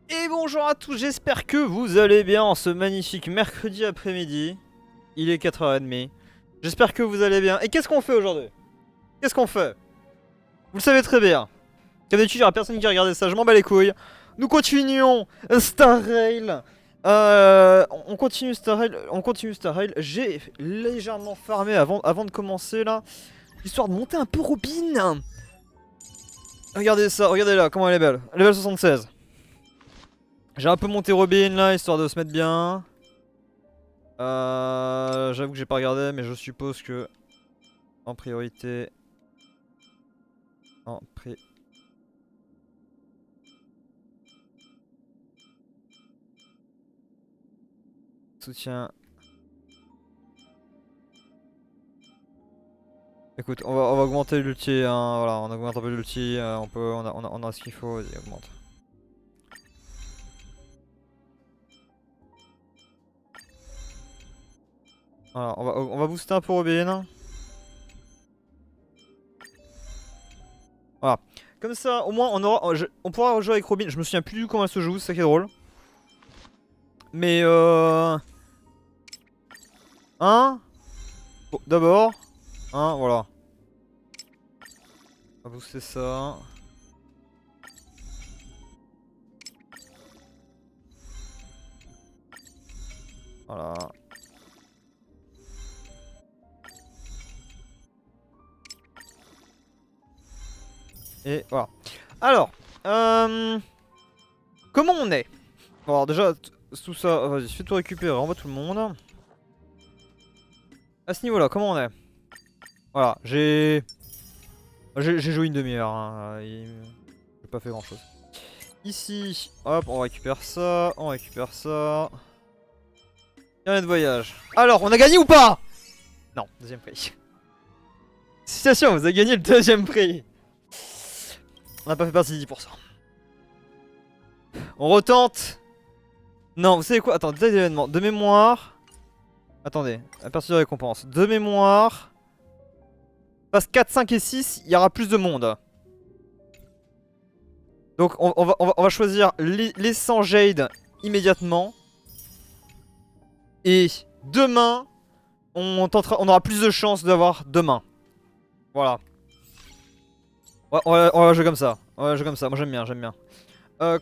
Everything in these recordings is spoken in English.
Et bonjour à tous, j'espère que vous allez bien en ce magnifique mercredi après-midi. Il est 4h30. J'espère que vous allez bien. Et qu'est-ce qu'on fait aujourd'hui? Qu'est-ce qu'on fait? Vous le savez très bien. Comme d'habitude, il n'y aura personne qui regarde ça, je m'en bats les couilles. Nous continuons Star Rail. On continue Star Rail. On continue Star Rail. J'ai légèrement farmé avant de commencer là. Histoire de monter un peu Robin. Regardez ça, regardez là, comment elle est belle. Level 76. J'ai un peu monté Robin là, histoire de se mettre bien. J'avoue que j'ai pas regardé, mais je suppose que en priorité, en pri... soutien. Écoute, on va augmenter l'ulti, hein, voilà, on augmente un peu l'ulti, on a ce qu'il faut, vas-y, augmente. Voilà, on va booster un peu Robin. Voilà. Comme ça, au moins, on pourra rejouer avec Robin. Je me souviens plus du tout comment elle se joue, c'est ça qui est drôle. Mais Hein. Bon, d'abord. Hein, voilà. On va booster ça. Voilà. Et voilà. Alors, comment on est? Bon, alors déjà, tout ça, vas-y, fais tout récupérer, renvoie tout le monde. À ce niveau-là, comment on est? Voilà, j'ai joué une demi-heure, hein, j'ai pas fait grand-chose. Ici, hop, on récupère ça, on récupère ça. Carnet de voyage. Alors, on a gagné ou pas? Non, deuxième prix. Citation, vous avez gagné le deuxième prix. On n'a pas fait partie des 10%. On retente. Non, vous savez quoi? Attends, détail d'événement. De mémoire. Attendez, aperçu de récompense. De mémoire. Passe 4, 5 et 6, il y aura plus de monde. Donc on va choisir les 100 Jade immédiatement. Et demain, on aura plus de chances d'avoir demain. Voilà. On va jouer comme ça. On va jouer comme ça, moi j'aime bien, j'aime bien.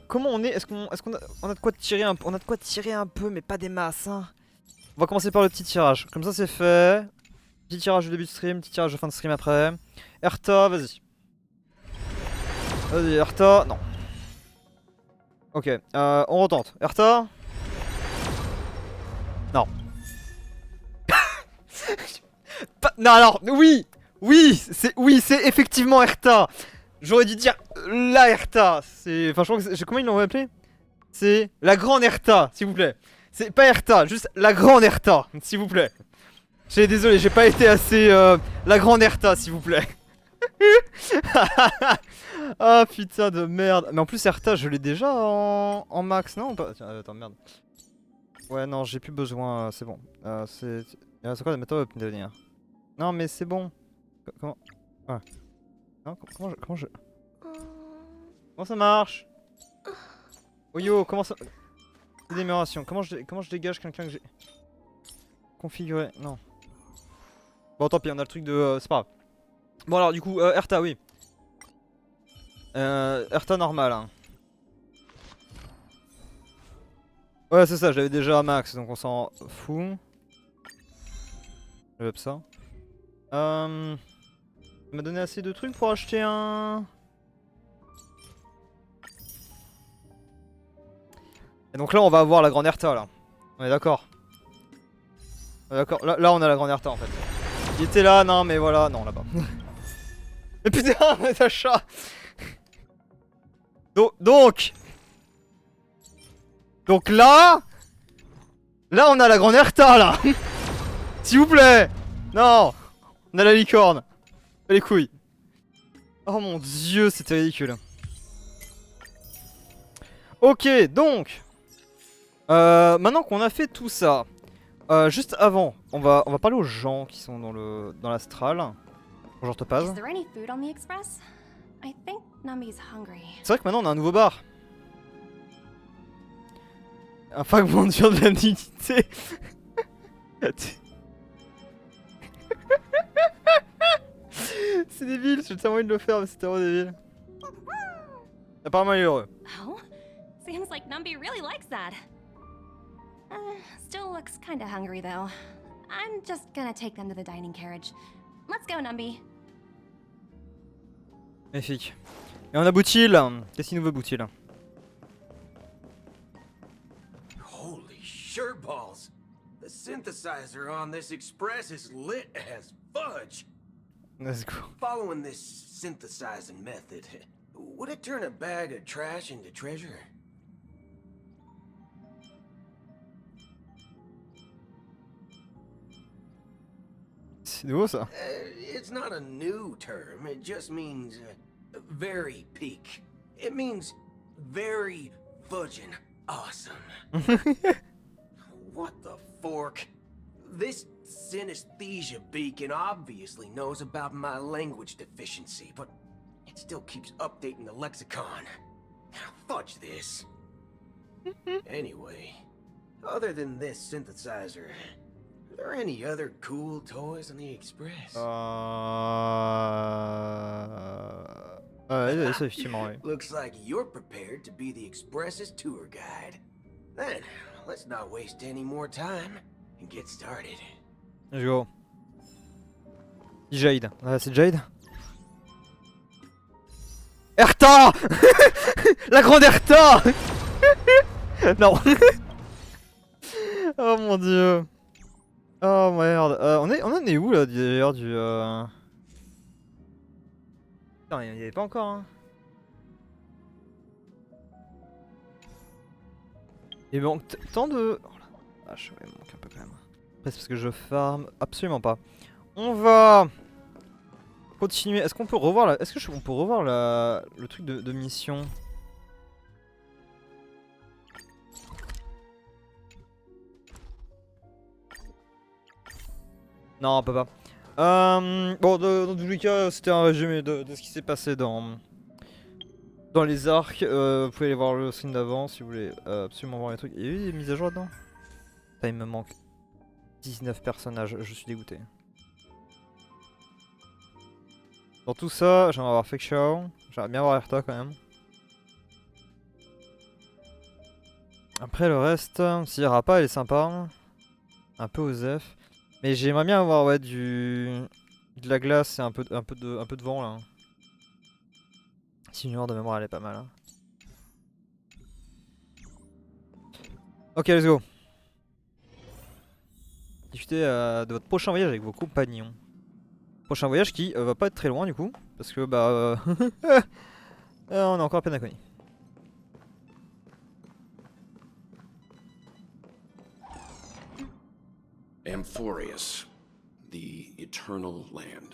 Comment on est? Est-ce qu'on a de quoi tirer un peu? On a de quoi tirer un peu, mais pas des masses, hein. On va commencer par le petit tirage. Comme ça c'est fait. Petit tirage du début de stream, petit tirage de fin de stream après. Erta, vas-y. Vas-y, Erta, non. Ok, on retente. Erta. Non. Non alors, oui. Oui, c'est effectivement Erta. J'aurais dû dire la Erta. Enfin, je crois que comment ils l'ont appelé? C'est la grande Erta, s'il vous plaît. C'est pas Erta, juste la grande Erta, s'il vous plaît. Désolé, j'ai pas été assez la grande Erta, s'il vous plaît. Ah putain de merde. Mais en plus Erta, je l'ai déjà en max, non? Tiens, attends, merde. Ouais, non, j'ai plus besoin, c'est bon. C'est quoi la méthode de devenir? Non, mais c'est bon. Comment? Ouais. Non, comment ça marche? Oh yo, comment ça... Démération. Comment je dégage quelqu'un que j'ai configuré? Non. Bon, tant pis, on a le truc de... c'est pas grave. Bon alors, du coup, Erta, oui. Erta normal, hein. Ouais, c'est ça, j'avais déjà à max, donc on s'en fout. Je vais ça. Ça m'a donné assez de trucs pour acheter un... Et donc là, on va avoir la grande Erta, là. On est d'accord. D'accord, là on a la grande Erta, en fait. Il était là, non, mais voilà, non, là-bas. Mais putain, Sacha. Donc là on a la grande Erta là. S'il vous plaît. Non. On a la licorne. Les couilles. Oh mon dieu, c'était ridicule. Ok, donc maintenant qu'on a fait tout ça, juste avant, on va parler aux gens qui sont dans l'astral. Bonjour Topaz. C'est vrai que maintenant on a un nouveau bar. Un fragment dur de l'indignité. C'est débile, j'ai tellement envie de le faire, mais c'est tellement débile. Apparemment, il est heureux. Oh, seems like Numby really likes that. Still looks kinda hungry though. I'm just gonna take them to the dining carriage. Let's go, Numby. Magnifique. Et on a Boutil. Qu'est-ce qu'il nous veut, Boutil? Holy shirtballs! The synthesizer on this express is lit as fudge. Let's go. Following this synthesizing method, would it turn a bag of trash into treasure? C'est nouveau ça. It's not a new term, it just means very peak. It means very fudging awesome. What the fork? This synesthesia beacon obviously knows about my language deficiency, but it still keeps updating the lexicon. Fudge this. Anyway, other than this synthesizer, are there any other cool toys on the Express? Effectivement, oui. Looks like you're prepared to be the Express's tour guide. Then, let's not waste any more time and get started. Let's go. Jade. C'est Jade. Erta. La grande Erta. Non. Oh mon dieu. Oh merde. On en est où là d'ailleurs du Non, il n'y avait pas encore hein. Il manque tant de... Oh la vache, ouais, il manque un peu quand même. Après c'est parce que je farm absolument pas. On va continuer. Est-ce qu'on peut revoir la... Est-ce que on peut revoir le truc de mission? Non, on peut pas. Bon, dans tous les cas, c'était un résumé de ce qui s'est passé dans les arcs. Vous pouvez aller voir le stream d'avant si vous voulez absolument voir les trucs. Il y a eu des mises à jour là-dedans? Il me manque 19 personnages, je suis dégoûté. Dans tout ça, j'aimerais avoir Fake Show. J'aimerais bien avoir Erta quand même. Après le reste, s'il n'y aura pas, elle est sympa. Un peu osef. Mais j'aimerais bien avoir ouais, de la glace et un peu de vent là. Sinon de mémoire elle est pas mal. Hein. Ok, let's go. Discutez de votre prochain voyage avec vos compagnons. Prochain voyage qui va pas être très loin du coup. Parce que bah... on est encore à penacony. Amphorius, the eternal land.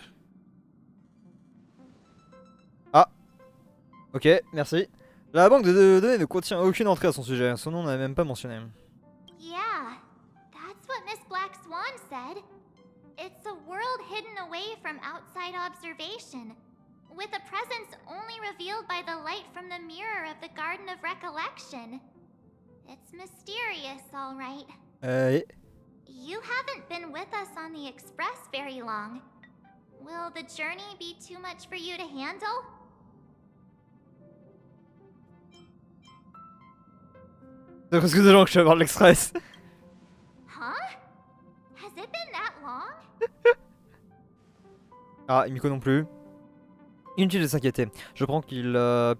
Ah. Ok, merci. La banque de données ne contient aucune entrée à son sujet. Son nom n'est même pas mentionné. Yeah, that's what Miss Black Swan said. It's a world hidden away from outside observation, with a presence only revealed by the light from the mirror of the Garden of Recollection. It's mysterious, all right. You haven't been with us on the Express very long. Will the journey be too much for you to handle? C'est parce que des gens que je suis à voir l'Express. Huh? Has it been that long? Ah, Miko non plus. Inutile de s'inquiéter. Je comprends qu'il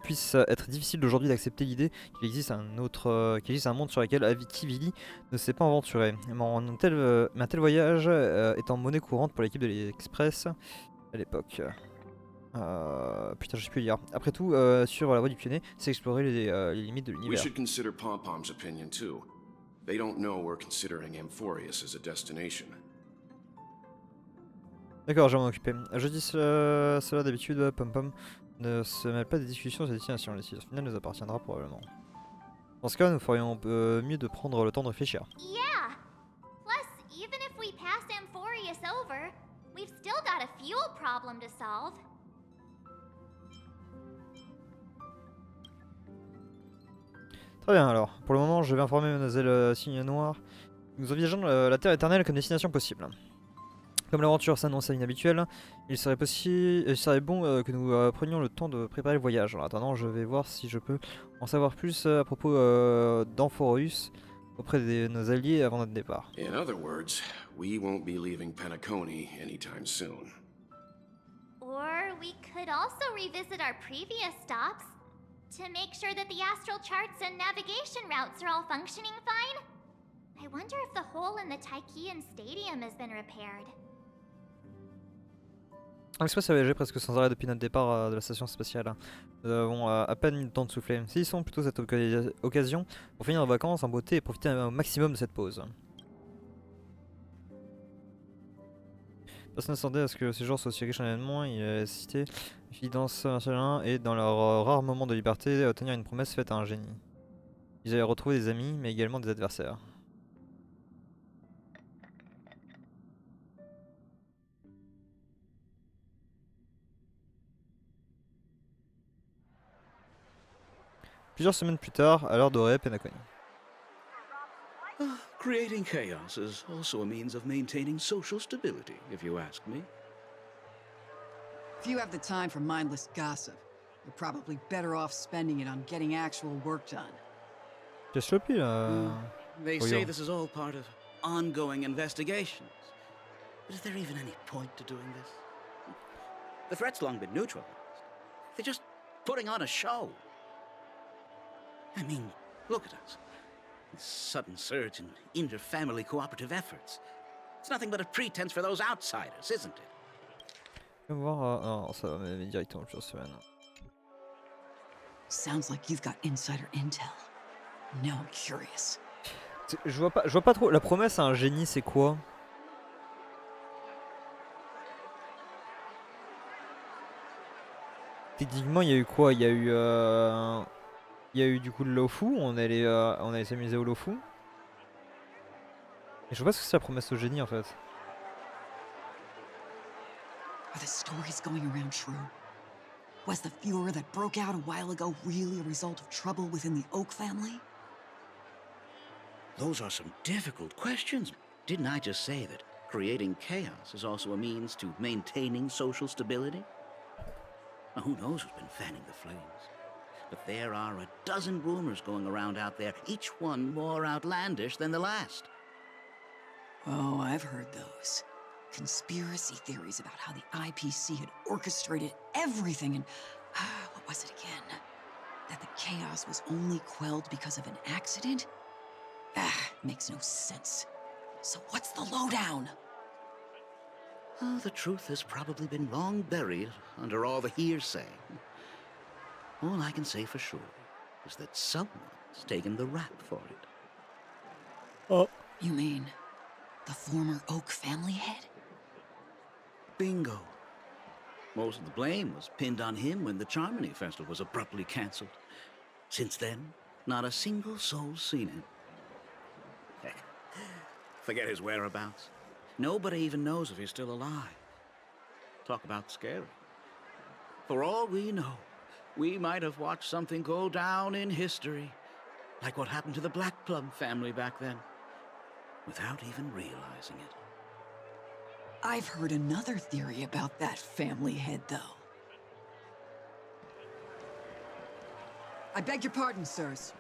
puisse être difficile d'aujourd'hui d'accepter l'idée qu'il existe un monde sur lequel Avitivili ne s'est pas aventuré. Mais un tel voyage étant monnaie courante pour l'équipe de l'Express à l'époque. Putain, je sais plus lire. Après tout, sur la voie du pionnier, c'est explorer les limites de We l'univers. should consider Pom-Pom's opinion too. They don't know we're considering Amphorius as a destination. D'accord, je vais m'en occuper. Je dis cela d'habitude, Pom-Pom ne se mêle pas des discussions sur la destination. La décision finale nous appartiendra probablement. Dans ce cas, nous ferions mieux de prendre le temps de réfléchir. Yeah. Plus, even if we pass Amphorius over, we've still got a fuel problem to solve. Très bien alors. Pour le moment, je vais informer Mademoiselle Signe Noire. Nous envisageons la Terre éternelle comme destination possible. Comme l'aventure s'annonçait inhabituelle, il serait bon que nous prenions le temps de préparer le voyage. En attendant, je vais voir si je peux en savoir plus à propos d'Amphoreus auprès de nos alliés avant notre départ. In other words, we won't be leaving Penacony anytime soon. Or we could also revisit our previous stops to make sure that the astral charts and navigation routes are all functioning fine. I wonder if the hole in the Tychean Stadium has been repaired. L'express a voyagé presque sans arrêt depuis notre départ de la station spatiale. Nous avons à peine eu le temps de souffler. Saisissons plutôt cette occasion pour finir nos vacances en beauté et profiter au maximum de cette pause. Personne ne s'attendait à ce que le séjour soit aussi riche en événements. Il a cité l'évidence martiale et dans leur rare moment de liberté, tenir une promesse faite à un génie. Ils avaient retrouvé des amis, mais également des adversaires. Plusieurs semaines plus tard, à l'heure dorée, Penacony. Creating chaos is also a means of maintaining social stability, if you ask me. If you have the time for mindless gossip, you're probably better off spending it on getting actual work done. Qu'est-ce que je fais là? They Oh, say yeah. this is all part of ongoing investigations. But is there even any point to doing this? The threat's long been neutralized. They're just putting on a show. I mean, look at us. This sudden surge in inter-family cooperative efforts. It's nothing but a pretense for those outsiders, isn't it? Je vais voir. Non, ça va m'amener directement plusieurs semaines. Sounds like you've got insider intel. Now I'm curious. Je vois pas trop. La promesse à un génie, c'est quoi? Techniquement, il y a eu quoi? Il y a eu du coup le Lofu, on allait s'amuser au Lofu. Et je vois pas ce que c'est la promesse au génie en fait. Are the stories going around true? Was the furor that broke out a while ago really a result of trouble within the Oak family? Those are some difficult questions. Didn't I just say that creating chaos is also a means to maintaining social stability? Now, who knows who's been fanning the flames? But there are a dozen rumors going around out there, each one more outlandish than the last. Oh, I've heard those. Conspiracy theories about how the IPC had orchestrated everything and... what was it again? That the chaos was only quelled because of an accident? Makes no sense. So what's the lowdown? Oh, the truth has probably been long buried under all the hearsay. All I can say for sure is that someone's taken the rap for it. Oh. You mean the former Oak family head? Bingo. Most of the blame was pinned on him when the Charmony Festival was abruptly cancelled. Since then, not a single soul's seen him. Heck, forget his whereabouts. Nobody even knows if he's still alive. Talk about scary. For all we know, we might have watched something go down in history, like what happened to the Black Plum family back then, without even realizing it. I've heard another theory about that family head, though. I beg your pardon, sirs.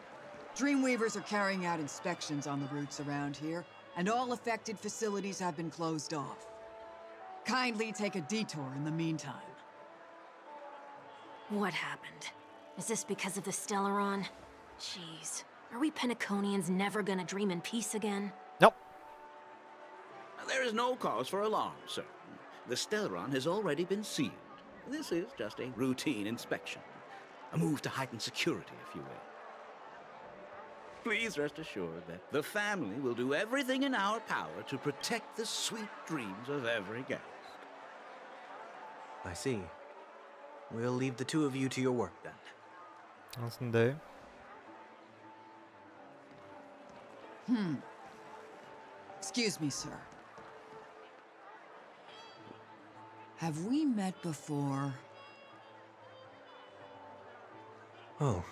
Dreamweavers are carrying out inspections on the routes around here, and all affected facilities have been closed off. Kindly take a detour in the meantime. What happened? Is this because of the Stellaron? Jeez. Are we Penaconians never gonna dream in peace again? Nope. There is no cause for alarm, sir. The Stellaron has already been sealed. This is just a routine inspection. A move to heighten security, if you will. Please rest assured that the family will do everything in our power to protect the sweet dreams of every guest. I see. We'll leave the two of you to your work then. Someday. Excuse me, sir. Have we met before? Oh.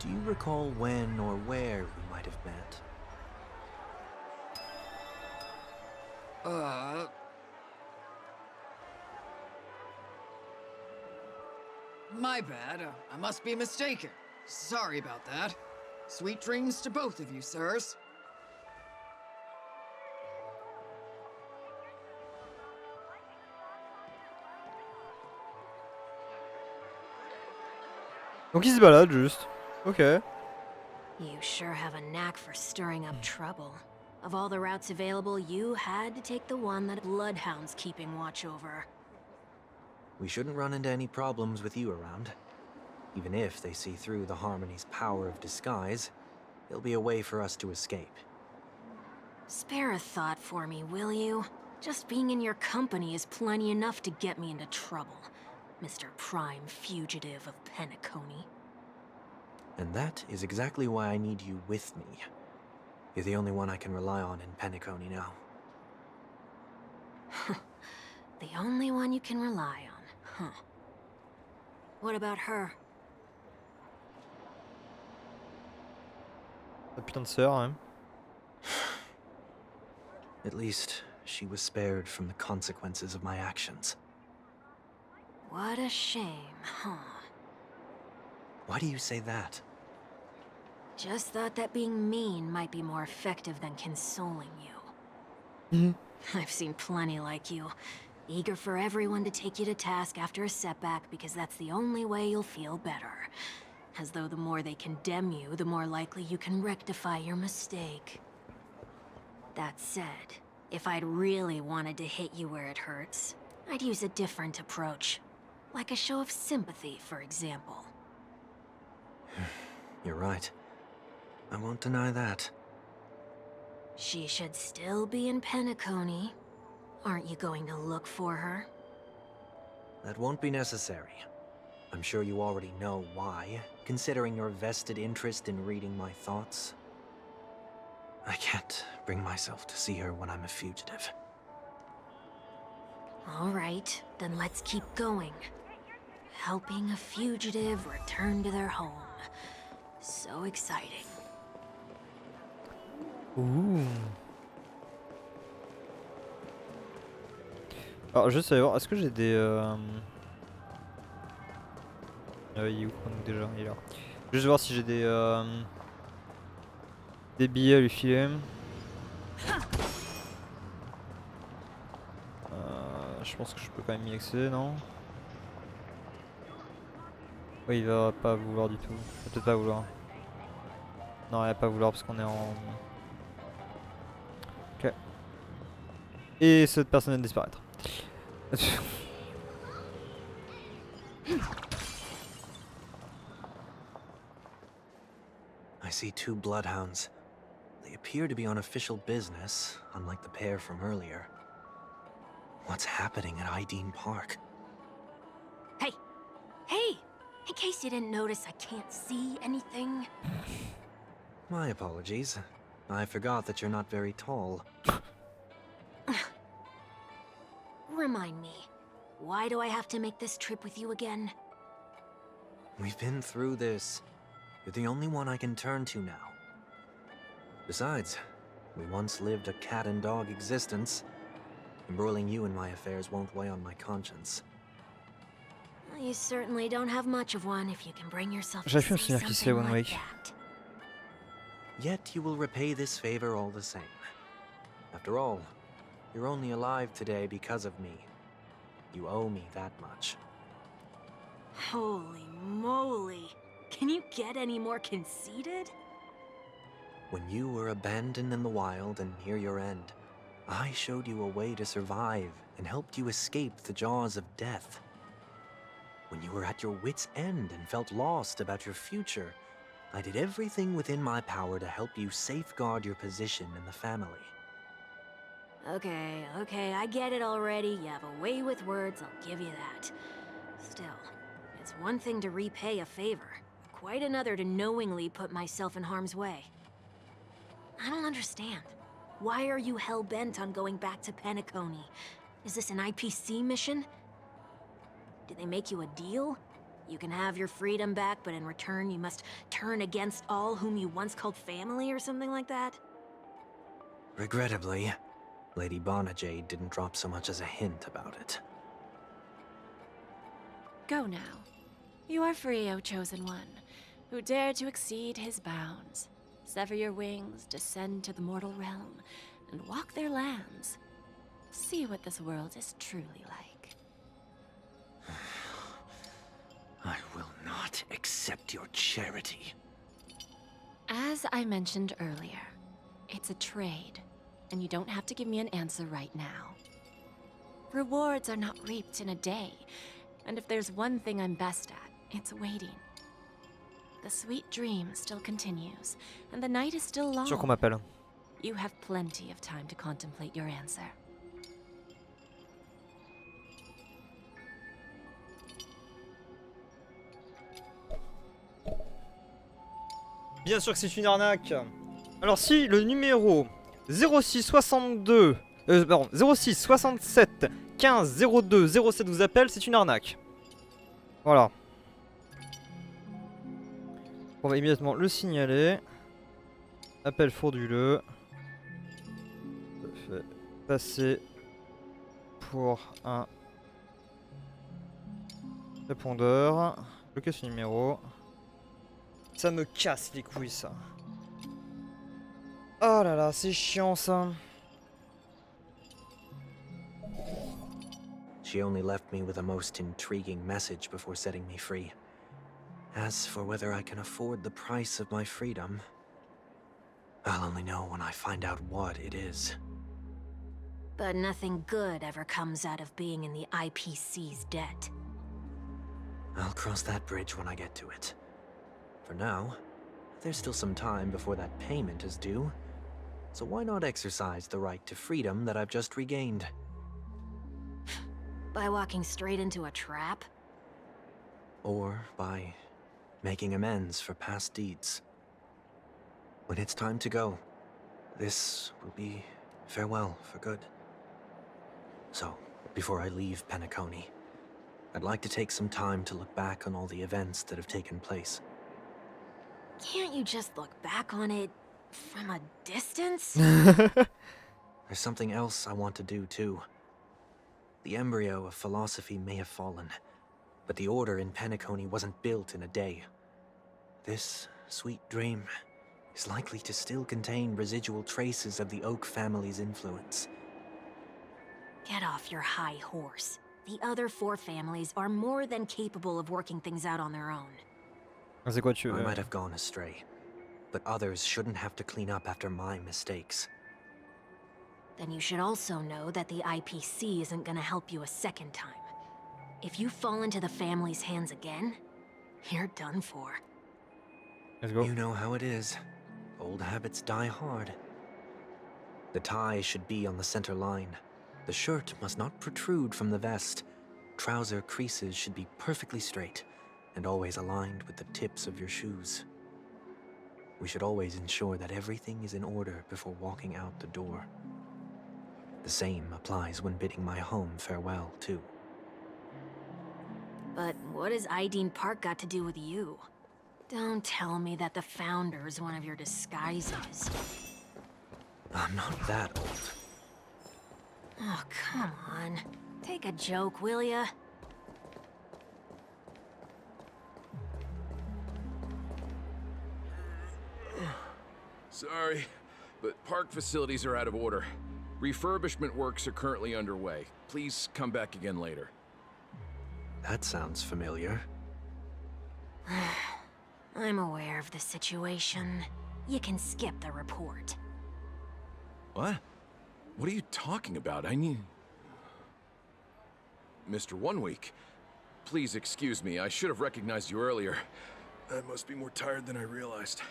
Do you recall when or where we might have met? My bad. I must be mistaken. Sorry about that. Sweet dreams to both of you, sirs. Donc il se balade juste. Ok. You sure have a knack for stirring up trouble. Of all the routes available, you had to take the one that bloodhound's keeping watch over. We shouldn't run into any problems with you around. Even if they see through the Harmony's power of disguise, there'll be a way for us to escape. Spare a thought for me, will you? Just being in your company is plenty enough to get me into trouble, Mr. Prime Fugitive of Penacony. And that is exactly why I need you with me. You're the only one I can rely on in Penacony now. The only one you can rely on, huh? What about her? La putain de sœur, hein. At least, she was spared from the consequences of my actions. What a shame, huh? Why do you say that? Just thought that being mean might be more effective than consoling you. I've seen plenty like you. Eager for everyone to take you to task after a setback because that's the only way you'll feel better. As though the more they condemn you, the more likely you can rectify your mistake. That said, if I'd really wanted to hit you where it hurts, I'd use a different approach. Like a show of sympathy, for example. You're right. I won't deny that. She should still be in Penacony. Aren't you going to look for her? That won't be necessary. I'm sure you already know why, considering your vested interest in reading my thoughts. I can't bring myself to see her when I'm a fugitive. All right, then let's keep going. Helping a fugitive return to their home. So exciting. Ouh. Alors je sais voir, est-ce que j'ai des... il est où donc, déjà? Il est là. Juste voir si j'ai des billets à lui filer. Je pense que je peux quand même y accéder, non? Oui, il va pas vouloir du tout. Il va peut-être pas vouloir. Non, il va pas vouloir parce qu'on est en... Ok. Et cette personne vient de disparaître. I see two bloodhounds. They appear to be on official business, unlike the pair from earlier. What's happening at Ideen Park? Hey! Hey! In case you didn't notice, I can't see anything. My apologies. I forgot that you're not very tall. Remind me, why do I have to make this trip with you again? We've been through this. You're the only one I can turn to now. Besides, we once lived a cat and dog existence. Embroiling you in my affairs won't weigh on my conscience. Well, you certainly don't have much of one if you can bring yourself to J'arrive plus à me say souvenir qui c'est something One like Week. that. Yet you will repay this favor all the same. After all, you're only alive today because of me. You owe me that much. Holy moly! Can you get any more conceited? When you were abandoned in the wild and near your end, I showed you a way to survive and helped you escape the jaws of death. When you were at your wit's end and felt lost about your future, I did everything within my power to help you safeguard your position in the family. Okay, I get it already. You have a way with words, I'll give you that. Still, it's one thing to repay a favor, quite another to knowingly put myself in harm's way. I don't understand. Why are you hell-bent on going back to Penacony? Is this an IPC mission? Did they make you a deal? You can have your freedom back, but in return you must turn against all whom you once called family or something like that? Regrettably, Lady Bonajade didn't drop so much as a hint about it. Go now. You are free, O Chosen One, who dare to exceed his bounds. Sever your wings, descend to the mortal realm, and walk their lands. See what this world is truly like. I will not accept your charity. As I mentioned earlier, it's a trade, and you don't have to give me an answer right now. Rewards are not reaped in a day, and if there's one thing I'm best at, it's waiting. The sweet dream still continues, and the night is still long. Sûr qu'on m'appelle. You have plenty of time to contemplate your answer. Bien sûr que c'est une arnaque. Alors si le numéro 06 62 pardon, 06 67 15 02 07 vous appelle, c'est une arnaque. Voilà. On va immédiatement le signaler. Appel frauduleux. Ça fait passer pour un répondeur. Bloquer ce numéro. Ça me casse les couilles, ça. Oh là là, c'est chiant, ça. She only left me with a most intriguing message before setting me free. As for whether I can afford the price of my freedom, I'll only know when I find out what it is. But nothing good ever comes out of being in the IPC's debt. I'll cross that bridge when I get to it. For now, there's still some time before that payment is due, so why not exercise the right to freedom that I've just regained? By walking straight into a trap? Or by making amends for past deeds. When it's time to go, this will be farewell for good. So, before I leave Penacony, I'd like to take some time to look back on all the events that have taken place. Can't you just look back on it from a distance? There's something else I want to do too. The embryo of philosophy may have fallen, but the order in Penacony wasn't built in a day. This sweet dream is likely to still contain residual traces of the Oak family's influence. Get off your high horse. The other 4 families are more than capable of working things out on their own. C'est quoi tu veux? I might have gone astray, but others shouldn't have to clean up after my mistakes. Then you should also know that the IPC isn't gonna help you a second time. If you fall into the family's hands again, you're done for. Let's go. You know how it is. Old habits die hard. The tie should be on the center line. The shirt must not protrude from the vest. Trouser creases should be perfectly straight and always aligned with the tips of your shoes. We should always ensure that everything is in order before walking out the door. The same applies when bidding my home farewell, too. But what has Ideen Park got to do with you? Don't tell me that the Founder's one of your disguises. I'm not that old. Oh, come on. Take a joke, will ya? Sorry, but park facilities are out of order. Refurbishment works are currently underway. Please come back again later. That sounds familiar. I'm aware of the situation. You can skip the report. What? What are you talking about? I need... Mr. One Week, please excuse me. I should have recognized you earlier. I must be more tired than I realized.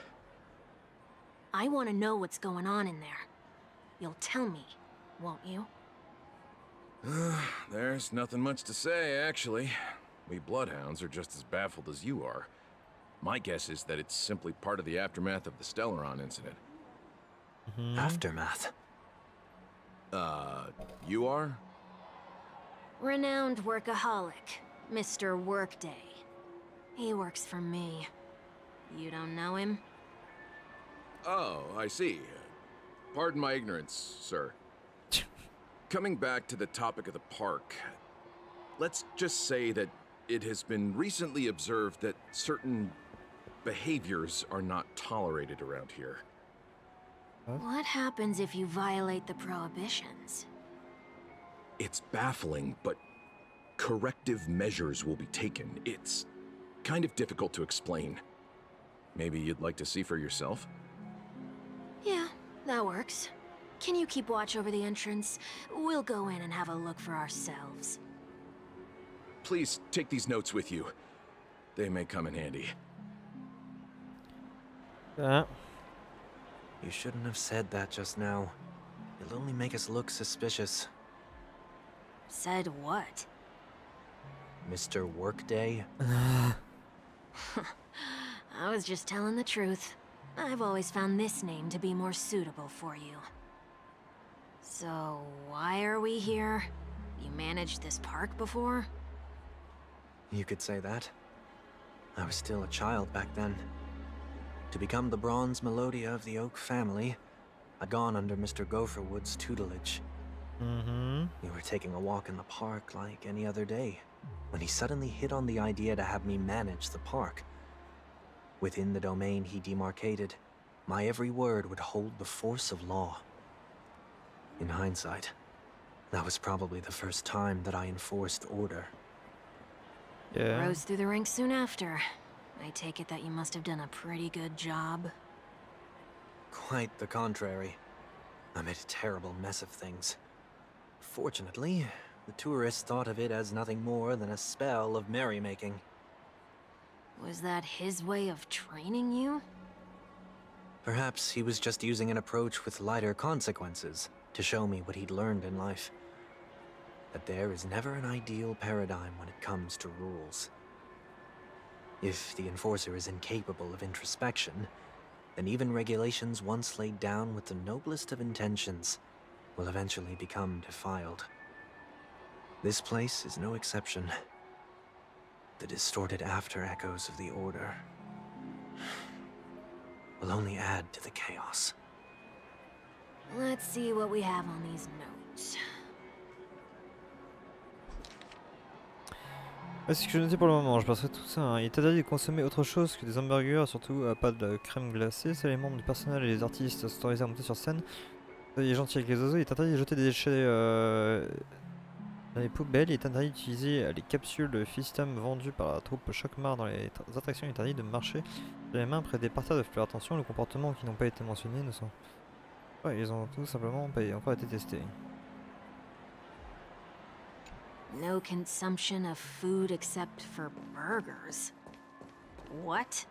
I want to know what's going on in there. You'll tell me, won't you? There's nothing much to say, actually. We Bloodhounds are just as baffled as you are. My guess is that it's simply part of the aftermath of the Stellaron incident. Aftermath? You are? Renowned workaholic, Mr. Workday. He works for me. You don't know him? Oh, I see. Pardon my ignorance, sir. Coming back to the topic of the park, let's just say that it has been recently observed that certain behaviors are not tolerated around here. What happens if you violate the prohibitions? It's baffling, but corrective measures will be taken. It's kind of difficult to explain. Maybe you'd like to see for yourself? Yeah, that works. Can you keep watch over the entrance? We'll go in and have a look for ourselves. Please take these notes with you. They may come in handy. Yeah. You shouldn't have said that just now. It'll only make us look suspicious. Said what? Mr. Workday? I was just telling the truth. I've always found this name to be more suitable for you. So, why are we here? You managed this park before? You could say that. I was still a child back then. To become the bronze Melodia of the Oak family, I'd gone under Mr. Gopherwood's tutelage. We were taking a walk in the park like any other day, when he suddenly hit on the idea to have me manage the park. Within the domain he demarcated, my every word would hold the force of law. In hindsight, that was probably the first time that I enforced order. Yeah. Rose through the ranks soon after. I take it that you must have done a pretty good job. Quite the contrary. I made a terrible mess of things. Fortunately, the tourists thought of it as nothing more than a spell of merrymaking. Was that his way of training you? Perhaps he was just using an approach with lighter consequences to show me what he'd learned in life. That there is never an ideal paradigm when it comes to rules. If the enforcer is incapable of introspection, then even regulations once laid down with the noblest of intentions will eventually become defiled. This place is no exception. The distorted after echoes of the Order will only add to the chaos. Let's see what we have on these notes. Ouais, c'est ce que j'ai noté pour le moment, je passerai tout ça. Hein. Il est interdit de consommer autre chose que des hamburgers, surtout pas de crème glacée. Seuls les membres du personnel et les artistes sont autorisés à monter sur scène. Soyez gentil avec les oiseaux. Il est interdit de jeter des déchets dans les poubelles. Il est interdit d'utiliser les capsules de Fistam vendues par la troupe Chocmar dans les attractions. Il est interdit de marcher sur les mains près des parterres de fleurs. Attention, les comportements qui n'ont pas été mentionnés ne sont... Ouais, ils ont tout simplement pas encore été testés. No consumption of food except for burgers. What?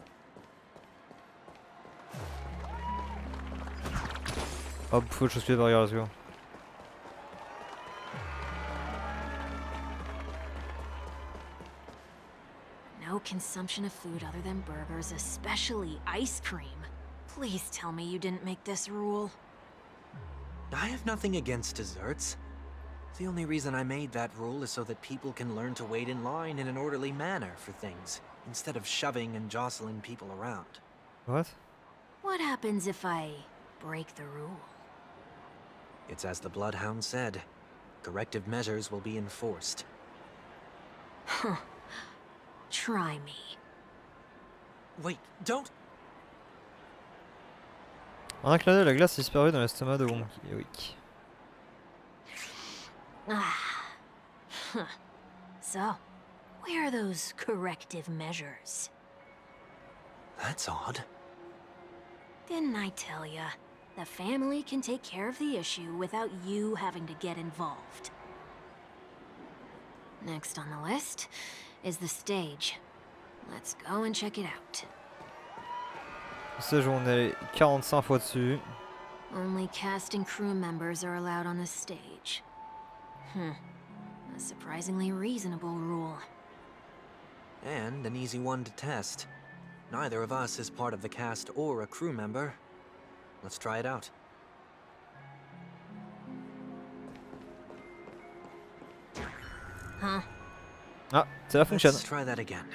Hop, faut autre chose que les burgers, let's go. No consumption of food other than burgers, especially ice cream. Please tell me you didn't make this rule. I have nothing against desserts. The only reason I made that rule is so that people can learn to wait in line in an orderly manner for things, instead of shoving and jostling people around. What? What happens if I break the rule? It's as the Bloodhound said. Corrective measures will be enforced. Huh. Try me. Wait, don't... En un clin d'œil, la glace est disparue dans l'estomac de Wonky. Oui. Ah. Huh. So, where are those corrective measures? That's odd. Didn't I tell ya? The family can take care of the issue without you having to get involved. Next on the list is the stage. Let's go and check it out. Le stage, on est 45 fois dessus. Only cast and crew members are allowed on the stage. A surprisingly reasonable rule. And an easy one to test. Neither of us is part of the cast or a crew member. Let's try it out. Huh? Ah, ça fonctionne. Let's try that again.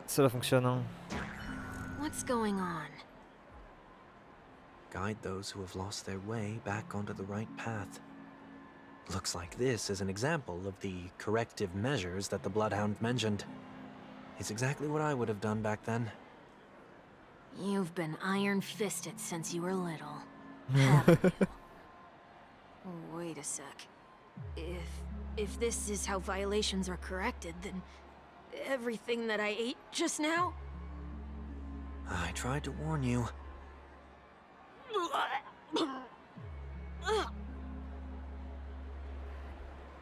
Ça fonctionne, hein. What's going on? Guide those who have lost their way back onto the right path. Looks like this is an example of the corrective measures that the Bloodhound mentioned. It's exactly what I would have done back then. You've been iron-fisted since you were little. Haven't you? Wait a sec. If this is how violations are corrected, then everything that I ate just now? I tried to warn you.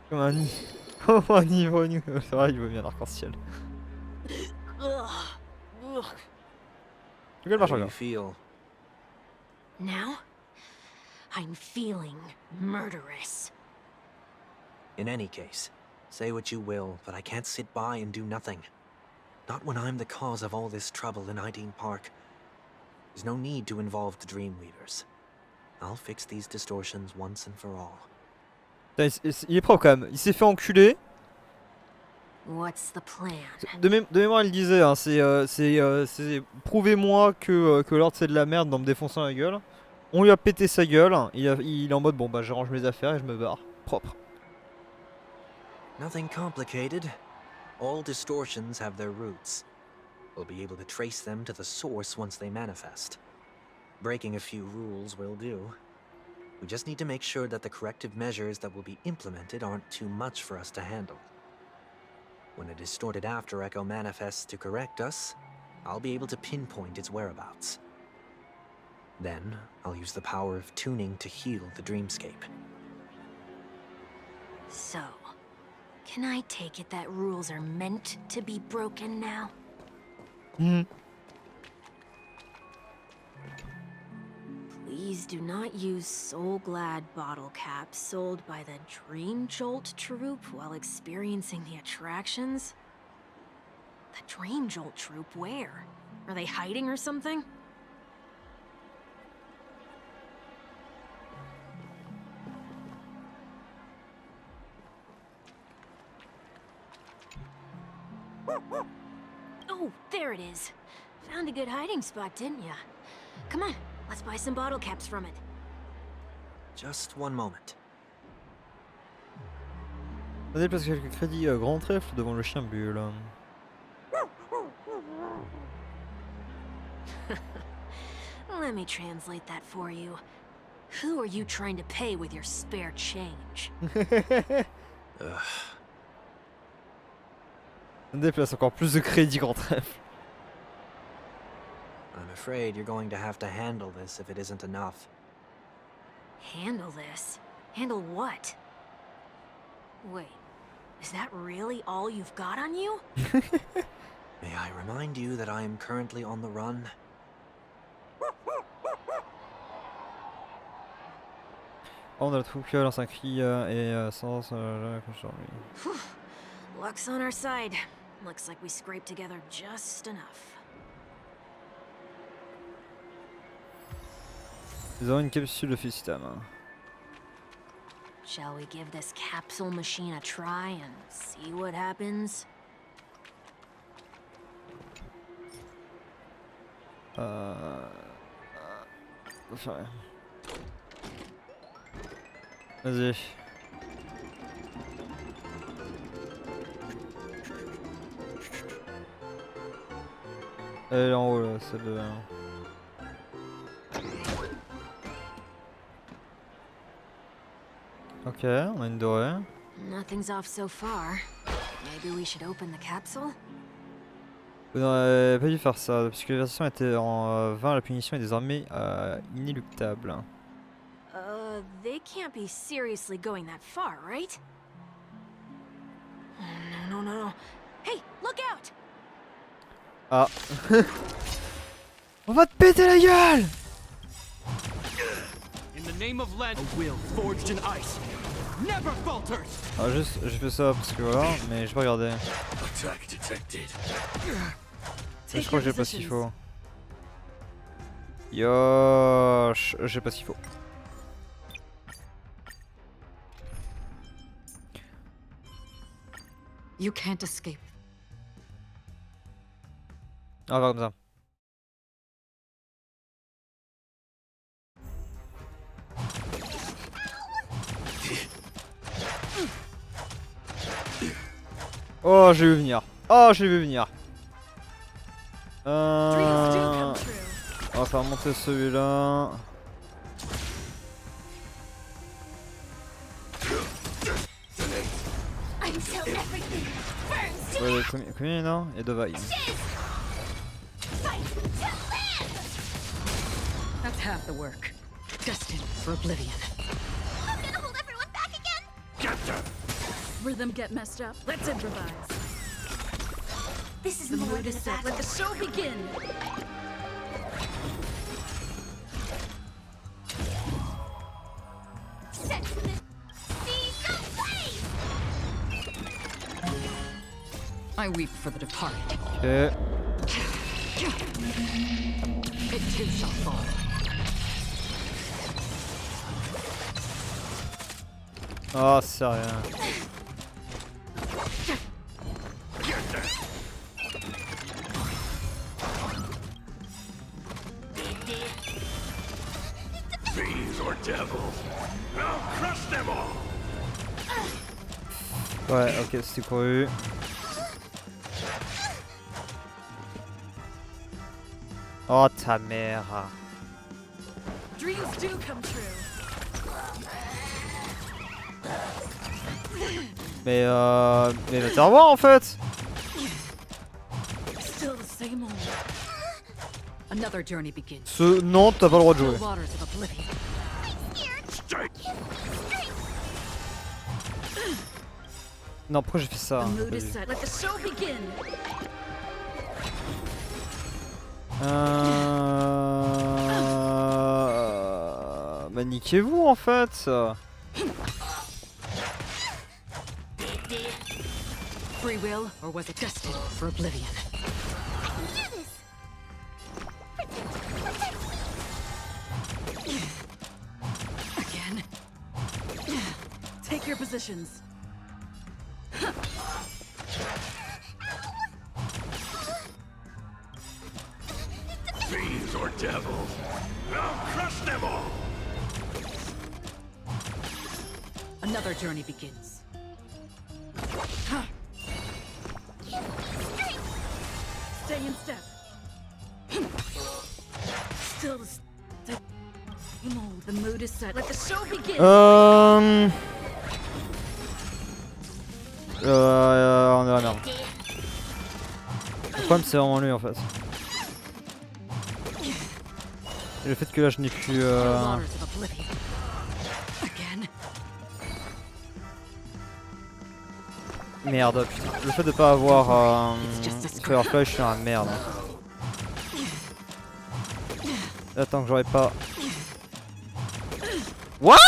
Comme un ivrogne, c'est vrai, il vaut bien l'arc-en-ciel. Quel marche How do you encore. feel? Now, I'm feeling murderous. In any case, say what you will, but I can't sit by and do nothing. Not when I'm the cause of all this trouble in Ideen Park. There's no need to involve the Dreamweavers. I'll fix these distortions once and for all. Putain, il est propre quand même. Il s'est fait enculer. What's the plan? De mémoire, il disait, hein, c'est prouvez-moi que Lord c'est de la merde en me défonçant la gueule. On lui a pété sa gueule. Il est en mode bon bah je range mes affaires et je me barre. Propre. Nothing complicated. All distortions have their roots. We'll be able to trace them to the source once they manifest. Breaking a few rules will do. We just need to make sure that the corrective measures that will be implemented aren't too much for us to handle. When a distorted after echo manifests to correct us, I'll be able to pinpoint its whereabouts. Then, I'll use the power of tuning to heal the dreamscape. So, can I take it that rules are meant to be broken now? Please do not use Soul Glad bottle caps sold by the Dream Jolt troupe while experiencing the attractions. The Dream Jolt troupe, where? Are they hiding or something? Oh, there it is. Found a good hiding spot, didn't ya? Come on, let's buy some bottle caps from it. Just one moment. On déplace quelques crédits à grand trèfle devant le chien bulle. Let me translate that for you. Who are you trying to pay with your spare change? On déplace encore plus de crédits grand trèfle. I'm afraid you're going to have to handle this if it isn't enough. Handle this? Handle what? Wait, is that really all you've got on you? May I remind you that I am currently on the run? On a le troupe qui lance un cri et sans sur lui. Luck's on our side. Looks like we scraped together just enough. Nous avons une capsule de Fécitam. Shall we give this capsule machine a try and see what happens? Vas-y. Elle est en haut là, celle de... Ok, on a une dorée. Nothing's off so far. Maybe we should open the capsule? Vous n'auriez pas dû faire ça, puisque la version était en 20, la punition est désormais inéluctable. They can't be seriously going that far, right? Oh, no. Hey, look out! Ah. On va te péter la gueule! In the name of Len, a will forged in ice never falters. Ah juste, j'ai fait ça parce que voilà, mais j'ai pas regardé. Attack detected. Mais je crois que j'ai pas ce qu'il faut. Yosh, j'ai pas ce qu'il faut. You can't escape. On va voir comme ça. Oh, j'ai vu venir. Oh, j'ai vu venir. On va faire monter celui-là. Ouais, combien non? Il y a 2 vagues. That's half the work. Destined for oblivion. I'm gonna hold everyone back again! Rhythm get messed up. Let's improvise. This is The more mood than is a set. battle. Let the show begin. Set to the sea, go play! I weep for the departed. Ok. It too shall fall. Oh, c'est rien. Ouais, ok, c'était couru. Oh ta mère. Dreams do come true. Mais va te revoir en fait. Still the same old. Another journey begins. Non, t'as pas le droit de Still jouer. waters of oblivion. Non, pourquoi j'ai fait ça? The mood Pas is vu. set. Let the show begin. Bah niquez-vous en fait. Free will, or was it destined for oblivion? Again. Take your positions. Fiends or devils, I'll crush them all! Another journey begins. Stay in step. Still the same old. The mood is set. Let the show begin. On est la merde. Le problème c'est vraiment lui en fait. Et le fait que là je n'ai plus Waters of oblivion. Again. Merde putain. Le fait de pas avoir Firefly, je suis un merde. Attends que j'aurais pas. What?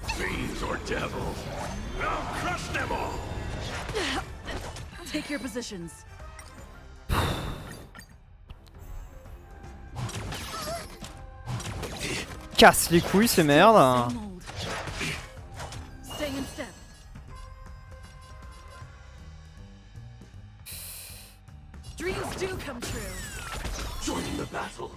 Fiends or devils, I'll crush them all! Take your positions. Casse les couilles ces merdes. Same old. Stay in step. Dreams do come true. Joining the battle.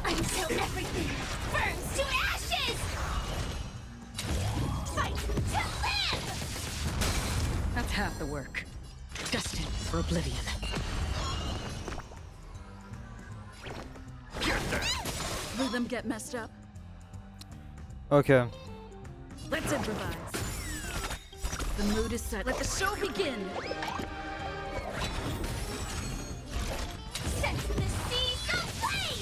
Until everything burns to ashes! Fight to live! That's half the work. Destined for oblivion. Rhythm get messed up. Ok. Let's improvise. The mood is set. Let the show begin. Set to the sea, go play!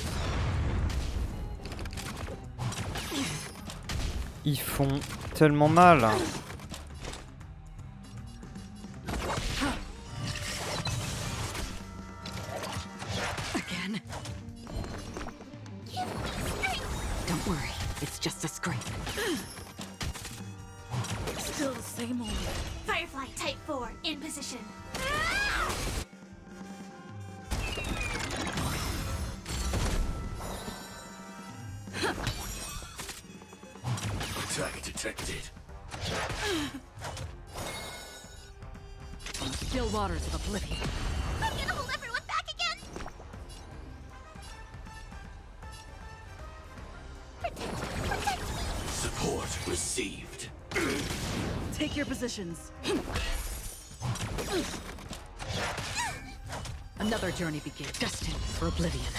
Ils font tellement mal. Again. Don't worry, it's just a scrape. Still the same old. Firefly Type 4 in position. Attack detected. On the still waters of oblivion. I'm gonna hold everyone back again! Protect me! Support received. Take your positions. Another journey begins, destined for oblivion.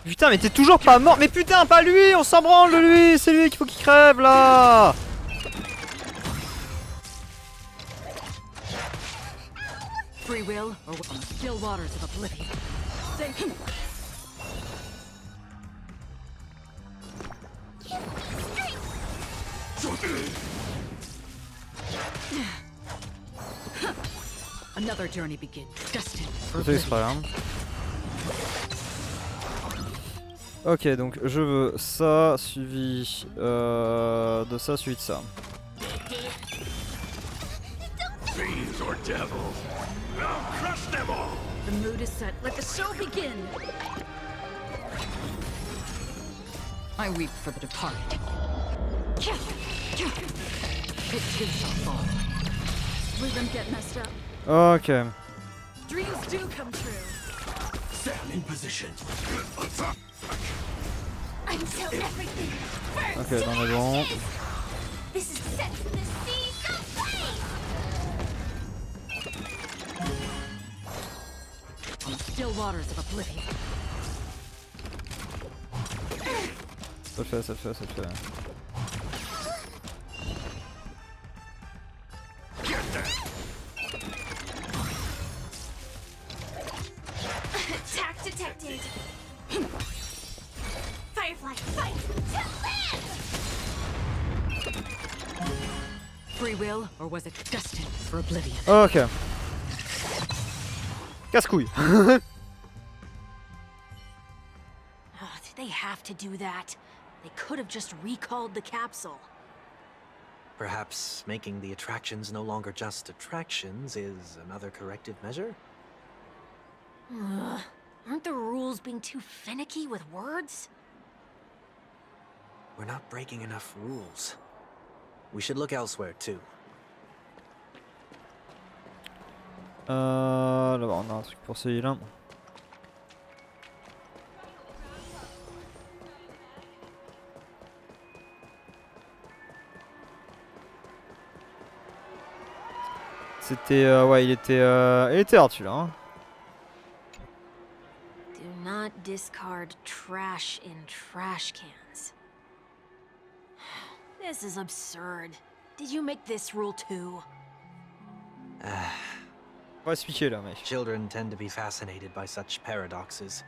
Putain, mais t'es toujours pas mort. Mais putain, pas lui. On s'en branle de lui. C'est lui qu'il faut qu'il crève là. Free will or on the still waters of oblivion. Stay. Another journey begins, destined for C'est pas grave. Ok, donc je veux ça suivi de ça suivi de ça. Fiends or devils. I'll crush them all. The mood is set. Let the show begin. I weep for the departed. It too shall fall. Let them get messed up. Ok. Dreams do come true. Stand in position. Until everything burns Ok, to on est bon. ashes! This is set in the seas of flame! On the still waters of oblivion. Ça le fait, ça le fait, ça le fait. Attack detected! Firefly, fight to live! Free will, or was it destined for oblivion? Ok. Casse-couille. Ugh, did they have to do that? They could have just recalled the capsule. Perhaps making the attractions no longer just attractions is another corrective measure? Ugh, aren't the rules being too finicky with words? We're not breaking enough rules. We should look elsewhere too. Là-bas, on a un truc pour celui-là. C'était ouais, il était hard celui-là. Hein. Do not discard trash in trash cans. This is absurd. Did you make this rule too? On va expliquer là, mec. Children tend to be fascinated by such paradoxes.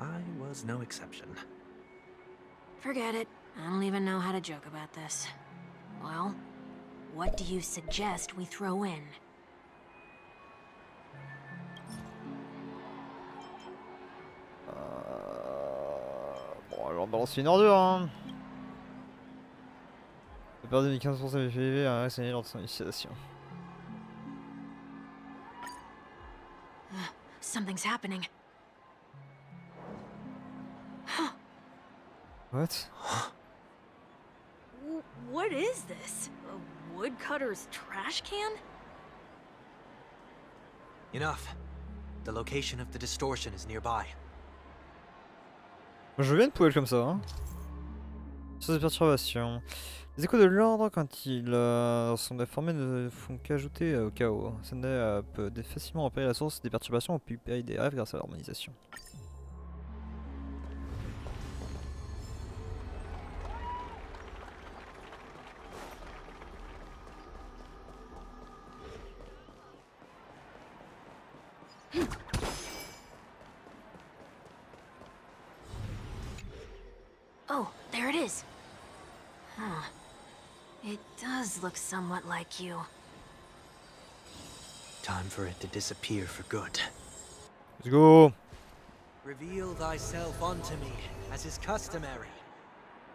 I was no exception. Forget it. I don't even know how to joke about this. Well, what do you suggest we throw in? Bon, alors balance une ordure, hein. La perte de 15% des PV a resté lors de son initiation. Something's happening. What? What is this? A woodcutter's trash can? Enough. The location of the distortion is nearby. Je veux bien une poêle comme ça, hein. Source de perturbation. Les échos de l'ordre, quand ils sont déformés, ne font qu'ajouter au chaos. Ça peut facilement repérer la source des perturbations ou pulper des rêves grâce à l'harmonisation. Oh, there it is. Huh. It does look somewhat like you. Time for it to disappear for good. Let's go! Reveal thyself unto me, as is customary.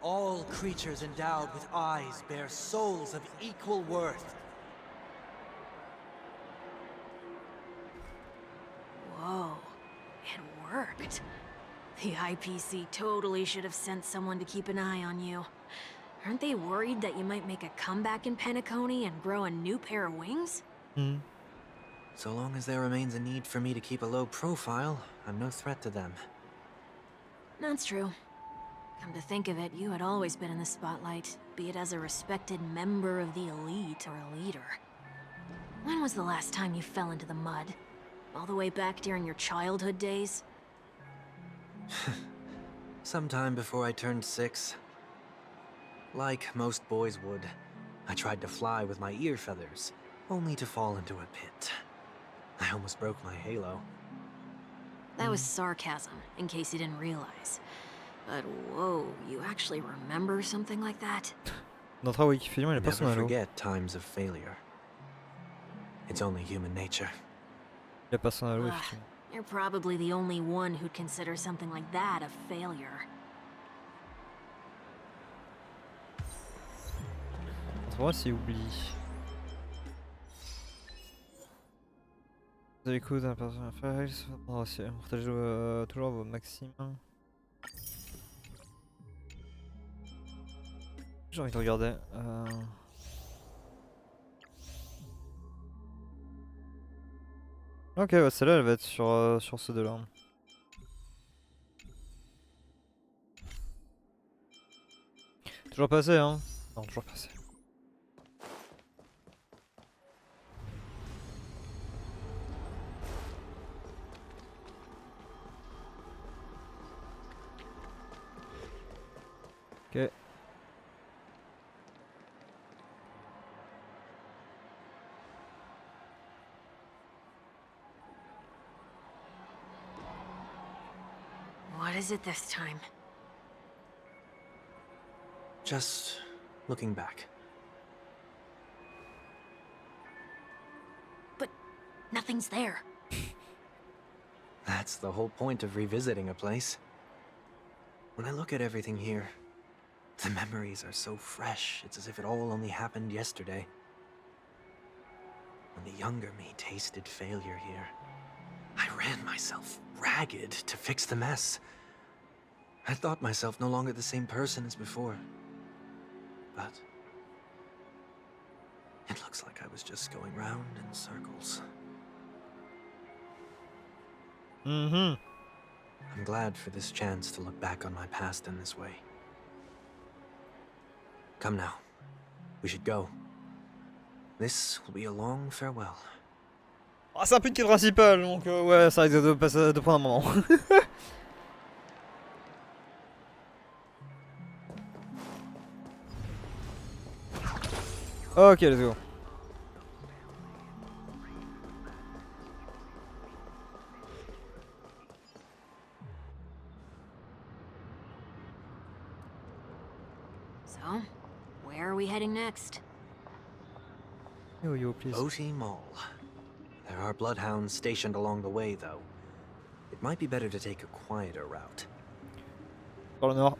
All creatures endowed with eyes bear souls of equal worth. Whoa, it worked. The IPC totally should have sent someone to keep an eye on you. Aren't they worried that you might make a comeback in Penacony and grow a new pair of wings? So long as there remains a need for me to keep a low profile, I'm no threat to them. That's true. Come to think of it, you had always been in the spotlight, be it as a respected member of the elite or a leader. When was the last time you fell into the mud? All the way back during your childhood days? Sometime before I turned 6. Like most boys would, I tried to fly with my ear feathers, only to fall into a pit. I almost broke my halo. That was sarcasm, in case you didn't realize. But whoa, you actually remember something like that? Notre Wikifilm, il est pas Never son halo. forget times of failure. It's only human nature. Il a pas son halo, effectivement. You're probably the only one who'd consider something like that a failure. On va voir s'il oublie. Vous avez écouté un personnage partagez toujours vos maximes. J'ai envie de regarder. Ok, bah celle-là elle va être sur ce deux-là. Toujours passé, hein? Non, toujours passé. Ok. What is it this time? Just looking back. But nothing's there. That's the whole point of revisiting a place. When I look at everything here, the memories are so fresh, it's as if it all only happened yesterday. When the younger me tasted failure here, I ran myself ragged to fix the mess. I thought myself no longer the same person as before. But it looks like I was just going round in circles. I'm glad for this chance to look back on my past in this way. Come now. We should go. This will be a long farewell. Ah, c'est un peu une quête principale, donc ouais, ça risque de prendre un moment. Ok, let's go. So, where are we heading next? Yo, please. OT Mall. There are bloodhounds stationed along the way, though. It might be better to take a quieter route. Par le nord.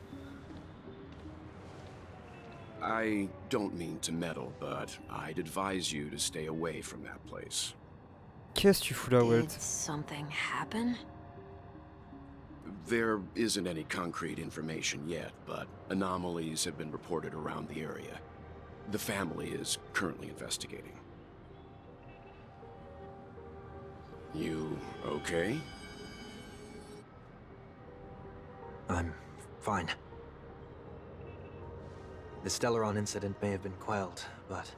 I don't mean to meddle, but I'd advise you to stay away from that place. Qu'est-ce que tu fous là, Did Welt? something happen? There isn't any concrete information yet, but anomalies have been reported around the area. The family is currently investigating. You okay? I'm fine. The Stellaron incident may have been quelled, but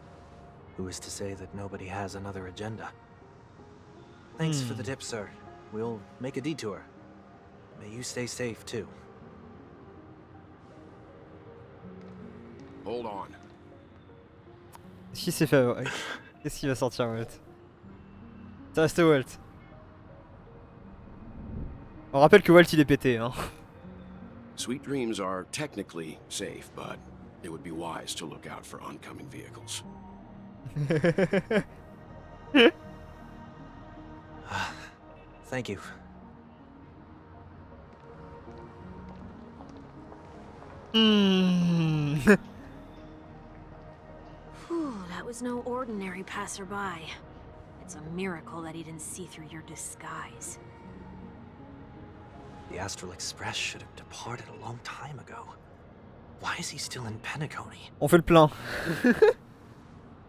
who is to say that nobody has another agenda? Thanks for the tip, sir. We'll make a detour. May you stay safe, too. Hold on. Qu'est-ce qu'il s'est fait, ouais. Qu'est-ce qui va sortir, Welt? Ça reste Welt. On rappelle que Welt il est pété, hein. Sweet dreams are technically safe, but it would be wise to look out for oncoming vehicles. Thank you. Whew, that was no ordinary passerby. It's a miracle that he didn't see through your disguise. The Astral Express should have departed a long time ago. Why is he still in Penacony? On fait le plein.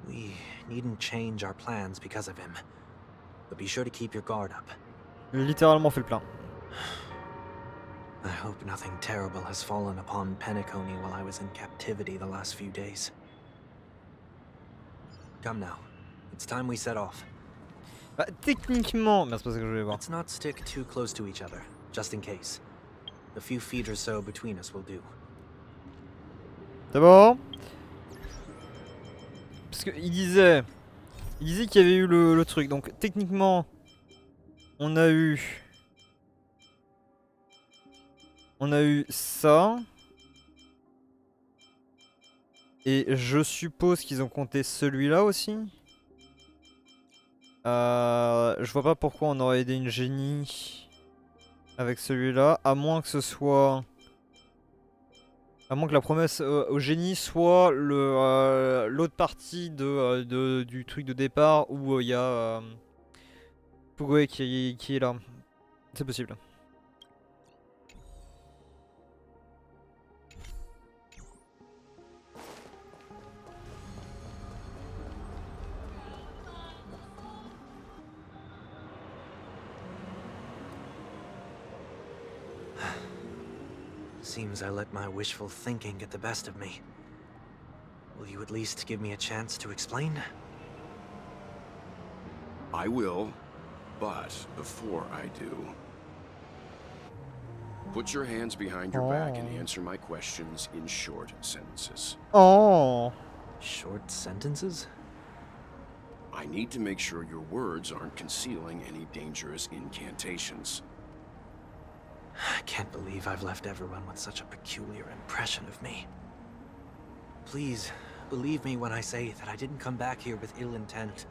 We needn't change our plans because of him. But be sure to keep your guard up. Littéralement fait le plein. I hope nothing terrible has fallen upon Penacony while I was in captivity the last few days. Come now. It's time we set off. Bah, techniquement... Mais c'est pas ça que je voulais voir. Let's not stick too close to each other, just in case. A few feet or so between us will do. D'abord... Parce qu'il disait... Il disait qu'il y avait eu le truc. Donc techniquement... On a eu ça. Et je suppose qu'ils ont compté celui-là aussi. Je vois pas pourquoi on aurait aidé une génie avec celui-là, à moins que ce soit... À moins que la promesse au génie soit l'autre partie du truc de départ où il y a Pugoe qui est là. C'est possible. Seems I let my wishful thinking get the best of me. Will you at least give me a chance to explain? I will, but before I do, put your hands behind your back and answer my questions in short sentences. Oh. Short sentences? I need to make sure your words aren't concealing any dangerous incantations. I can't believe I've left everyone with such a peculiar impression of me. Please, believe me when I say that I didn't come back here with ill intent.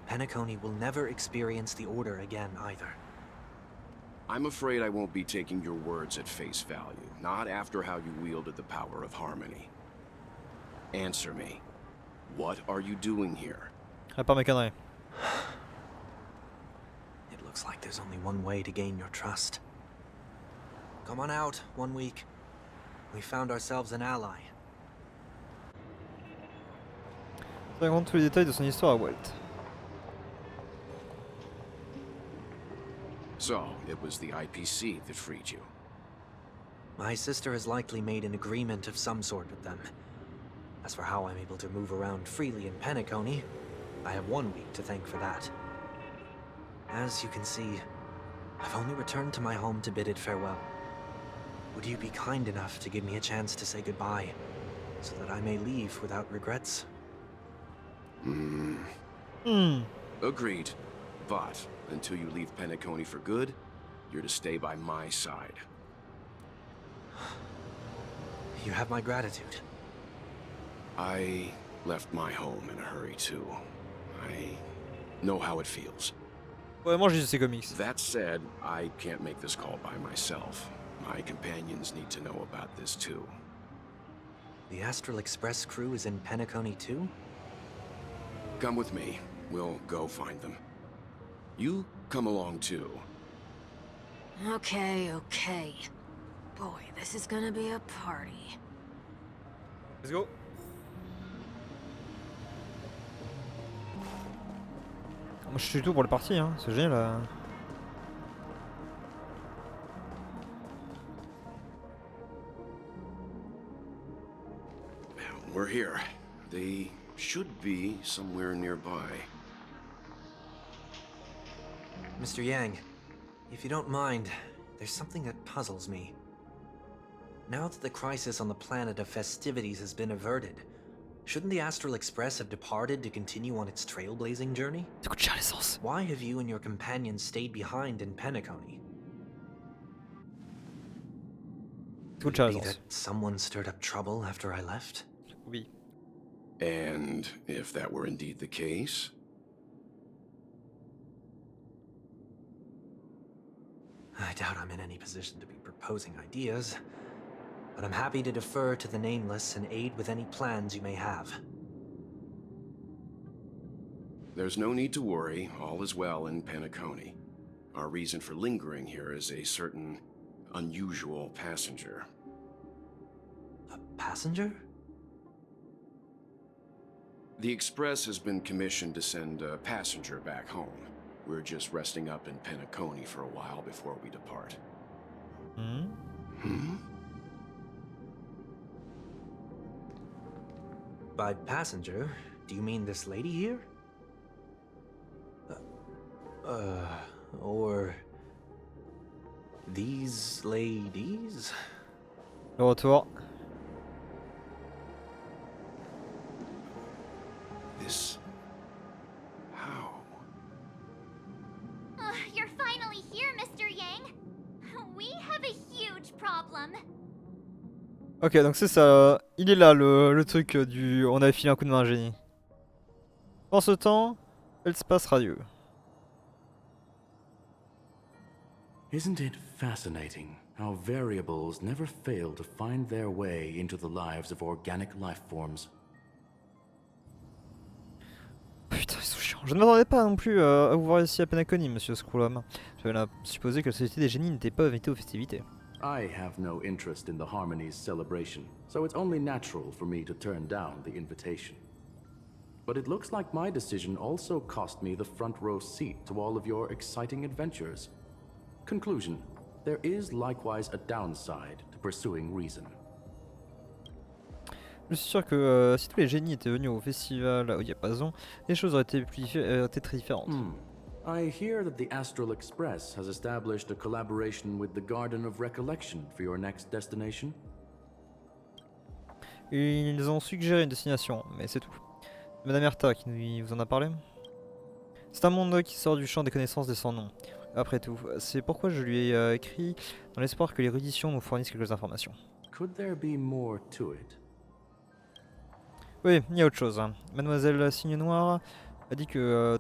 Penacony will never experience the Order again, either. I'm afraid I won't be taking your words at face value, not after how you wielded the power of harmony. Answer me. What are you doing here? À part mes conneries. It looks like there's only one way to gain your trust. Come on out, 1 week. We found ourselves an ally. Ça raconte tous les détails de son histoire à Walt. So, it was the IPC that freed you. My sister has likely made an agreement of some sort with them. As for how I'm able to move around freely in Penacony, I have 1 week to thank for that. As you can see, I've only returned to my home to bid it farewell. Would you be kind enough to give me a chance to say goodbye, so that I may leave without regrets? Agreed. But until you leave Penacony for good, you're to stay by my side. You have my gratitude. I left my home in a hurry too. I know how it feels. Ouais, moi j'ai ces comics. That said, I can't make this call by myself. My companions need to know about this too. The Astral Express crew is in Penacony too? Come with me. We'll go find them. You come along too. Okay. Boy, this is gonna be a party. Let's go. Moi je suis tout pour le parti, hein. C'est génial. We're here. They should be somewhere nearby. Mr. Yang, if you don't mind, there's something that puzzles me. Now that the crisis on the planet of festivities has been averted, shouldn't the Astral Express have departed to continue on its trailblazing journey? Why have you and your companions stayed behind in Penacony? Could it be that someone stirred up trouble after I left? Oui. And if that were indeed the case? I doubt I'm in any position to be proposing ideas, but I'm happy to defer to the Nameless and aid with any plans you may have. There's no need to worry. All is well in Penacony. Our reason for lingering here is a certain unusual passenger. A passenger? The Express has been commissioned to send a passenger back home. We're just resting up in Penacony for a while before we depart. By passenger, do you mean this lady here? Or these ladies? Le retour. This... how? You're finally here, Mr. Yang. We have a huge problem. Ok, donc c'est ça. Il est là le truc du. On avait filé un coup de main à un génie. Pendant ce temps, l'espace radieux. Isn't it fascinating how variables never fail to find their way into the lives of organic life forms? Putain, ils sont chiants. Je ne m'attendais pas non plus à vous voir ici à Penacony, monsieur Scrollum. J'avais supposé que la Société des génies n'était pas invitée aux festivités. I have no interest in the Harmony's celebration, so it's only natural for me to turn down the invitation. But it looks like my decision also cost me the front row seat to all of your exciting adventures. Conclusion. There is likewise a downside to pursuing reason. Je suis sûr que si tous les génies étaient venus au festival au diapason, les choses auraient été, été très différentes. I hear that the Astral Express has established a collaboration with the Garden of Recollection for your next destination. Et ils ont suggéré une destination, mais c'est tout. Madame Herta qui vous en a parlé. C'est un monde qui sort du champ des connaissances des sans noms. Après tout, c'est pourquoi je lui ai écrit dans l'espoir que l'érudition nous fournisse quelques informations. Could there be more to it? Oui, il y a autre chose. Mademoiselle Signe Noire a dit que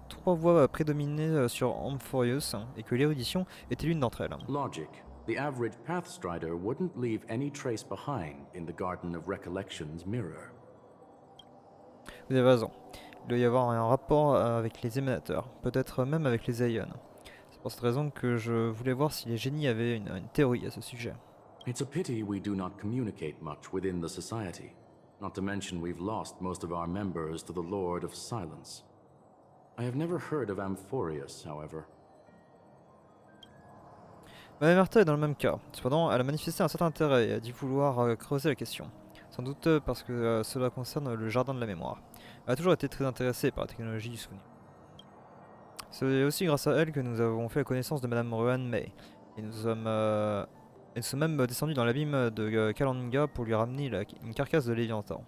3 voix prédominaient sur Amphorius et que l'érudition était l'une d'entre elles. Logic. The average Pathstrider wouldn't leave any trace behind in the Garden of Recollection's mirror. Vous avez raison. Il doit y avoir un rapport avec les émanateurs, peut-être même avec les Aeons. C'est pour cette raison que je voulais voir si les génies avaient une théorie à ce sujet. It's a pity we do not communicate much within the society. Not to mention we've lost most of our members to the Lord of Silence. I have never heard of Amphorius, however. Madame Herta est dans le même cas. Cependant, elle a manifesté un certain intérêt et a dit vouloir creuser la question. Sans doute parce que cela concerne le jardin de la mémoire. Elle a toujours été très intéressée par la technologie du souvenir. C'est aussi grâce à elle que nous avons fait la connaissance de Madame Rohan May. Et nous sommes même descendus dans l'abîme de Kalanga pour lui ramener une carcasse de Léviathan.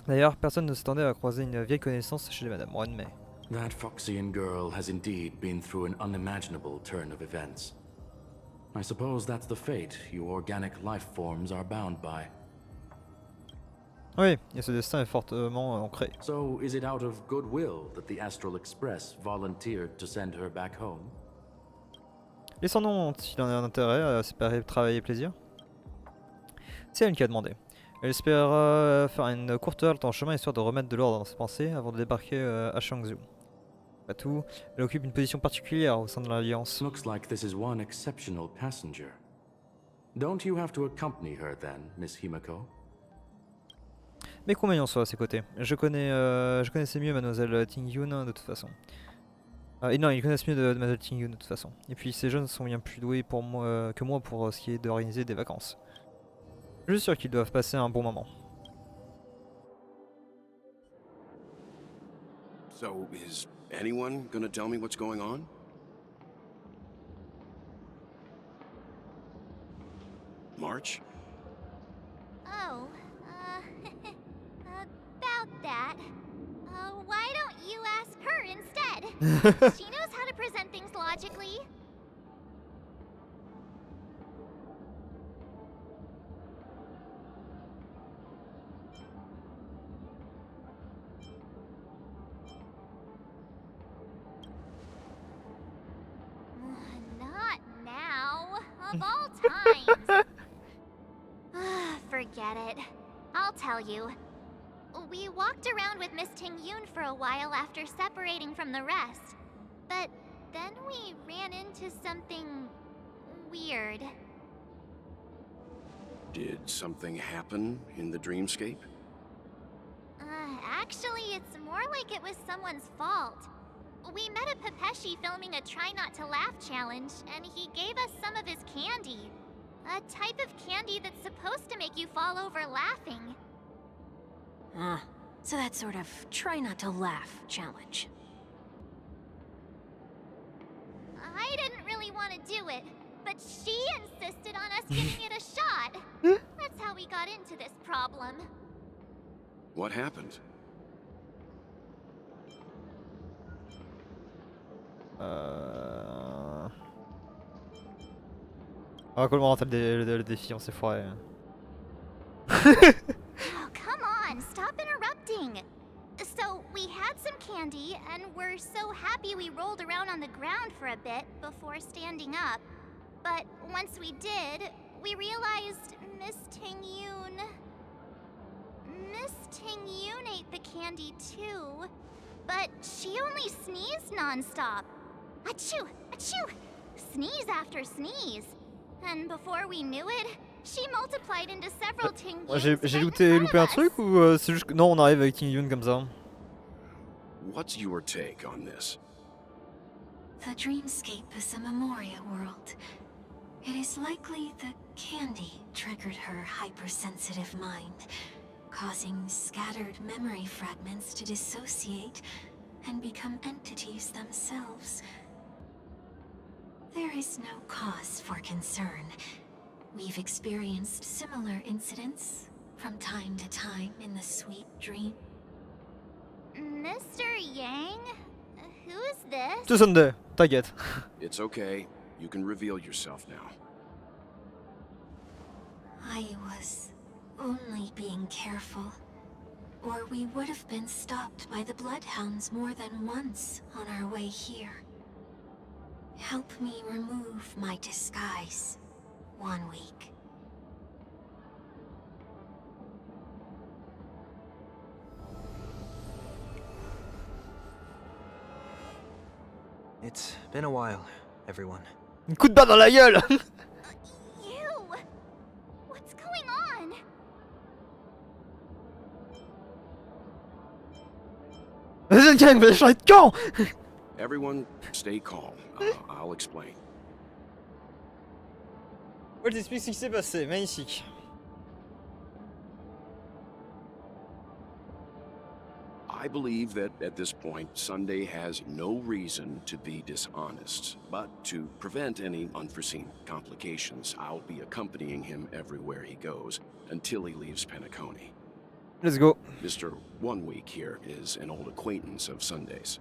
D'ailleurs, personne ne s'attendait à croiser une vieille connaissance chez Madame Rohan May. That Foxian girl has indeed been through an unimaginable turn of events. I suppose that's the fate you organic life forms are bound by. Oui, et ce destin est fortement ancré. So, is it out of goodwill that the Astral Express volunteered to send her back home? Les sans-noms ont-ils un intérêt à séparer travail et plaisir? C'est elle qui a demandé. Elle espère faire une courte halte en chemin histoire de remettre de l'ordre dans ses pensées avant de débarquer à Shangzhou. Pas tout, elle occupe une position particulière au sein de l'Alliance. Looks like this is one exceptional passenger. Don't you have to accompany her then, Miss Himiko? Mais combien en soit à ses côtés. Je connaissais mieux Mademoiselle Ting-Yun de toute façon. Et non, ils connaissent mieux de Mademoiselle Ting-Yun de toute façon. Et puis ces jeunes sont bien plus doués pour moi, que moi pour ce qui est d'organiser des vacances. Je suis sûr qu'ils doivent passer un bon moment. So, is anyone gonna tell me what's going on? March? Oh, about that. Why don't you ask her instead? She knows how to present things logically. Not now. Of all times. Forget it. I'll tell you. We walked around with Miss Ting-Yun for a while after separating from the rest. But then we ran into something weird. Did something happen in the dreamscape? Actually, it's more like it was someone's fault. We met a Pepeshi filming a Try Not to Laugh challenge, and he gave us some of his candy. A type of candy that's supposed to make you fall over laughing. So that sort of try not to laugh challenge. I didn't really want to do it, but she insisted on us giving it a shot. That's how we got into this problem. What happened? Ah, cool, on tente le défi, on s'est foiré. Oh, come on, stop interrupting. So, we had some candy, and we're so happy we rolled around on the ground for a bit before standing up. But once we did, we realized Miss Ting-Yoon ate the candy too. But she only sneezed nonstop. Achoo! Achoo! Sneeze after sneeze. And before we knew it, she multiplied into several Ting-Yoons. J'ai loupé un truc ou c'est juste que... Non, on arrive avec Ting-Yoon comme ça. What's your take on this? The dreamscape is a memoria world. It is likely the candy triggered her hypersensitive mind, causing scattered memory fragments to dissociate and become entities themselves. There is no cause for concern. We've experienced similar incidents from time to time in the sweet dream. Mr. Yang? Who is this? C'est Sunday, t'inquiète. It's okay. You can reveal yourself now. I was only being careful, or we would have been stopped by the bloodhounds more than once on our way here. Help me remove my disguise. 1 week. It's been a while, everyone. Un coup de barre dans la gueule. You! What's going on? Vas-y, gang, va changer de camp. Everyone, stay calm. I'll explain. Ouais, t'expliques ce qui s'est passé, magnifique. I believe that at this point, Sunday has no reason to be dishonest. But to prevent any unforeseen complications, I'll be accompanying him everywhere he goes until he leaves Penacony. Let's go. Mr. 1 Week here is an old acquaintance of Sunday's.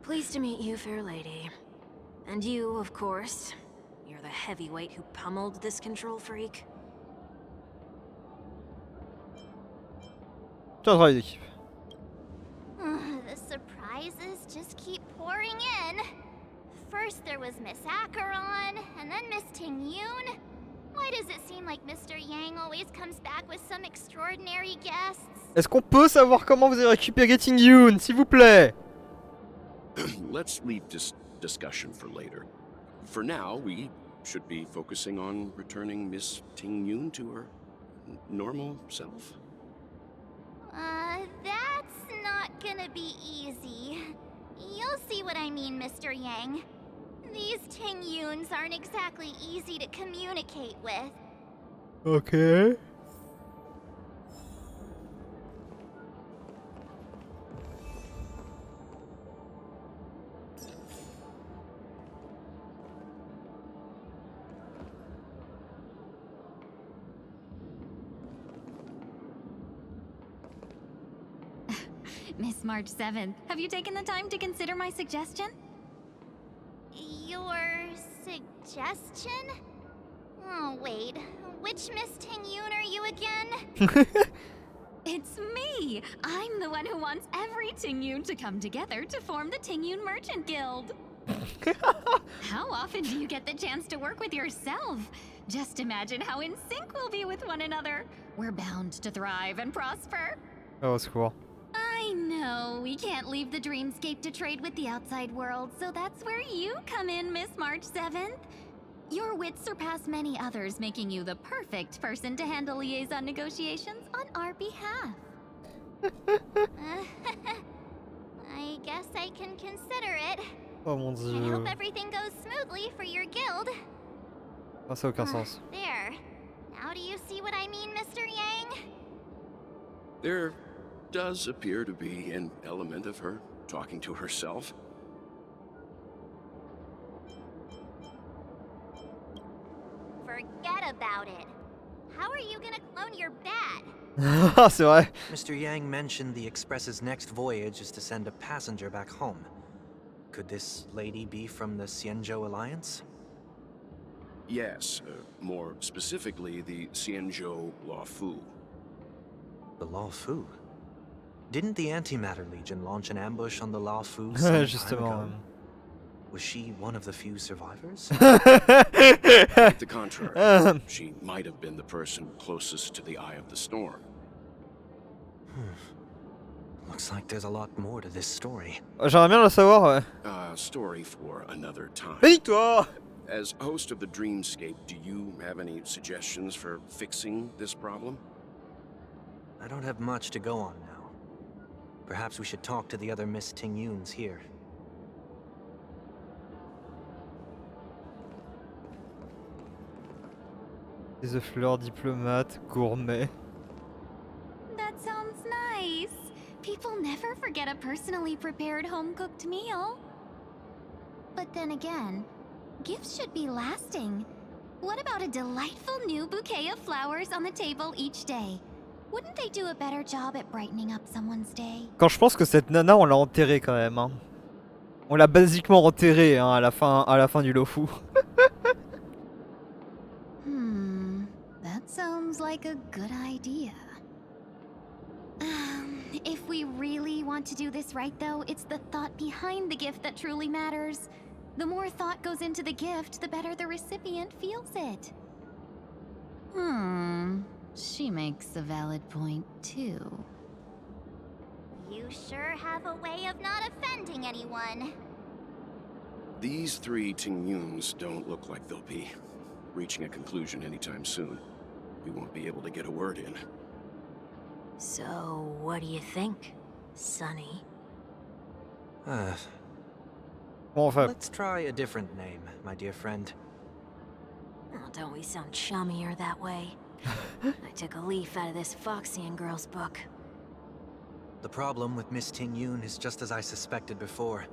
Pleased to meet you, fair lady. And you, of course. You're the heavyweight who pummeled this control freak. C'est un travail d'équipe. The surprises just keep pouring in. First there was Miss Acheron, and then Miss Ting-Yoon. Why does it seem like Mr. Yang always comes back with some extraordinary guests? Est-ce qu'on peut savoir comment vous avez récupéré Ting-Yoon, s'il vous plaît? Let's leave this discussion for later. For now, we should be focusing on returning Miss Ting-Yoon to her normal self. That's not gonna be easy. You'll see what I mean, Mr. Yang. These Ting-Yoons aren't exactly easy to communicate with. Ok. Miss March 7th, have you taken the time to consider my suggestion? Your suggestion? Oh, wait. Which Miss Ting-Yoon are you again? It's me! I'm the one who wants every Ting-Yoon to come together to form the Ting-Yoon Merchant Guild. How often do you get the chance to work with yourself? Just imagine how in sync we'll be with one another. We're bound to thrive and prosper. Oh, c'est cool. I know, we can't leave the dreamscape to trade with the outside world, so that's where you come in, Miss March 7th. Your wits surpass many others, making you the perfect person to handle liaison negotiations on our behalf. I guess I can consider it. Oh mon I dieu. hope everything goes smoothly for your guild. Ah, ça a aucun sens. There. Now do you see what I mean, Mr. Yang? There does appear to be an element of her talking to herself. Forget about it. How are you gonna clone your bat? Ah, c'est vrai. Mr. Yang mentioned the Express's next voyage is to send a passenger back home. Could this lady be from the Xianzhou Alliance? Yes, more specifically the Xianzhou Luofu. The Luofu? Didn't the Antimatter Legion launch an ambush on the Luofu some time Justement. ago? Was she one of the few survivors? Quite the contrary. She might have been the person closest to the eye of the storm. Looks like there's a lot more to this story. J'aimerais bien le savoir, ouais. A story for another time. Bénis-toi! As host of the Dreamscape, do you have any suggestions for fixing this problem? I don't have much to go on now. Perhaps we should talk to the other Miss Tingyuns here. Des œufs fleurs, diplomate, gourmet. That sounds nice. People never forget a personally prepared home-cooked meal. But then again, gifts should be lasting. What about a delightful new bouquet of flowers on the table each day? Wouldn't they do a better job at brightening up someone's day? Quand je pense que cette nana, on l'a enterrée quand même. Hein. On l'a basiquement enterrée hein, à la fin du Luofu. That sounds like a good idea. If we really want to do this right, though, it's the thought behind the gift that truly matters. The more thought goes into the gift, the better the recipient feels it. She makes a valid point, too. You sure have a way of not offending anyone. These three Tingyuns don't look like they'll be reaching a conclusion anytime soon. We won't be able to get a word in. So, what do you think, Sonny? Bon, enfin. Let's try a different name, my dear friend. Oh, don't we sound chummier that way? I took a leaf out of this Foxian girl's book. The problem with Miss Tingyun is just as I suspected before.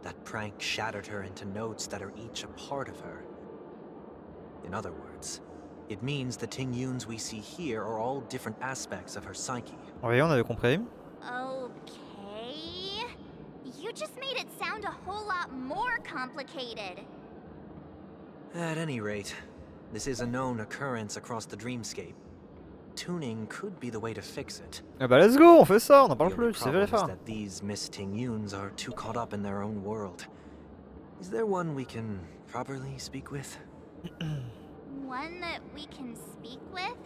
That prank shattered her into notes that are each a part of her. In other words, it means the Tingyuns we see here are all different aspects of her psyche. Oui, on avait compris. Okay. You just made it sound a whole lot more complicated. At any rate, this is a known occurrence across the Dreamscape. Tuning could be the way to fix it. Ah bah let's go, on fait ça, on en parle The plus, only tu sais faire les problem is faire. that these Miss Tingyuns are too caught up in their own world. Is there one we can properly speak with? One that we can speak with?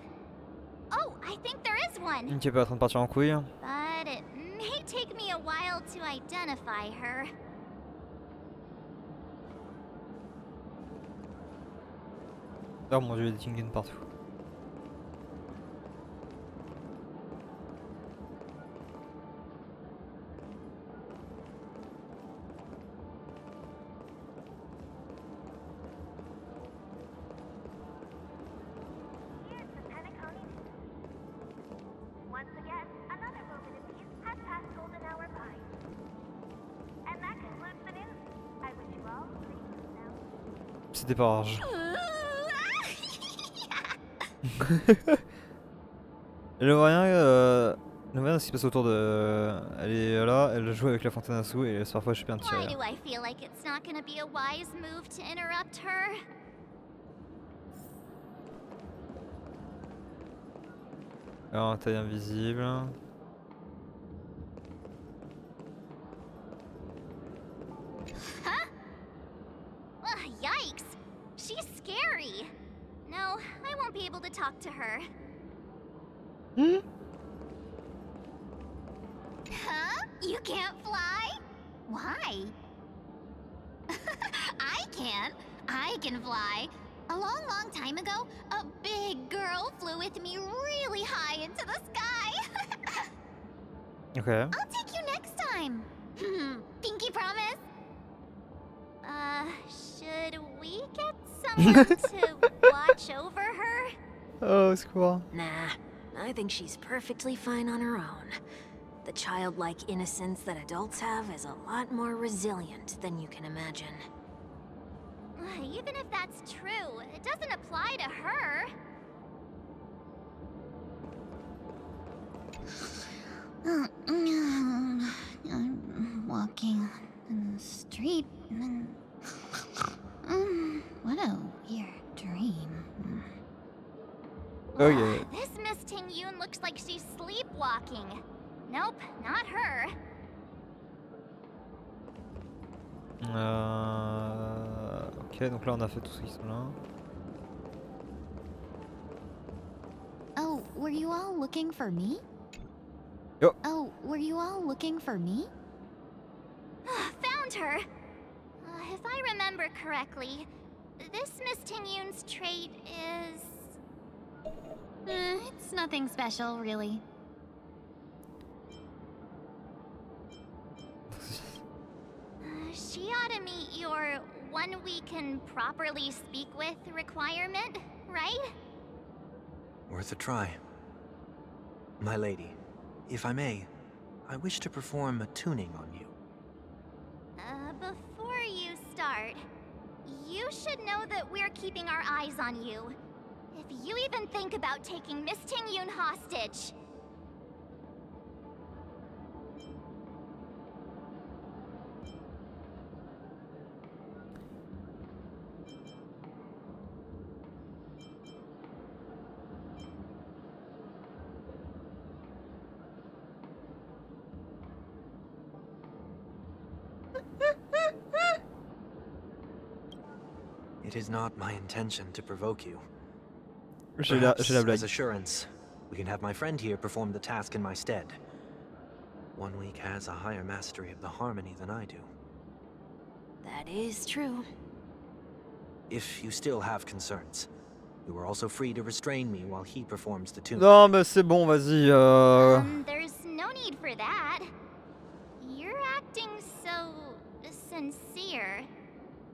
Oh, I think there is one. Qui est pas en train de partir en couille. But it may take me a while to identify her. Oh mon dieu, il y a des Tingyun partout. Once again, another moment of peace has passed golden hour by. And that concludes the news. I wish you all safe now. C'était pas rage. Et le moyen ce qui se passe autour de... Elle est là, elle joue avec la fontaine à sous et laisse parfois choper un petit Why rire. do I feel like it's not gonna be a wise move to interrupt her? Alors, taille invisible. Huh? Ugh, yikes! She's scary. No, I won't be able to talk to her. Huh? You can't fly? Why? I can. I can fly. A long, long time ago, a big girl flew with me really high into the sky. Okay. I'll take you next time. Pinky promise. Should we get someone to watch over her? Oh, c'est quoi? Nah, I think she's perfectly fine on her own. The childlike innocence that adults have is a lot more resilient than you can imagine. Even if that's true, it doesn't apply to her. I'm walking in the street and what a weird dream. Oh yeah. This Miss Ting Yun looks like she's sleepwalking. Nope, not her. Ok, donc là on a fait tout ce qui sont là. Oh, were you all looking for me? Yo. Oh, were you all looking for me? Found her! If I remember correctly, this Miss Ting Yun's trait is... it's nothing special, really. She ought to meet your one we can properly speak with requirement, right? Worth a try. My lady, if I may, I wish to perform a tuning on you. Before you start, you should know that we're keeping our eyes on you. If you even think about taking Miss Ting Yun hostage... It is not my intention to provoke you. J'ai la Perhaps, blague. as assurance, we can have my friend here perform the task in my stead. One week has a higher mastery of the harmony than I do. That is true. If you still have concerns, you are also free to restrain me while he performs the tune. Non mais c'est bon, vas-y. There's no need for that. You're acting so... sincere.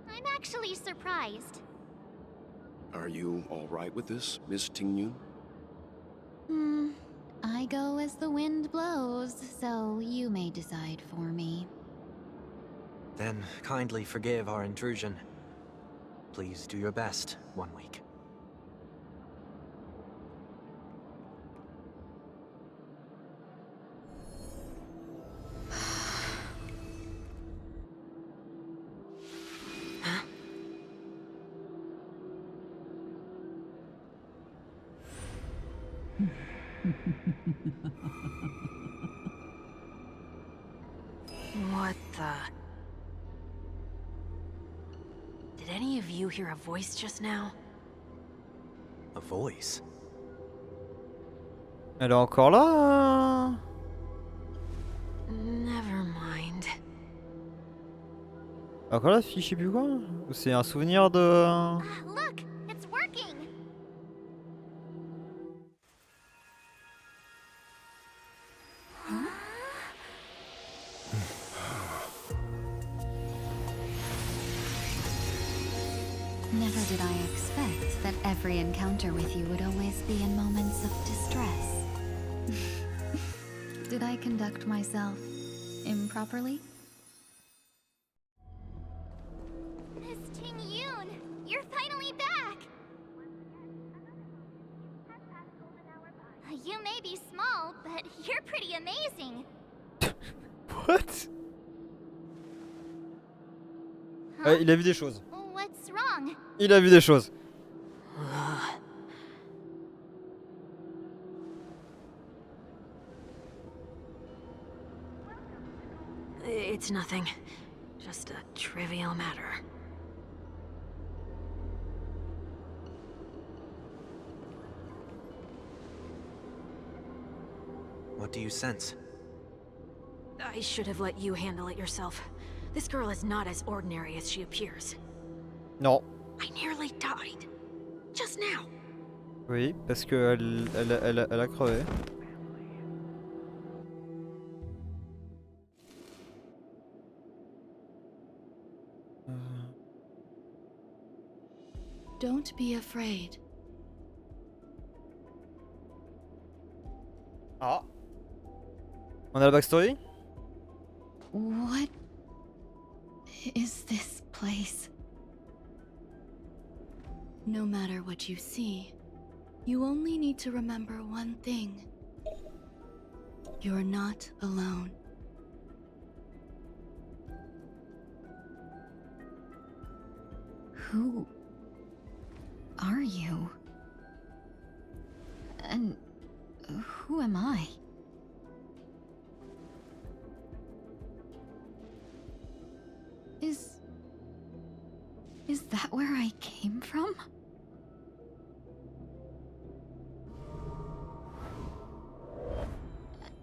I'm actually surprised. Are you all right with this, Miss Ting Yun? I go as the wind blows, so you may decide for me. Then kindly forgive our intrusion. Please do your best, 1 week. What the... Did any of you hear a voice just now? A voice? Elle est encore là? Never mind. Encore là, fille, je sais plus quoi? Ou c'est un souvenir de... Look, it's working. Never did I expect that every encounter with you would always be in moments of distress. Did I conduct myself improperly? Miss Ting Yun, you're finally back! You may be small, but you're pretty amazing. What? Huh? Il a vu des choses. What's wrong? Il a vu des choses. It's nothing. Just a trivial matter. What do you sense? I should have let you handle it yourself. This girl is not as ordinary as she appears. Non. I nearly died. Just now. Oui, parce que elle a crevé. Don't be afraid. Ah. On a la backstory? What is this place? No matter what you see, you only need to remember one thing. You're not alone. Who are you? And who am I? Is that where I came from?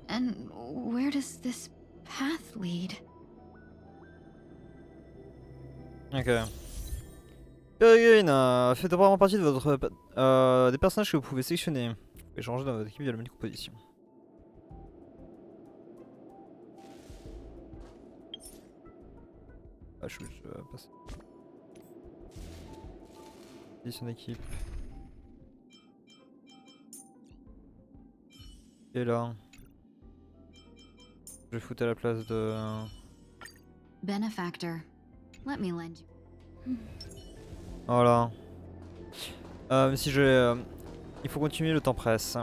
And where does this path lead? Ok. Peregrine, fait apparemment partie de votre des personnages que vous pouvez sélectionner. Vous pouvez changer dans votre équipe via le menu composition. Ah, je passe. Édition d'équipe. Et là. Je vais foutre à la place de. Benefactor. Let me lend you. Voilà. Si je. Il faut continuer, le temps presse.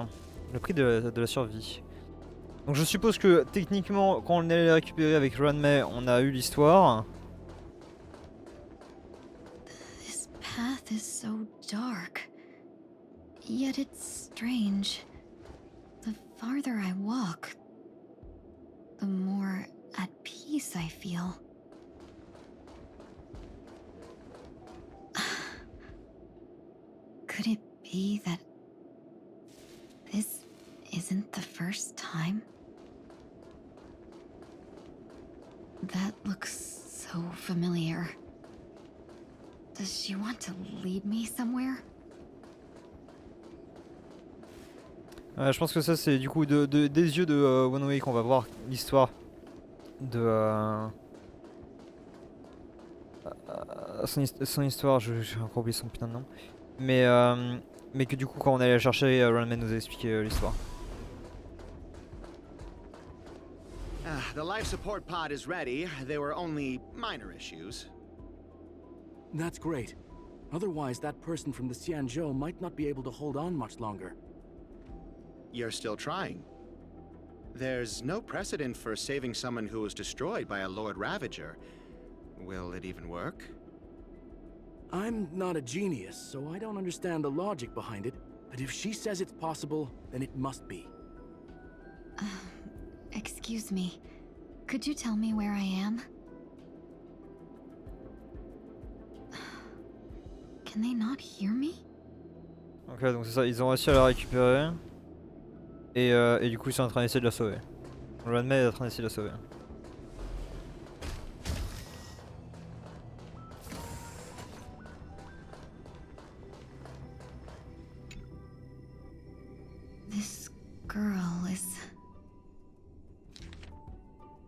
Le prix de la survie. Donc je suppose que techniquement, quand on allait récupérer avec Runmay, on a eu l'histoire. This path is so dark. Yet it's strange. The farther I walk, the more at peace I feel. Could it be that this isn't the first time? That looks so familiar. Does she want to lead me somewhere? Je pense que ça c'est du coup des yeux de One Way qu'on va voir l'histoire de son histoire, j'ai encore oublié son putain de nom. Mais que du coup quand on allait la chercher, Runman nous a expliqué l'histoire. The life support pod is ready. There were only minor issues. That's great. Otherwise, that person from the Xianzhou might not be able to hold on much longer. You're still trying. There's no precedent for saving someone who was destroyed by a Lord Ravager. Will it even work? I'm not a genius, so I don't understand the logic behind it. But if she says it's possible, then it must be. Excuse me. Could you tell me where I am? Can they not hear me? Ok, donc c'est ça, ils ont réussi à la récupérer. Et du coup ils sont en train d'essayer de la sauver. Runmay est en train d'essayer de la sauver. This girl is...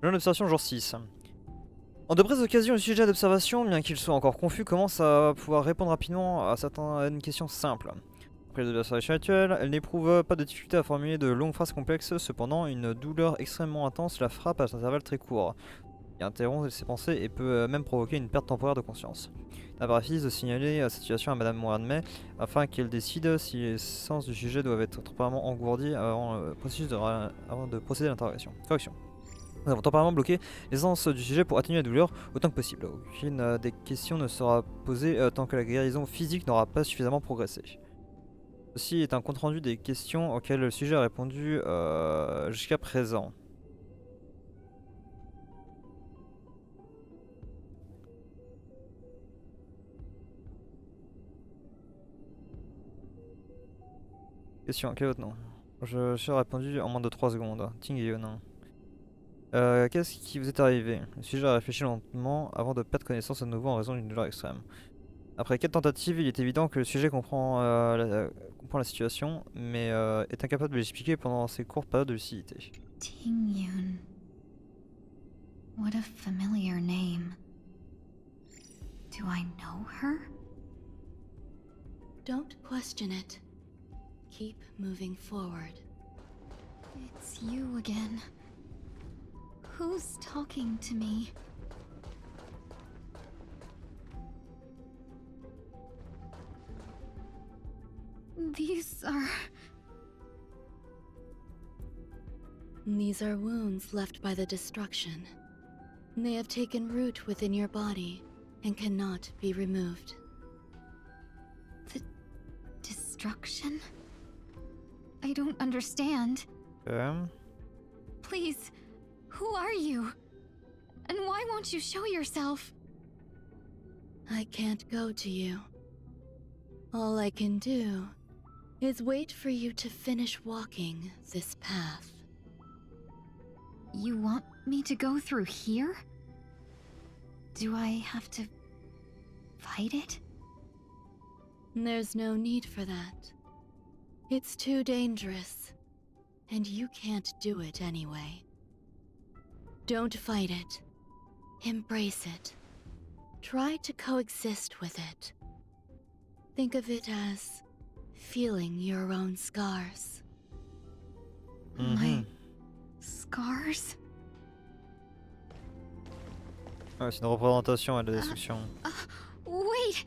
Journal d'observation jour 6. En de brèves occasions, le sujet d'observation, bien qu'il soit encore confus, commence à pouvoir répondre rapidement à certaines questions simples. Après l'observation actuelle, elle n'éprouve pas de difficulté à formuler de longues phrases complexes, cependant une douleur extrêmement intense la frappe à intervalles très courts, qui interrompt ses pensées et peut même provoquer une perte temporaire de conscience. Il impératif de signaler la situation à Madame Moranmay afin qu'elle décide si les sens du sujet doivent être temporairement engourdis avant de procéder à l'interrogation. Correction. Nous avons temporairement bloqué l'essence du sujet pour atténuer la douleur autant que possible. Aucune des questions ne sera posée tant que la guérison physique n'aura pas suffisamment progressé. Ceci est un compte-rendu des questions auxquelles le sujet a répondu jusqu'à présent. Question, quel est votre nom? Je suis répondu en moins de 3 secondes. Ting-Yon. Qu'est-ce qui vous est arrivé? Le sujet a réfléchi lentement avant de perdre connaissance à nouveau en raison d'une douleur extrême. Après 4 tentatives, il est évident que le sujet comprend la situation, mais est incapable de l'expliquer pendant ses courtes périodes de lucidité. Ting-Yun. What a familiar name. Do I know her? Don't question it. Keep moving forward. It's you again. Who's talking to me? These are wounds left by the destruction. They have taken root within your body and cannot be removed. The destruction? I don't understand. Please, who are you? And why won't you show yourself? I can't go to you. All I can do is wait for you to finish walking this path. You want me to go through here? Do I have to fight it? There's no need for that. It's too dangerous, and you can't do it anyway. Don't fight it. Embrace it. Try to coexist with it. Think of it as feeling your own scars. My scars? Ouais, c'est une représentation de la destruction. Wait!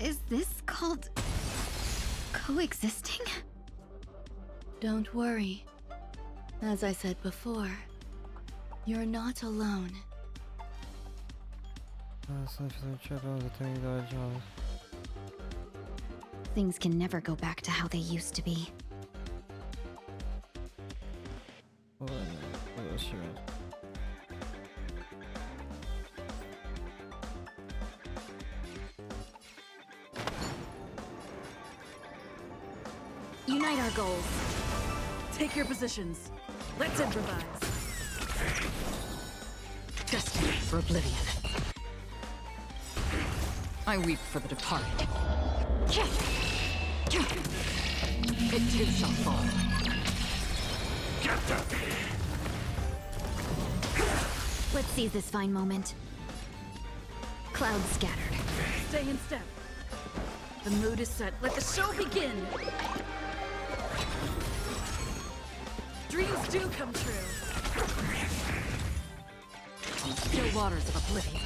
Is this called coexisting? Don't worry. As I said before, you're not alone. Things can never go back to how they used to be. Unite our goals. Take your positions. Let's improvise. Destiny for oblivion. I weep for the departed. It too shall fall. Get them! Let's seize this fine moment. Clouds scattered. Stay in step. The mood is set. Let the show begin! Dreams do come true. On still waters of oblivion.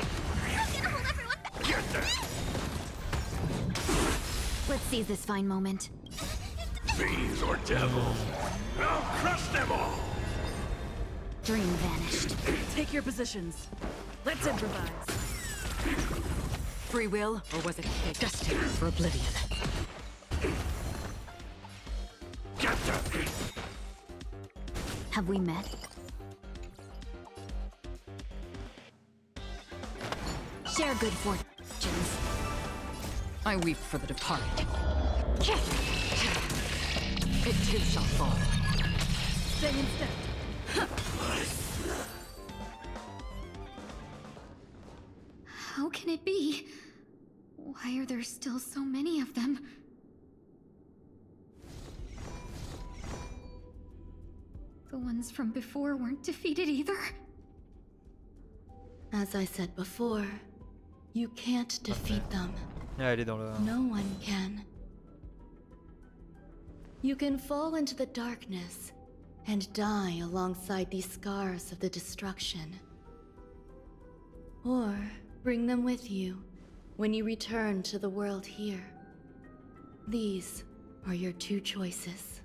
Get them! Let's seize this fine moment. Fiends or devils, I'll crush them all! Dream vanished. Take your positions. Let's improvise. Free will, or was it fate? Destiny for oblivion. Get them! Have we met? Share good fortunes. I weep for the departed. It too shall fall. Stay in step. How can it be? Why are there still so many of them? The ones from before weren't defeated either? As I said before, you can't defeat them. Ah, elle est dans le... No one can. You can fall into the darkness and die alongside these scars of the destruction. Or bring them with you when you return to the world here. These are your two choices.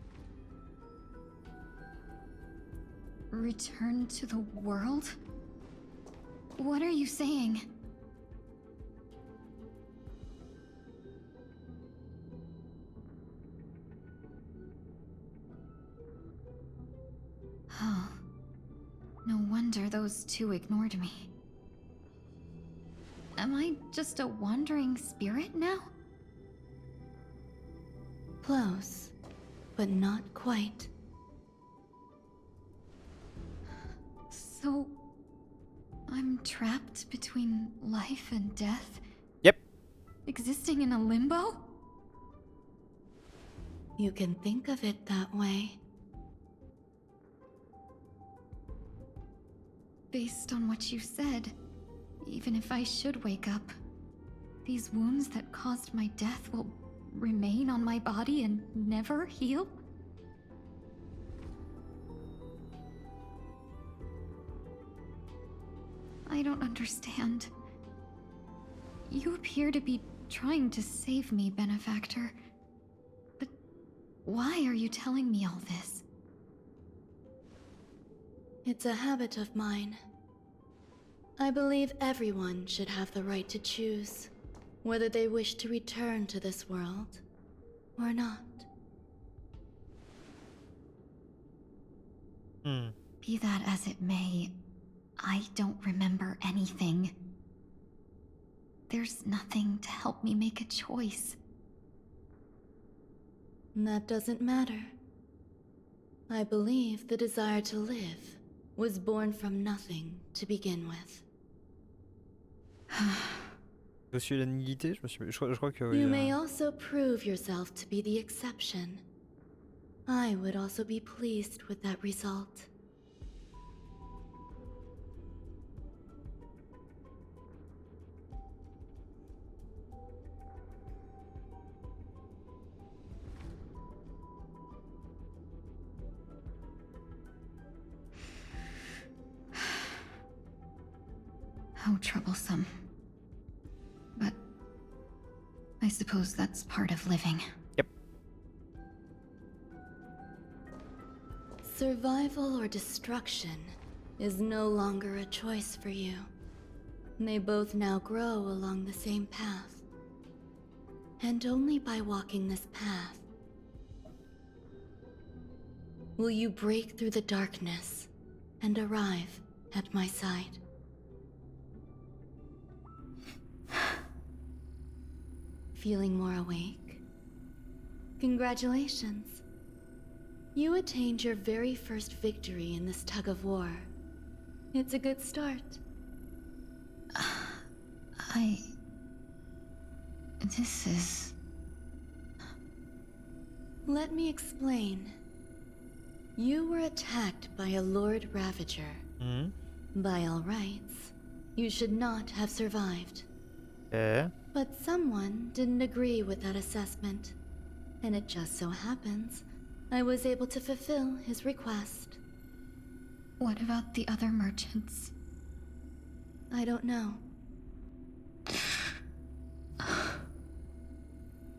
Return to the world? What are you saying? wonder those two ignored me. Am I just a wandering spirit now? Close, but not quite. So, I'm trapped between life and death? Yep. Existing in a limbo? You can think of it that way. Based on what you said, even if I should wake up, these wounds that caused my death will remain on my body and never heal? I don't understand. You appear to be trying to save me, Benefactor. But why are you telling me all this? It's a habit of mine. I believe everyone should have the right to choose whether they wish to return to this world or not. Be that as it may, I don't remember anything. There's nothing to help me make a choice. That doesn't matter. I believe the desire to live was born from nothing to begin with. Aussi la nihilité, je crois que oui. You may also prove yourself to be the exception. I would also be pleased with that result. How troublesome. But I suppose that's part of living. Yep. Survival or destruction is no longer a choice for you. They both now grow along the same path. And only by walking this path will you break through the darkness and arrive at my side. Feeling more awake? Congratulations. You attained your very first victory in this tug of war. It's a good start. This is... Let me explain. You were attacked by a Lord Ravager. By all rights, you should not have survived. But someone didn't agree with that assessment, and it just so happens I was able to fulfill his request. What about the other merchants? I don't know.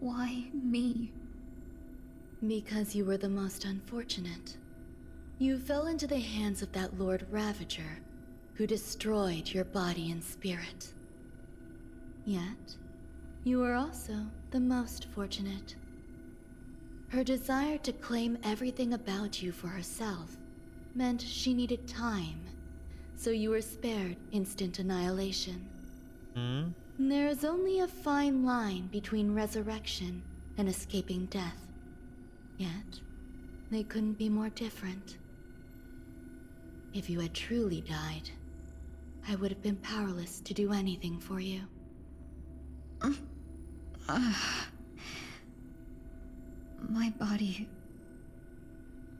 Why me? Because you were the most unfortunate. You fell into the hands of that Lord Ravager, who destroyed your body and spirit. Yet, you were also the most fortunate. Her desire to claim everything about you for herself meant she needed time, so you were spared instant annihilation. There is only a fine line between resurrection and escaping death. Yet, they couldn't be more different. If you had truly died, I would have been powerless to do anything for you. My body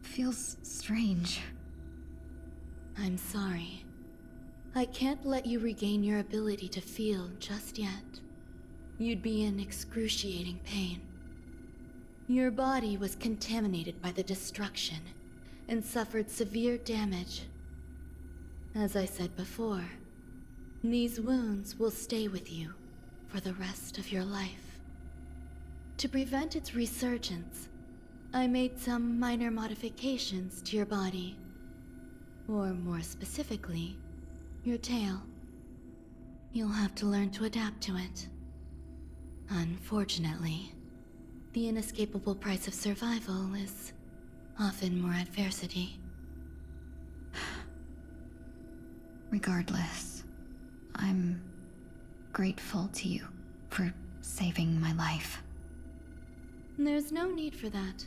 feels strange. I'm sorry. I can't let you regain your ability to feel just yet. You'd be in excruciating pain. Your body was contaminated by the destruction and suffered severe damage. As I said before, these wounds will stay with you for the rest of your life. To prevent its resurgence, I made some minor modifications to your body. Or more specifically, your tail. You'll have to learn to adapt to it. Unfortunately, the inescapable price of survival is often more adversity. Regardless, I'm grateful to you for saving my life. There's no need for that.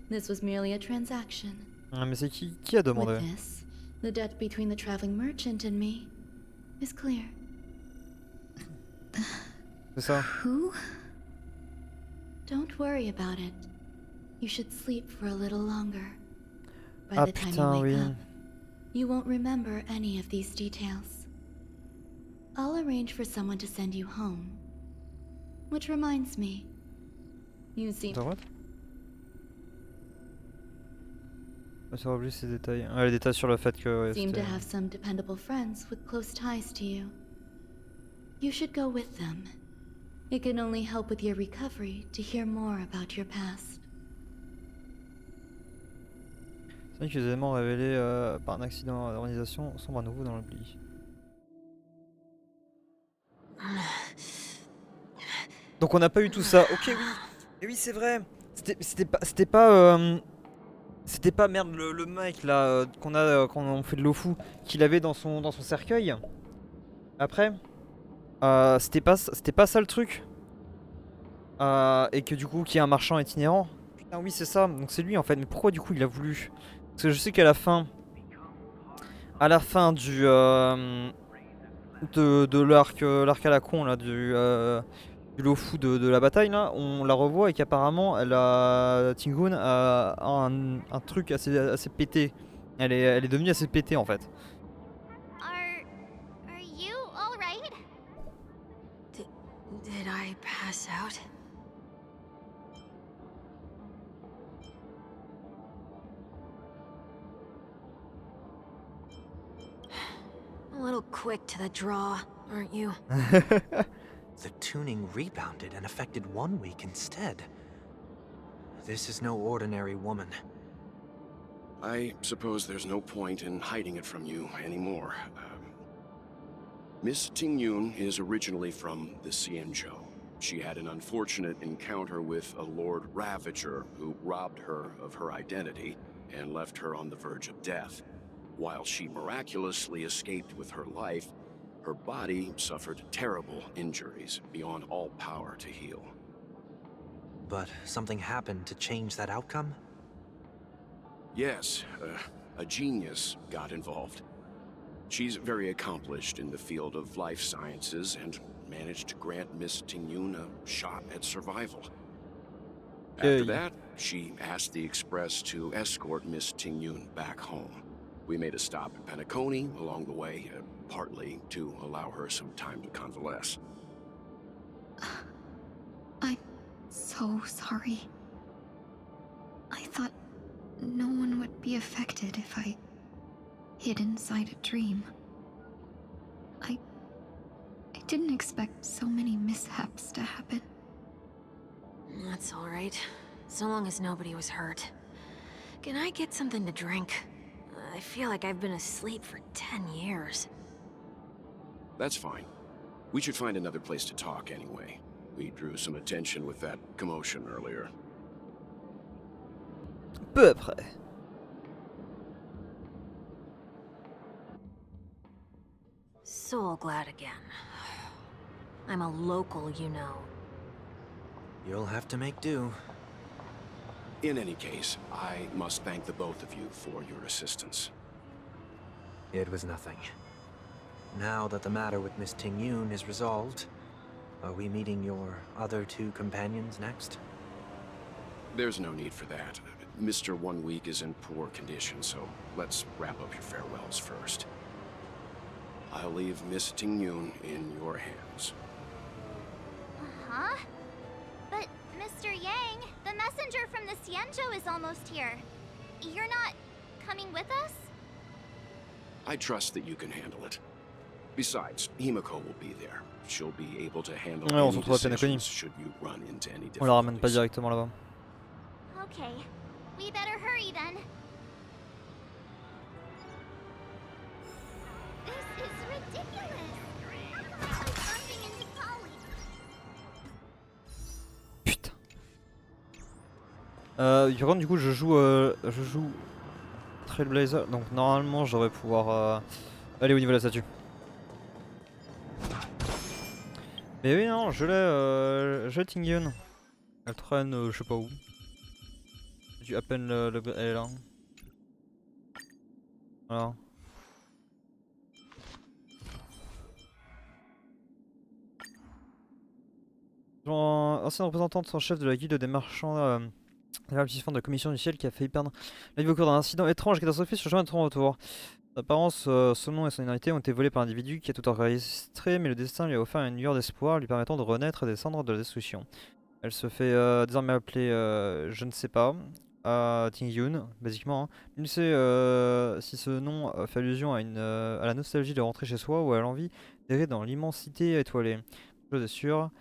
This was merely a transaction. Ah, mais c'est qui a demandé? With this, the debt between the traveling merchant and me is clear. C'est ça. Who? Don't worry about it. You should sleep for a little longer. By Ah the time putain, you wake oui. up, you won't remember any of these details. I'll arrange for someone to send you home. Which reminds me, you seem... Attends, what? Tu as oublié ces détails. Ah, les détails sur le fait que... Ouais, seem to have some dependable friends with close ties to you. You should go with them. It can only help with your recovery to hear more about your past. C'est vrai que les éléments révélés par un accident d'organisation sombrent à nouveau dans l'oubli. Donc on n'a pas eu tout ça. Ok, oui. Et oui, c'est vrai. C'était pas merde le mec là qu'on a quand on fait de l'eau fou qu'il avait dans son cercueil. Après, c'était pas ça le truc. Et que du coup, qu'il y a un marchand itinérant. Putain, oui, c'est ça. Donc c'est lui en fait. Mais pourquoi du coup il a voulu? Parce que je sais qu'à la fin du de l'arc à la con là du Lofu de la bataille là, on la revoit et qu'apparemment Tingun a un truc assez pété. Elle est devenue assez pétée en fait. Are you all right? Did I pass out? A little quick to the draw, aren't you? The tuning rebounded and affected 1 week instead. This is no ordinary woman. I suppose there's no point in hiding it from you anymore. Miss Tingyun is originally from the Xianzhou. She had an unfortunate encounter with a Lord Ravager who robbed her of her identity and left her on the verge of death. While she miraculously escaped with her life, her body suffered terrible injuries beyond all power to heal. But something happened to change that outcome? Yes, a genius got involved. She's very accomplished in the field of life sciences and managed to grant Miss Tingyun a shot at survival. After that, she asked the Express to escort Miss Tingyun back home. We made a stop at Penacony along the way, partly to allow her some time to convalesce. I'm so sorry. I thought no one would be affected if I hid inside a dream. I didn't expect so many mishaps to happen. That's all right. So long as nobody was hurt. Can I get something to drink? I feel like I've been asleep for 10 years. That's fine. We should find another place to talk anyway. We drew some attention with that commotion earlier. Peu après. So glad again. I'm a local, you know. You'll have to make do. In any case, I must thank the both of you for your assistance. It was nothing. Now that the matter with Miss Tingyun is resolved, are we meeting your other 2 companions next? There's no need for that. Mr. 1 Week is in poor condition, so let's wrap up your farewells first. I'll leave Miss Tingyun in your hands. Uh-huh. But, Mr. Yang, the messenger from the Xianzhou is almost here. You're not coming with us? I trust that you can handle it. Besides, Himiko will be there. She'll be able to handle Ouais, on any se retrouve à Penacony. decisions should you run into any On la ramène pas difficulties. directement là-bas. Okay. We better hurry then. This is ridiculous. I'm bumping into Polly. Par contre, du coup, je joue Trailblazer, donc normalement, je devrais pouvoir Allez, au niveau de la statue. Mais oui, non, je Tingyun. Elle traîne, je sais pas où. À peine elle est là. Voilà. Ancienne représentante en chef de la guilde des marchands, participant de la commission du ciel qui a failli perdre la vie au cours d'un incident étrange catastrophique sur le chemin de son retour. D'apparence, son nom et son identité ont été volés par un individu qui a tout enregistré, mais le destin lui a offert une lueur d'espoir lui permettant de renaître et descendre de la destruction. Elle se fait désormais appeler je ne sais pas, Tingyun, basiquement. Il ne sait si ce nom fait allusion à la nostalgie de rentrer chez soi ou à l'envie d'errer dans l'immensité étoilée. Chose est sûre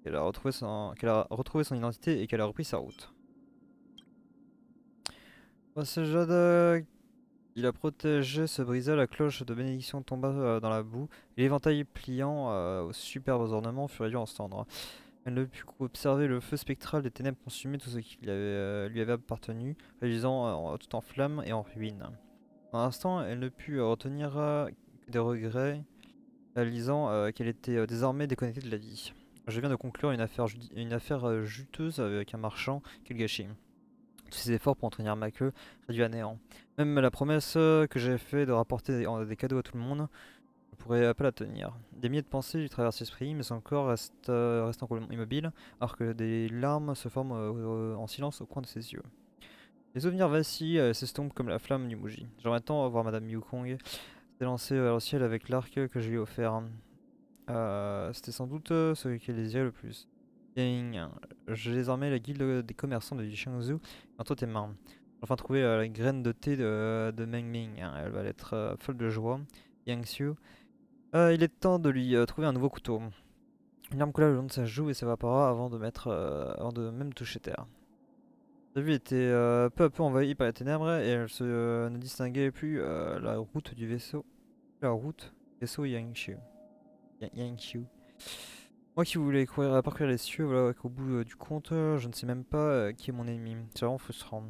qu'elle a retrouvé son identité et qu'elle a repris sa route. C'est Jade qui la protégeait se brisa, la cloche de bénédiction tomba dans la boue, et l'éventail pliant aux superbes ornements fut réduit en cendres. Elle ne put qu'observer le feu spectral des ténèbres consumer tout ce qui lui avait appartenu, réduisant tout en flammes et en ruines. Pour un instant, elle ne put retenir que des regrets, réalisant qu'elle était désormais déconnectée de la vie. Je viens de conclure une affaire juteuse avec un marchand, quel gâchis. Tous ces efforts pour entraîner ma queue réduits à néant. Même la promesse que j'ai faite de rapporter des cadeaux à tout le monde, je pourrais pas la tenir. Des milliers de pensées lui traversent l'esprit, mais son corps reste complètement immobile, alors que des larmes se forment en silence au coin de ses yeux. Les souvenirs vacillent et s'estompent comme la flamme du Muji. J'aimerais tant voir Madame Yukong s'élancer vers le ciel avec l'arc que je lui ai offert. C'était sans doute ce qu'elle désirait le plus. Ying, j'ai désormais la guilde des commerçants de Shangzhou entre tes mains. J'ai enfin trouvé la graine de thé de Meng Ming. Elle va être folle de joie. Yang Xiu. Il est temps de lui trouver un nouveau couteau. Une larme coula le long de sa joue et s'évapora avant de même toucher terre. Sa vue était peu à peu envahie par les ténèbres et elle ne distinguait plus la route du vaisseau. Vaisseau Yang Xiu. Yang Xiu. Moi qui voulais parcourir les cieux, voilà qu'au bout du compte, je ne sais même pas qui est mon ennemi. C'est vraiment frustrant.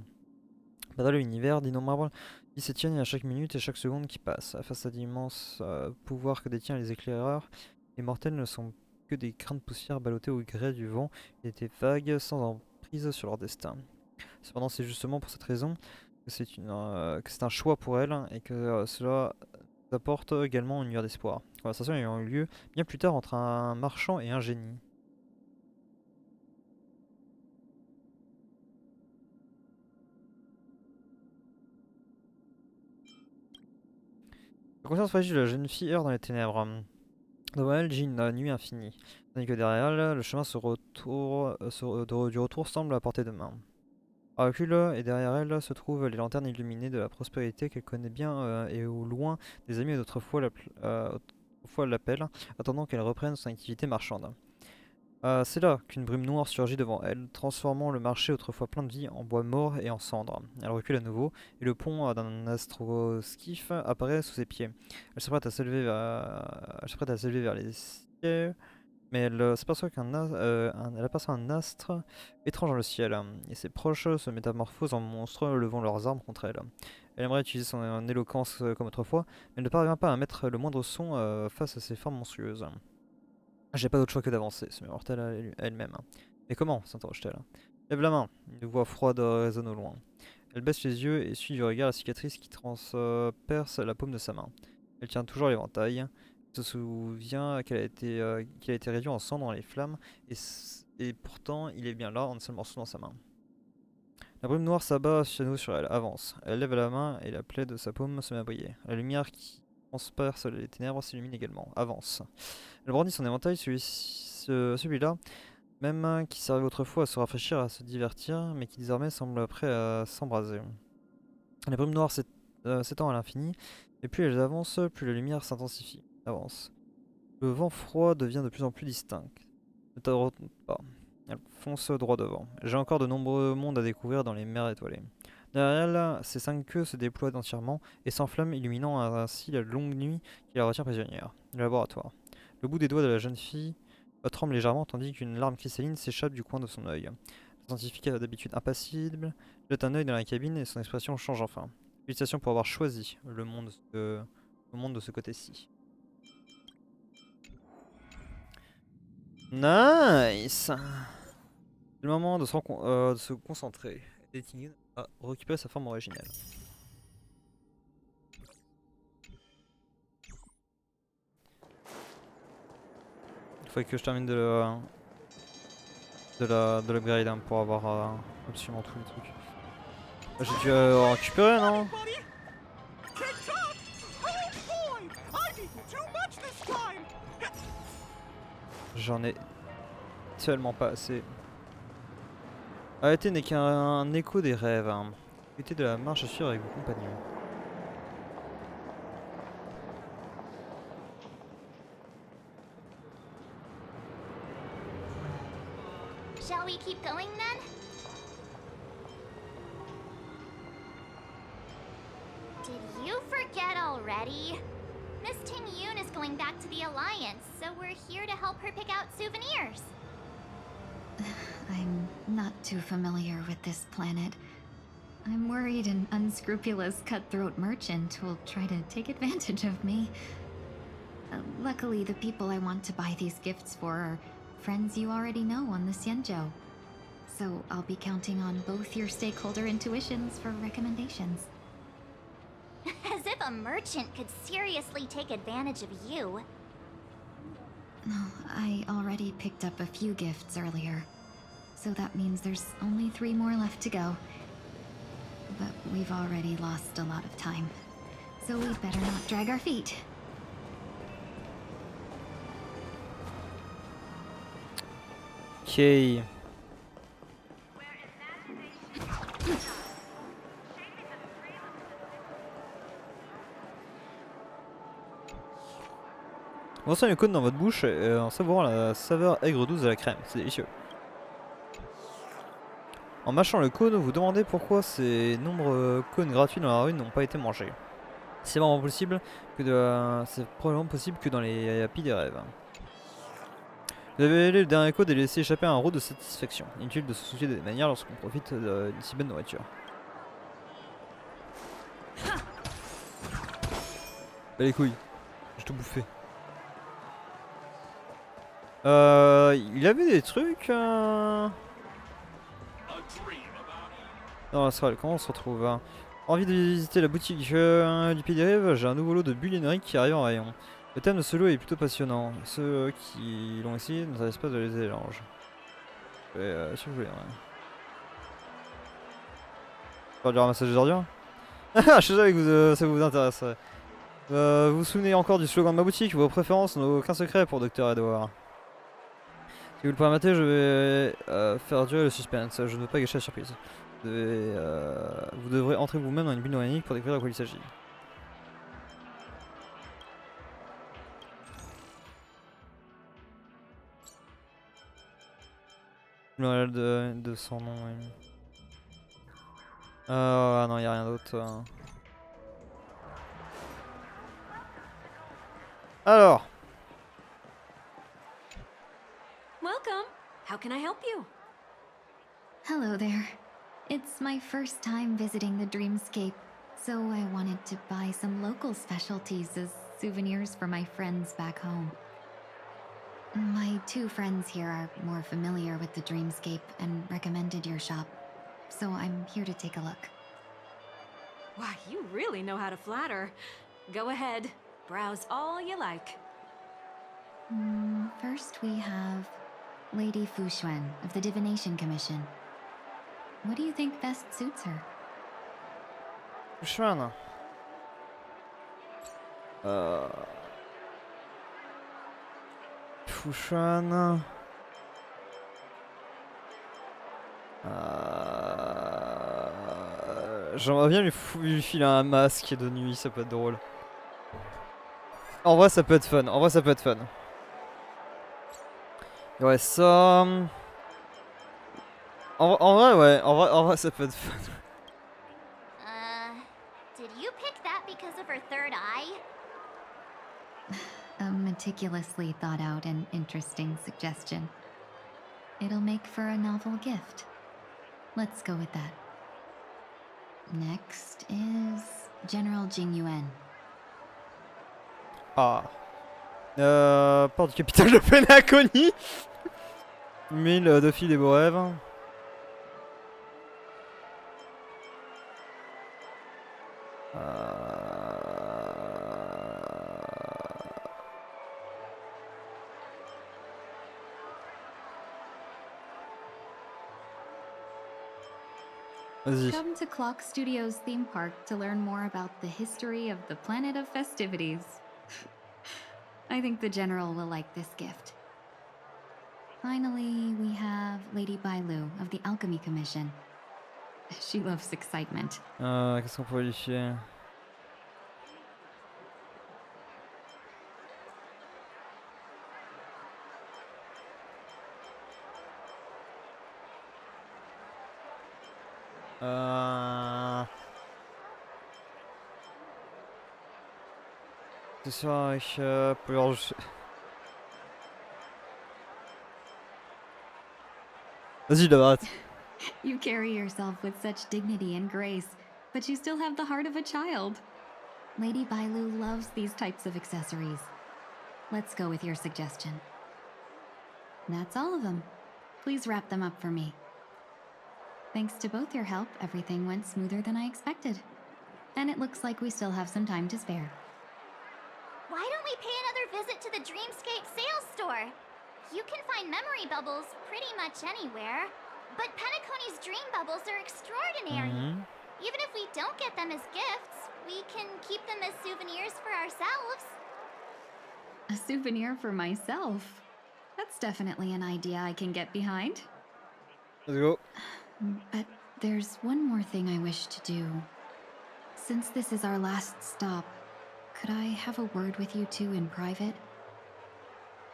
Dans l'univers, d'innombrables vies s'étiennent à chaque minute et chaque seconde qui passe. Face à l'immense pouvoir que détient les éclaireurs, les mortels ne sont que des grains de poussière ballottés au gré du vent et des vagues sans emprise sur leur destin. Cependant, c'est justement pour cette raison que c'est un choix pour elle et que cela apporte également une lueur d'espoir. Conversation ayant eu lieu bien plus tard entre un marchand et un génie. La conscience fragile de la jeune fille erre dans les ténèbres. Devant elle gît une nuit infinie, tandis que derrière elle, le chemin du retour semble à portée de main. À recul et derrière elle se trouvent les lanternes illuminées de la prospérité qu'elle connaît bien et au loin des amis d'autrefois l'appellent, attendant qu'elle reprenne son activité marchande. C'est là qu'une brume noire surgit devant elle, transformant le marché autrefois plein de vie en bois mort et en cendres. Elle recule à nouveau, et le pont d'un astroskiff apparaît sous ses pieds. Elle s'apprête à s'élever vers les cieux, mais elle s'aperçoit elle aperçoit un astre étrange dans le ciel, et ses proches se métamorphosent en monstres, levant leurs armes contre elle. Elle aimerait utiliser son éloquence comme autrefois, mais elle ne parvient pas à mettre le moindre son face à ces formes monstrueuses. J'ai pas d'autre choix que d'avancer, se murmure-t-elle elle-même. Mais comment s'interroge-t-elle. Lève la main, une voix froide résonne au loin. Elle baisse les yeux et suit du regard la cicatrice qui transperce la paume de sa main. Elle tient toujours l'éventail. Elle se souvient qu'il a été réduit en cendres dans les flammes, et pourtant il est bien là, en un seul morceau dans sa main. La brume noire s'abat à nouveau sur elle, avance. Elle lève la main et la plaie de sa paume se met à briller. La lumière qui transperce les ténèbres s'illumine également, avance. Elle brandit son éventail, celui-là, même qui servait autrefois à se rafraîchir, à se divertir, mais qui désormais semble prêt à s'embraser. La brume noire s'étend à l'infini, et plus elle avance, plus la lumière s'intensifie. Avance. Le vent froid devient de plus en plus distinct. Ne tarde pas. Elle fonce droit devant. J'ai encore de nombreux mondes à découvrir dans les mers étoilées. Derrière elle, ses 5 queues se déploient entièrement et s'enflamment, illuminant ainsi la longue nuit qui la retient prisonnière. Le laboratoire. Le bout des doigts de la jeune fille tremble légèrement tandis qu'une larme cristalline s'échappe du coin de son œil. Le scientifique, d'habitude impassible, jette un œil dans la cabine et son expression change enfin. Félicitations pour avoir choisi le monde On monte de ce côté-ci. Nice. C'est le moment de se concentrer. Dating à récupérer sa forme originelle. Il faut que je termine de l'upgrade hein, pour avoir absolument tous les trucs. J'ai dû récupérer, non? J'en ai tellement pas assez. Arrêtez n'est qu'un écho des rêves. Hein. Évitez de la marche à suivre avec vos compagnons. Shall we keep going then? Did you forget already? Miss Ting-Yoon is going back to the Alliance, so we're here to help her pick out souvenirs. I'm not too familiar with this planet. I'm worried an unscrupulous cutthroat merchant will try to take advantage of me. Luckily, the people I want to buy these gifts for are friends you already know on the Xianzhou. So I'll be counting on both your stakeholder intuitions for recommendations. As if a merchant could seriously take advantage of you. I already picked up a few gifts earlier. So that means there's only 3 more left to go. But we've already lost a lot of time. So we'd better not drag our feet. Ok. On sent une cône dans votre bouche en savourant la saveur aigre douce de la crème. C'est délicieux. En mâchant le cône, vous demandez pourquoi ces nombreux cônes gratuits dans la rue n'ont pas été mangés. C'est probablement possible que dans les happy des rêves. Vous avez allé le dernier code et laissé échapper un rôle de satisfaction. Inutile de se soucier des manières lorsqu'on profite d'une si bonne nourriture. Bah les couilles, j'ai tout bouffé. Il avait des trucs. Non, c'est vrai, comment on se retrouve hein. Envie de visiter la boutique du Pied des Rêves, j'ai un nouveau lot de bulles génériques qui arrive en rayon. Le thème de ce lot est plutôt passionnant. Ceux qui l'ont essayé ne s'arrêtent pas de les élanges. Si vous voulez, ouais. Faire du ramassage des ordures. Je savais que ça vous intéresserait. Vous vous souvenez encore du slogan de ma boutique? Vos préférences n'ont aucun secret pour Dr. Edward. Si vous le permettez, je vais faire durer le suspense. Je ne veux pas gâcher la surprise. Vous devrez entrer vous-même dans une bulle organique pour découvrir de quoi il s'agit. De son nom, oui. Ah non, il n'y a rien d'autre. Alors. Welcome. How can I help you? Hello there. It's my first time visiting the Dreamscape, so I wanted to buy some local specialties as souvenirs for my friends back home. My 2 friends here are more familiar with the Dreamscape and recommended your shop, so I'm here to take a look. Wow, you really know how to flatter. Go ahead, browse all you like. First we have Lady Fuxuan of the Divination Commission. What do you think best suits her? Fuxuan. Fuxuan. J'aimerais bien lui filer un masque de nuit, ça peut être drôle. En vrai, ça peut être fun. En vrai, ça peut être fun. Ouais, ça. En vrai, ouais. En vrai, ça peut être fun. Did you pick that because of her third eye? A meticulously thought out and interesting suggestion. It'll make for a novel gift. Let's go with that. Next is General Jing Yuan. Ah. Porte du capital de Penacony. 1000 de fil des beaux rêves. Vas-y. Come to Clock Studios theme park to learn more about the history of the planet of festivities. I think the General will like this gift. Finally, we have Lady Bailu of the Alchemy Commission. She loves excitement. Qu'est-ce qu'on peut qualifier? C'est ça avec Vas-y, Labrat. You carry yourself with such dignity and grace, but you still have the heart of a child. Lady Bailu loves these types of accessories. Let's go with your suggestion. That's all of them. Please wrap them up for me. Thanks to both your help, everything went smoother than I expected. And it looks like we still have some time to spare. Why don't we pay another visit to the Dreamscape sales store? You can find memory bubbles pretty much anywhere. But Penacony's dream bubbles are extraordinary. Even if we don't get them as gifts, we can keep them as souvenirs for ourselves. A souvenir for myself? That's definitely an idea I can get behind. Let's go. But there's one more thing I wish to do. Since this is our last stop, could I have a word with you two in private?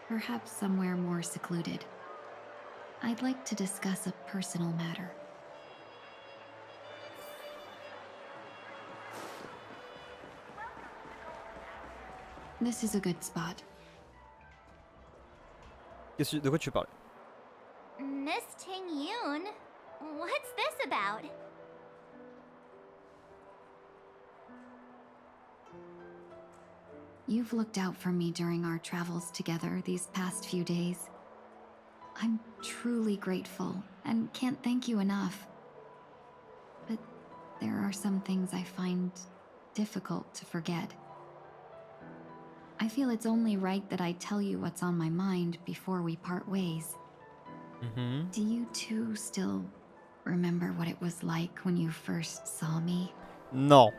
Perhaps somewhere more secluded. I'd like to discuss a personal matter. This is a good spot. De quoi tu parles? Miss Ting-Yoon, what's this about? You've looked out for me during our travels together these past few days. I'm truly grateful and can't thank you enough. But there are some things I find difficult to forget. I feel it's only right that I tell you what's on my mind before we part ways. Do you two still remember what it was like when you first saw me? Non.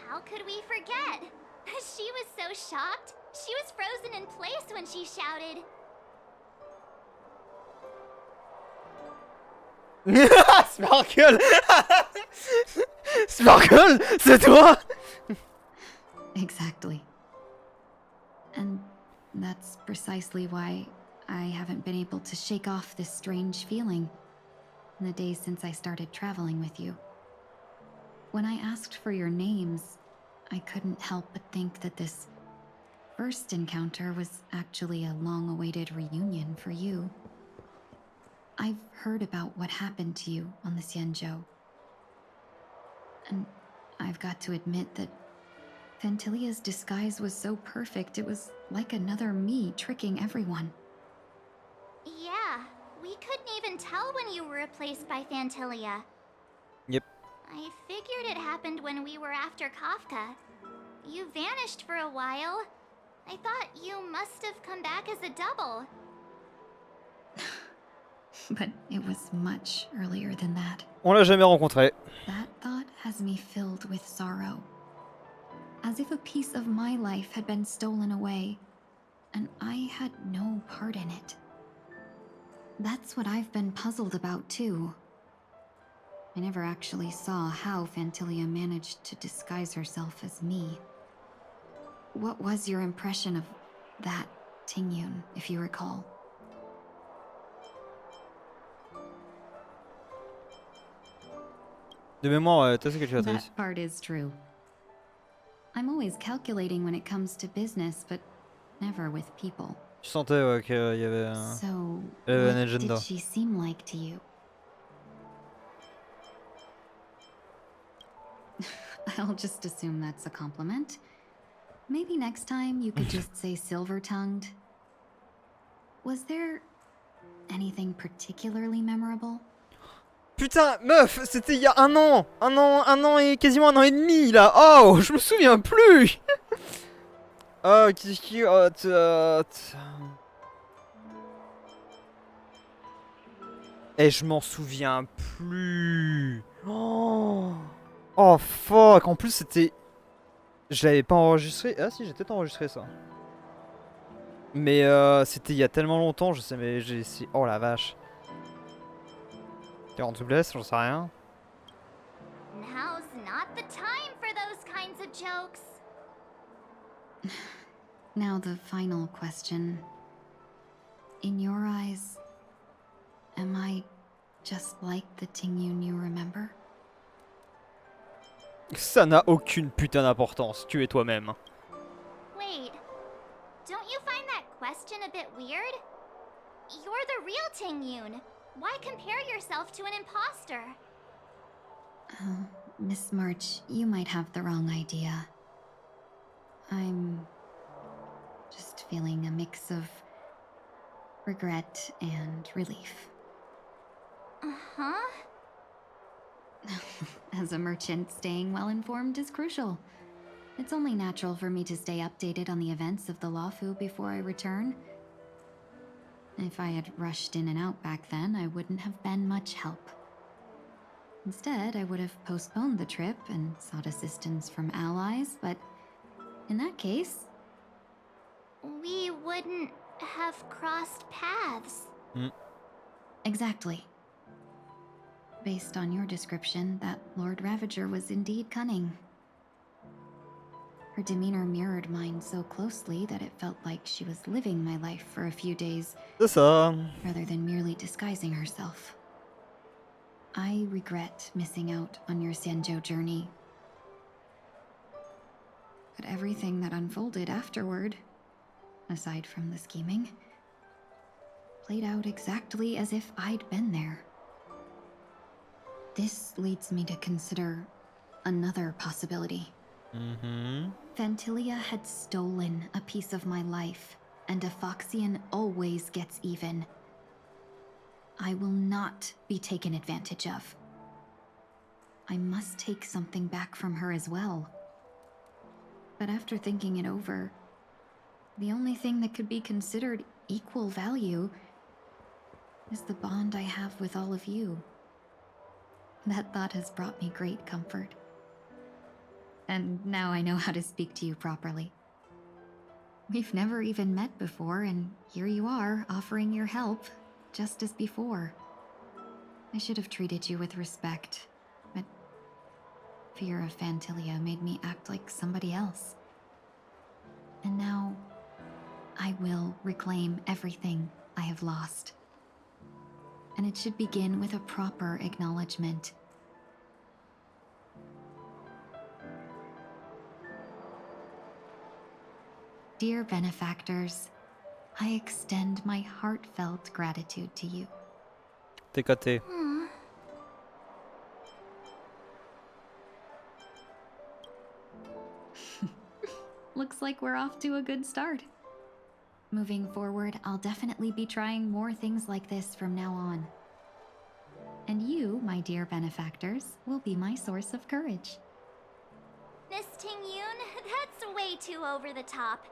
How could we forget? She was so shocked. She was frozen in place when she shouted. Sparkle. Sparkle, c'est toi. Exactly. And that's precisely why I haven't been able to shake off this strange feeling in the days since I started traveling with you. When I asked for your names, I couldn't help but think that this first encounter was actually a long-awaited reunion for you. I've heard about what happened to you on the Xianzhou. And I've got to admit that Fantilia's disguise was so perfect, it was like another me tricking everyone. Yeah, we couldn't even tell when you were replaced by Fantilia. Yep. I figured it happened when we were after Kafka. You vanished for a while. I thought you must have come back as a double. But it was much earlier than that. On l'a jamais rencontré. That thought has me filled with sorrow. As if a piece of my life had been stolen away, and I had no part in it. That's what I've been puzzled about too. I never actually saw how Fantilia managed to disguise herself as me. What was your impression of that Ting-Yoon, if you recall? De mémoire, t'es assez calculatrice. That part is true. I'm always calculating when it comes to business, but never with people. Je sentais ouais, qu'il y avait un... So, un what agenda. did she seem like to you? I'll just assume that's a compliment. Maybe next time you could just say silver-tongued. Was there anything particularly memorable? Putain, meuf, c'était il y a un an et quasiment un an et demi là. Oh, je me souviens plus. Oh, qu'est-ce qui... Et je m'en souviens plus. Oh, oh fuck. En plus, c'était... Je l'avais pas enregistré. Ah si, j'ai peut-être enregistré ça. Mais c'était il y a tellement longtemps, je sais, mais j'ai essayé... Oh la vache. 40 blesses, j'en sais rien. Now's not the time for those kinds of jokes. Now the final question. In your eyes, am I just like the Tingyun you remember? Ça n'a aucune putain d'importance, tu es toi-même. Wait, don't you find that question a bit weird? You're the real Tingyun. Why compare yourself to an imposter? Oh, Miss March, you might have the wrong idea. I'm just feeling a mix of regret and relief. Uh-huh. As a merchant, staying well informed is crucial. It's only natural for me to stay updated on the events of the Lawfu before I return. If I had rushed in and out back then, I wouldn't have been much help. Instead, I would have postponed the trip and sought assistance from allies, but in that case... We wouldn't have crossed paths. Exactly. Based on your description, that Lord Ravager was indeed cunning. Her demeanor mirrored mine so closely that it felt like she was living my life for a few days, rather than merely disguising herself. I regret missing out on your Sanjo journey. But everything that unfolded afterward, aside from the scheming, played out exactly as if I'd been there. This leads me to consider another possibility. Fantilia had stolen a piece of my life, and a Foxian always gets even. I will not be taken advantage of. I must take something back from her as well. But after thinking it over, the only thing that could be considered equal value is the bond I have with all of you. That thought has brought me great comfort. And now I know how to speak to you properly. We've never even met before, and here you are, offering your help, just as before. I should have treated you with respect, but fear of Fantilia made me act like somebody else. And now, I will reclaim everything I have lost. And it should begin with a proper acknowledgement. Dear benefactors, I extend my heartfelt gratitude to you. TKT. Looks like we're off to a good start. Moving forward, I'll definitely be trying more things like this from now on. And you, my dear benefactors, will be my source of courage. Miss Tingyun, that's way too over the top.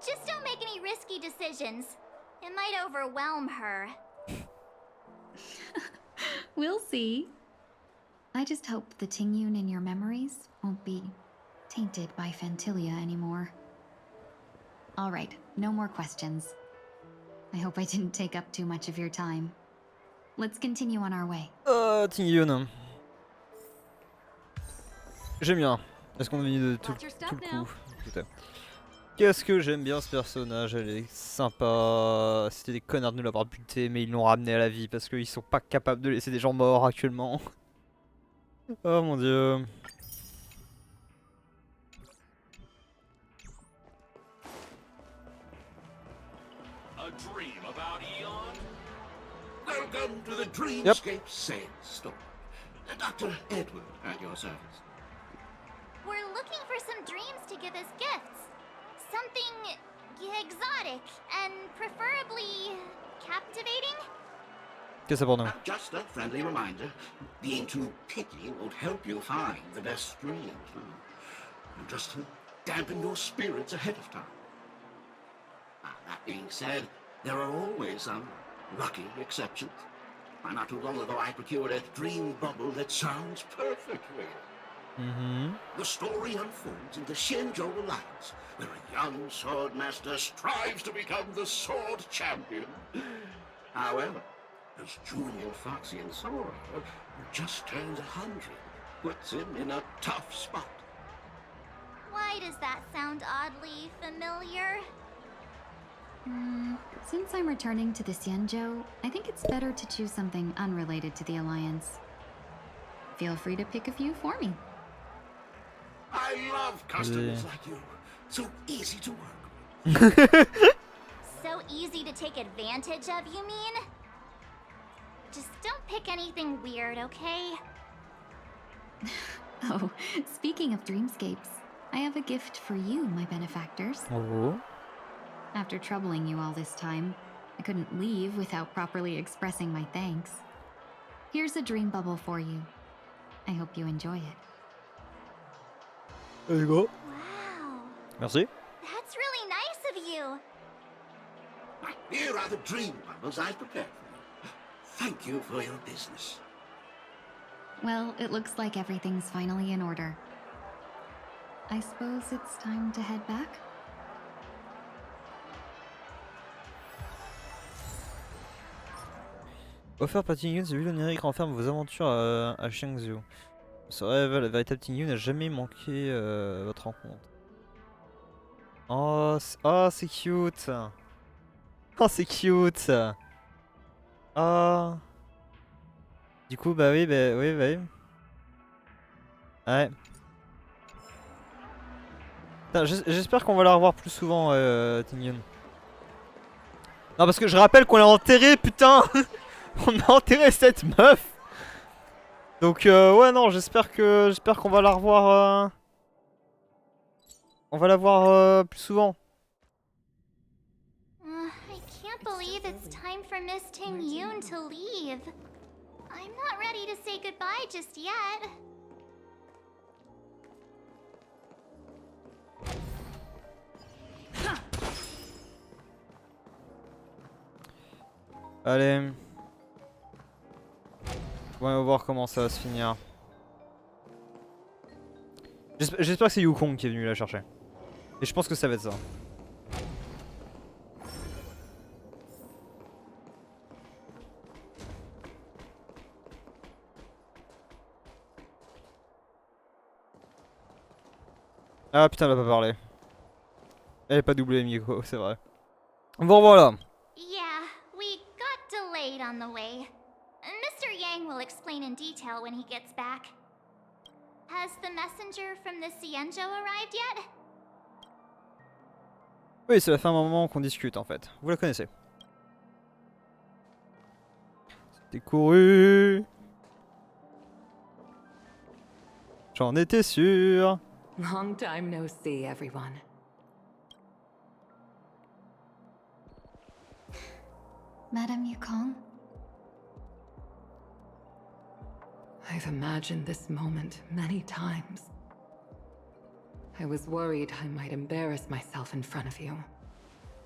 Just don't make any risky decisions. It might overwhelm her. We'll see. I just hope the Tingyun in your memories won't be tainted by Fantilia anymore. All right, no more questions. I hope I didn't take up too much of your time. Let's continue on our way. Tingyun. J'aime bien. Est-ce qu'on a mis de tout le coup? Putain. Qu'est-ce que j'aime bien ce personnage, elle est sympa. C'était des connards de nous l'avoir buté, mais ils l'ont ramené à la vie parce qu'ils sont pas capables de laisser des gens morts actuellement. Oh mon dieu. A dream about Eon? Welcome to the Dreamscape Sandstorm. Dr. Edward at your service. We're looking for some dreams to give as gifts. Something exotic and preferably captivating? Qu'est-ce que c'est pour nous? Just a friendly reminder. Being too picky won't help you find the best streams. Just to dampen your spirits ahead of time. That being said, there are always some lucky exceptions. Not too long ago, I procured a dream bubble that sounds perfectly. The story unfolds in the Shenzhou Alliance, where a young swordmaster strives to become the sword champion. However, his junior Foxian Sora, who just turned 100, puts him in a tough spot. Why does that sound oddly familiar? Since I'm returning to the Xianzhou, I think it's better to choose something unrelated to the Alliance. Feel free to pick a few for me. I love customers like you. So easy to work with. So easy to take advantage of, you mean? Just don't pick anything weird, okay? Oh, speaking of dreamscapes, I have a gift for you, my benefactors. Oh. After troubling you all this time, I couldn't leave without properly expressing my thanks. Here's a dream bubble for you. I hope you enjoy it. There you go. Wow. Merci. That's really nice of you. Here are the dream bubbles I prepared for you. Thank you for your business. Well, it looks like everything's finally in order. I suppose it's time to head back? Offert par Tingyun, ce ville onirique renferme vos aventures à Shenzhou. Ce rêve, la véritable Tingyun n'a jamais manqué votre rencontre. Oh, c'est cute. Oh, c'est cute. Oh. Du coup, bah oui, bah oui, bah oui. Ouais. J'espère qu'on va la revoir plus souvent, Tingyun. Non, parce que je rappelle qu'on l'a enterré, putain. On a enterré cette meuf. Donc ouais, non, j'espère qu'on va la revoir. On va la voir plus souvent. I can't believe it's time for Miss Ting-Yoon to leave. I'm not ready to say goodbye just yet. Allez. On va voir comment ça va se finir. J'espère que c'est Yukong qui est venu la chercher. Et je pense que ça va être ça. Ah putain, elle a pas parlé. Elle est pas doublée, Miko, c'est vrai. Bon voilà. Yeah, we got delayed on the way. Mr. Yang will explain in detail when he gets back. Has the messenger from the Xianzhou arrived yet? Oui, ça fait un moment qu'on discute en fait. Vous la connaissez. C'était couru. J'en étais sûr. Long time no see, everyone. Madame Yukong? I've imagined this moment many times. I was worried I might embarrass myself in front of you.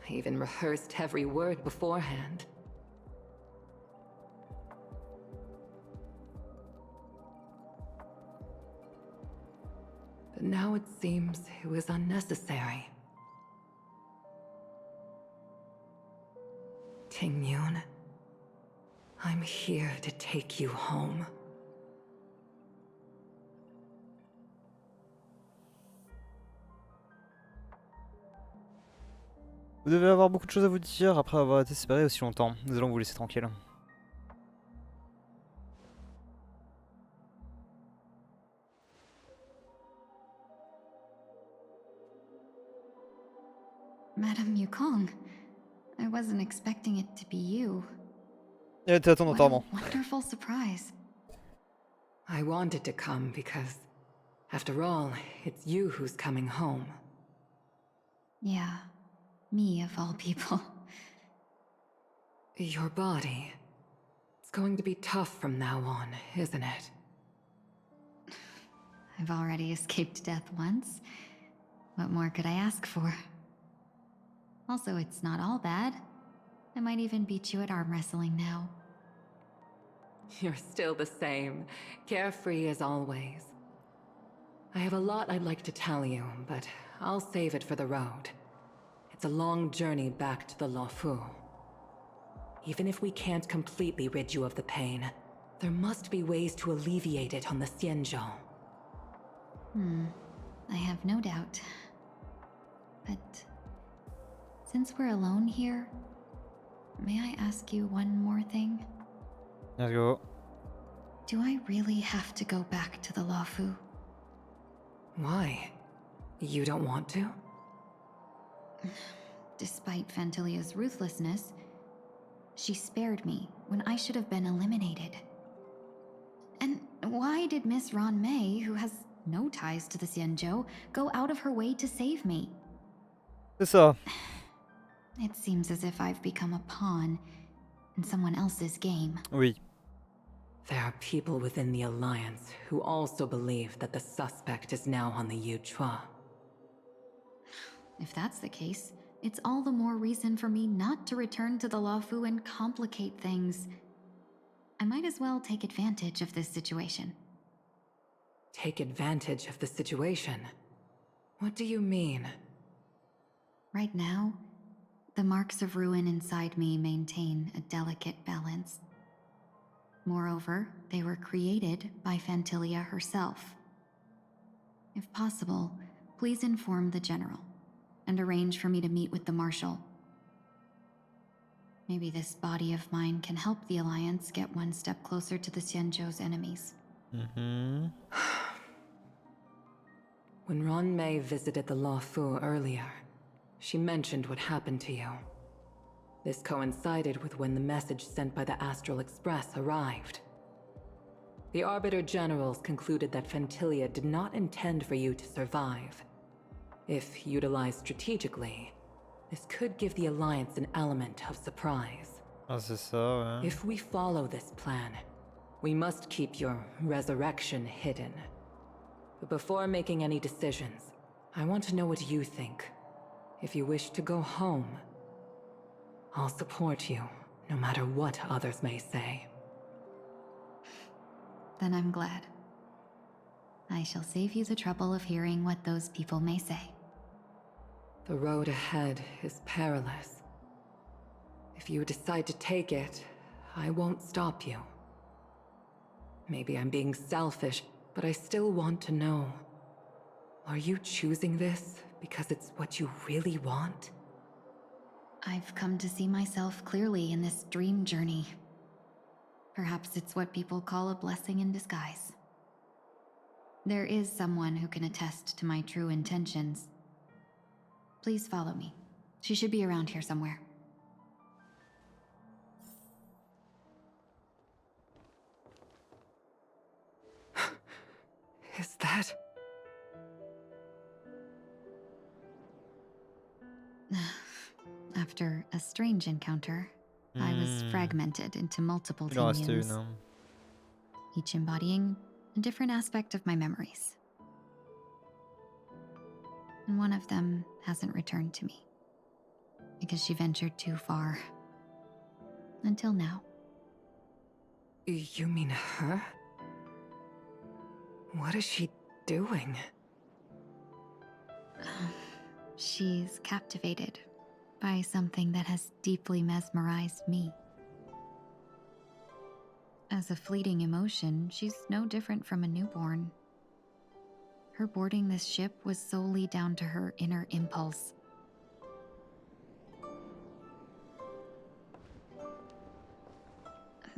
I even rehearsed every word beforehand. But now it seems it was unnecessary. Ting-Yoon, I'm here to take you home. Vous devez avoir beaucoup de choses à vous dire après avoir été séparés aussi longtemps. Nous allons vous laisser tranquille. Madame Yukong, I wasn't expecting it to be you. Elle était à ton enterrement. Wonderful surprise. I wanted to come because, after all, it's you who's coming home. Yeah, me of all people. Your body. It's going to be tough from now on, isn't it? I've already escaped death once. What more could I ask for? Also, it's not all bad. I might even beat you at arm wrestling now. You're still the same, carefree as always. I have a lot I'd like to tell you, but I'll save it for the road. It's a long journey back to the Luofu. Even if we can't completely rid you of the pain, there must be ways to alleviate it on the Xianzhou. I have no doubt. But since we're alone here, may I ask you one more thing? Let's go. Do I really have to go back to the Luofu? Why? You don't want to? Despite Fantilia's ruthlessness, she spared me when I should have been eliminated. And why did Miss Ron May, who has no ties to the Xianzhou, go out of her way to save me? C'est ça. It seems as if I've become a pawn in someone else's game. Oui. There are people within the Alliance who also believe that the suspect is now on the Yuchua. If that's the case, it's all the more reason for me not to return to the Luofu and complicate things. I might as well take advantage of this situation. Take advantage of the situation? What do you mean? Right now, the marks of ruin inside me maintain a delicate balance. Moreover, they were created by Fantilia herself. If possible, please inform the General and arrange for me to meet with the Marshal. Maybe this body of mine can help the Alliance get one step closer to the Xianzhou's enemies. When Ron May visited the Luofu earlier, she mentioned what happened to you. This coincided with when the message sent by the Astral Express arrived. The Arbiter Generals concluded that Fantilia did not intend for you to survive. If utilized strategically, this could give the Alliance an element of surprise. Ah, c'est ça, ouais. If we follow this plan, we must keep your resurrection hidden. But before making any decisions, I want to know what you think. If you wish to go home, I'll support you, no matter what others may say. Then I'm glad. I shall save you the trouble of hearing what those people may say. The road ahead is perilous. If you decide to take it, I won't stop you. Maybe I'm being selfish, but I still want to know. Are you choosing this because it's what you really want? I've come to see myself clearly in this dream journey. Perhaps it's what people call a blessing in disguise. There is someone who can attest to my true intentions. Please follow me. She should be around here somewhere. Is that... After a strange encounter, I was fragmented into multiple Il en reste Tingyuns, une, hein. each embodying a different aspect of my memories. And one of them hasn't returned to me, because she ventured too far. Until now. You mean her? What is she doing? She's captivated by something that has deeply mesmerized me. As a fleeting emotion, she's no different from a newborn. Her boarding this ship was solely down to her inner impulse.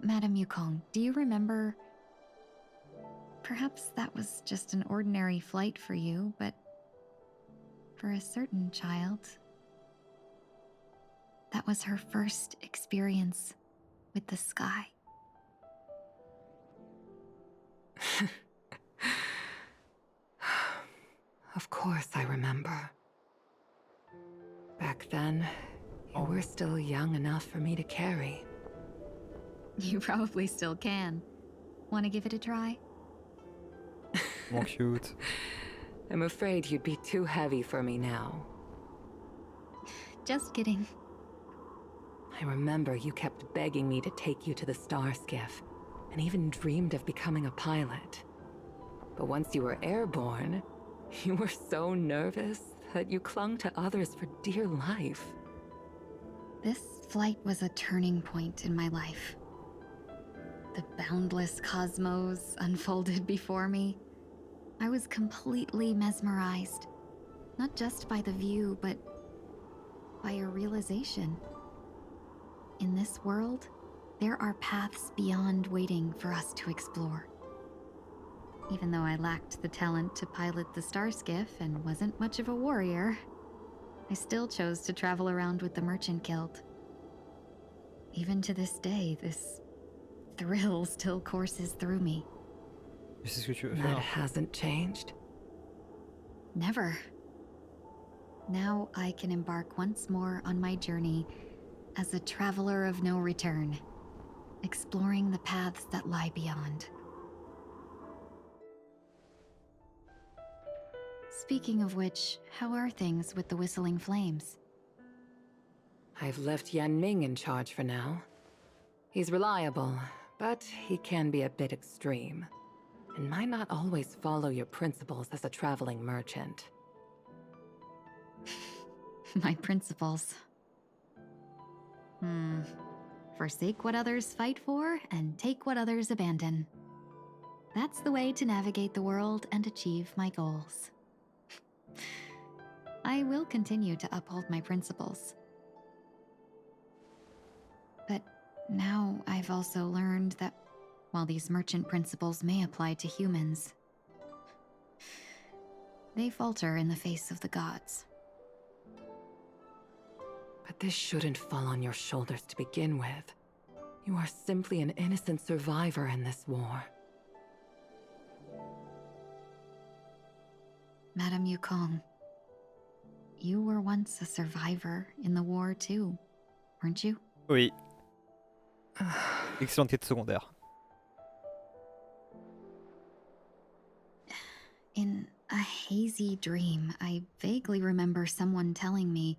Madame Yukong, do you remember? Perhaps that was just an ordinary flight for you, but for a certain child, that was her first experience with the sky. Of course I remember. Back then, you were still young enough for me to carry. You probably still can. Want to give it a try? More cute. I'm afraid you'd be too heavy for me now. Just kidding. I remember you kept begging me to take you to the star skiff, and even dreamed of becoming a pilot. But once you were airborne, you were so nervous that you clung to others for dear life. This flight was a turning point in my life. The boundless cosmos unfolded before me. I was completely mesmerized, not just by the view, but by a realization. In this world, there are paths beyond waiting for us to explore. Even though I lacked the talent to pilot the star skiff and wasn't much of a warrior, I still chose to travel around with the Merchant Guild. Even to this day, this thrill still courses through me. That hasn't changed? Never. Now I can embark once more on my journey as a traveler of no return, exploring the paths that lie beyond. Speaking of which, how are things with the Whistling Flames? I've left Yan Ming in charge for now. He's reliable, but he can be a bit extreme, and might not always follow your principles as a traveling merchant. My principles. Forsake what others fight for and take what others abandon. That's the way to navigate the world and achieve my goals. I will continue to uphold my principles. But now I've also learned that while these merchant principles may apply to humans, they falter in the face of the gods. But this shouldn't fall on your shoulders to begin with. You are simply an innocent survivor in this war. Madame Yukong, you were once a survivor in the war too, weren't you? Oui. Excellente quête secondaire. In a hazy dream, I vaguely remember someone telling me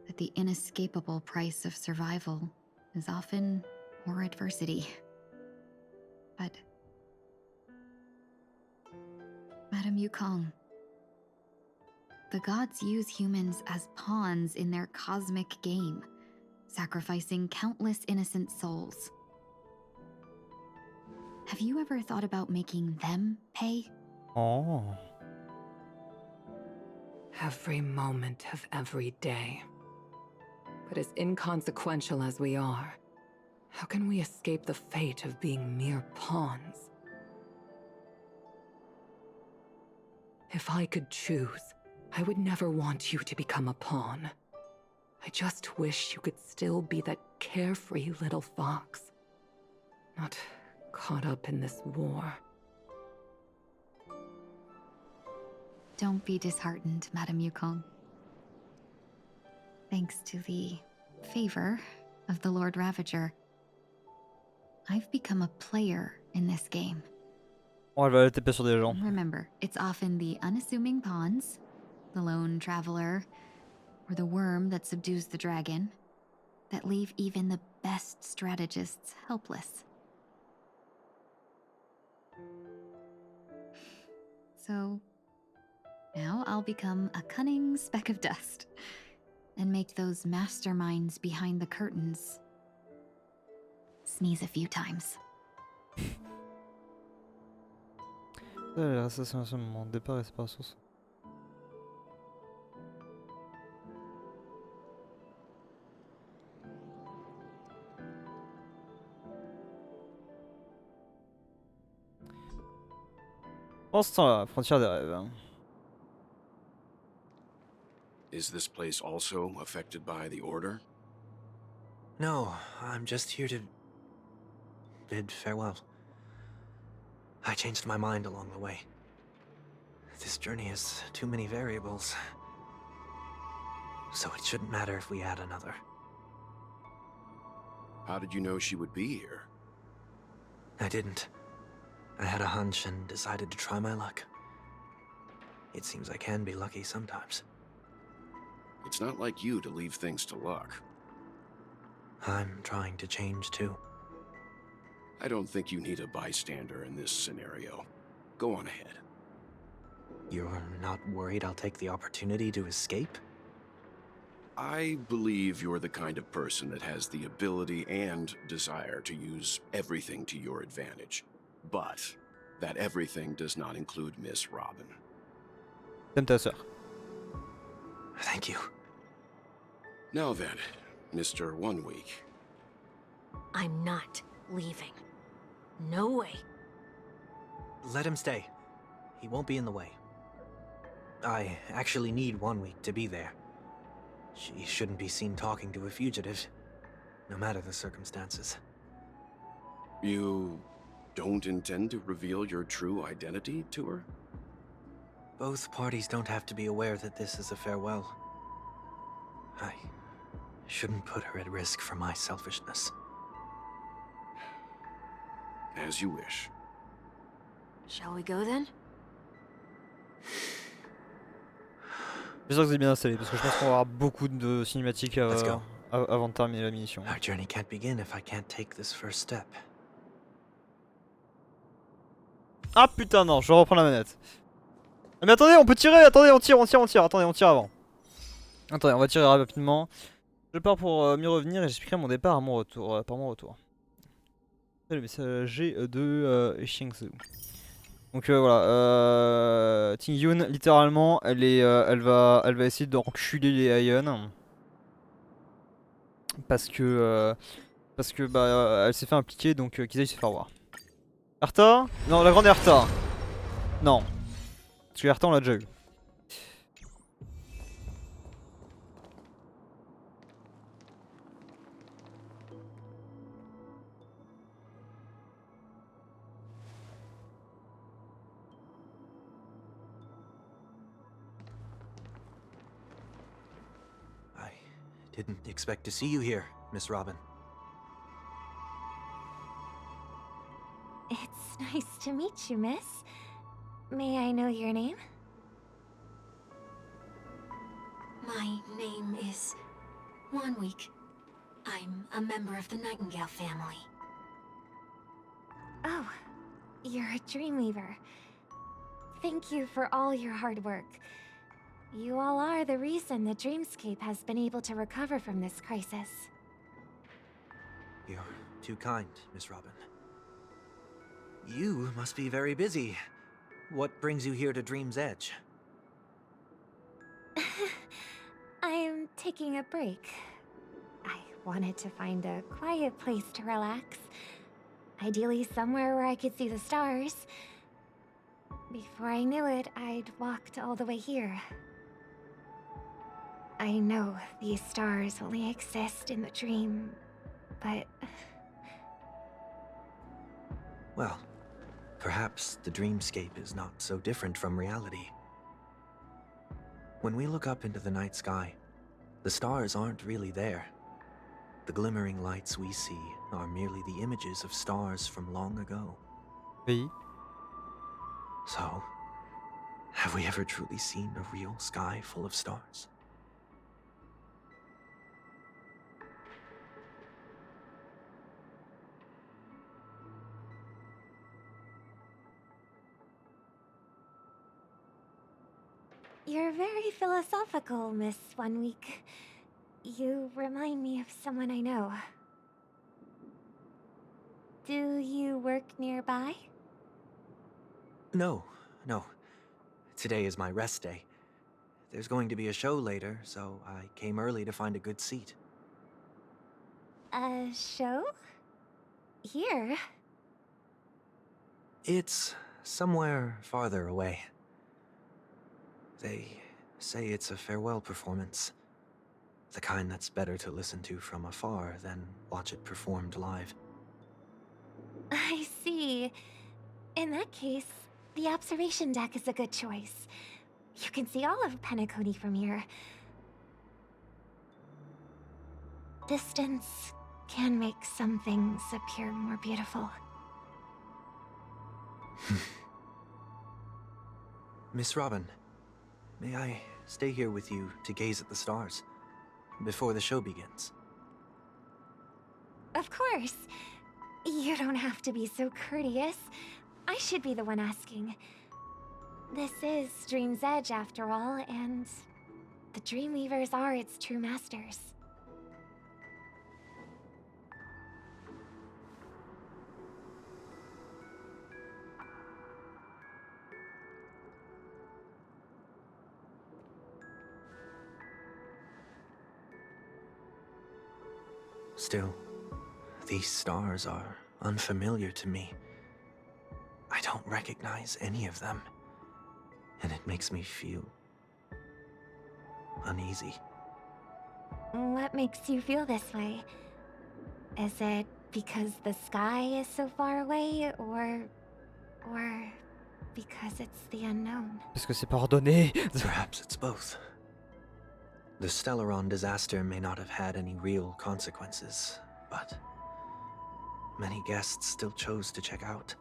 that the inescapable price of survival is often more adversity. But Madame Yukong, the gods use humans as pawns in their cosmic game, sacrificing countless innocent souls. Have you ever thought about making them pay? Oh. Every moment of every day. But as inconsequential as we are, how can we escape the fate of being mere pawns? If I could choose, I would never want you to become a pawn. I just wish you could still be that carefree little fox, not caught up in this war. Don't be disheartened, Madame Yukong. Thanks to the favor of the Lord Ravager, I've become a player in this game. Oh, elle va aller taper sur des gens. Remember, it's often the unassuming pawns, the lone traveler, or the worm that subdues the dragon, that leave even the best strategists helpless. So, now I'll become a cunning speck of dust, and make those masterminds behind the curtains sneeze a few times. L'assassination, mon départ et séparation. En ce temps-là, frontière des rêves. Is this place also affected by the Order? No, I'm just here to bid farewell. I changed my mind along the way. This journey has too many variables. so it shouldn't matter if we add another. How did you know she would be here? I didn't. I had a hunch and decided to try my luck. It seems I can be lucky sometimes. It's not like you to leave things to luck. I'm trying to change too. I don't think you need a bystander in this scenario. Go on ahead. You're not worried I'll take the opportunity to escape? I believe you're the kind of person that has the ability and desire to use everything to your advantage. But that everything does not include Miss Robin. T'aimes ta sœur. Thank you. Now then, Mr. 1 Week. I'm not leaving. No way. Let him stay. He won't be in the way. I actually need 1 week to be there. She shouldn't be seen talking to a fugitive, no matter the circumstances. You don't intend to reveal your true identity to her? Both parties don't have to be aware that this is a farewell. I shouldn't put her at risk for my selfishness. As you wish. Shall we go then? J'espère que vous êtes bien installé parce que je pense qu'on va avoir beaucoup de cinématiques avant de terminer la mission. Our journey can't begin if I can't take this first step. Ah putain non, je reprends la manette. Ah, mais attendez, on peut tirer, attendez, on tire, attendez, on tire avant. Attendez, on va tirer rapidement. Je pars pour mieux revenir et j'expliquerai mon départ à mon retour, par mon retour. Le messager de Shingzhou. Donc voilà, Ting-Yun, littéralement, elle va essayer d'enculer les Aeon. Parce que bah, elle s'est fait impliquer, donc qu'ils aillent se faire voir. Erta? Non, la grande Erta. Non. Parce que Erta, on l'a déjà eu. Didn't expect to see you here, Miss Robin. It's nice to meet you, miss. May I know your name? My name is 1 Week. I'm a member of the Nightingale family. Oh, you're a Dreamweaver. Thank you for all your hard work. You all are the reason the Dreamscape has been able to recover from this crisis. You're too kind, Miss Robin. You must be very busy. What brings you here to Dream's Edge? I'm taking a break. I wanted to find a quiet place to relax. Ideally somewhere where I could see the stars. Before I knew it, I'd walked all the way here. I know these stars only exist in the dream, but... Well, perhaps the dreamscape is not so different from reality. When we look up into the night sky, the stars aren't really there. The glimmering lights we see are merely the images of stars from long ago. Oui. So, have we ever truly seen a real sky full of stars? You're very philosophical, Miss 1 Week. You remind me of someone I know. Do you work nearby? No. Today is my rest day. There's going to be a show later, so I came early to find a good seat. A show? Here? It's somewhere farther away. They say it's a farewell performance. The kind that's better to listen to from afar than watch it performed live. I see. In that case, the observation deck is a good choice. You can see all of Penacony from here. Distance can make some things appear more beautiful. Miss Robin, may I stay here with you to gaze at the stars before the show begins? Of course. You don't have to be so courteous. I should be the one asking. This is Dream's Edge, after all, and the Dreamweavers are its true masters. Still, these stars are unfamiliar to me. I don't recognize any of them, and it makes me feel uneasy. What makes you feel this way? Is it because the sky is so far away, or because it's the unknown? Parce que c'est pas ordonné. Perhaps it's both. The Stellaron disaster may not have had any real consequences, but many guests still chose to check out.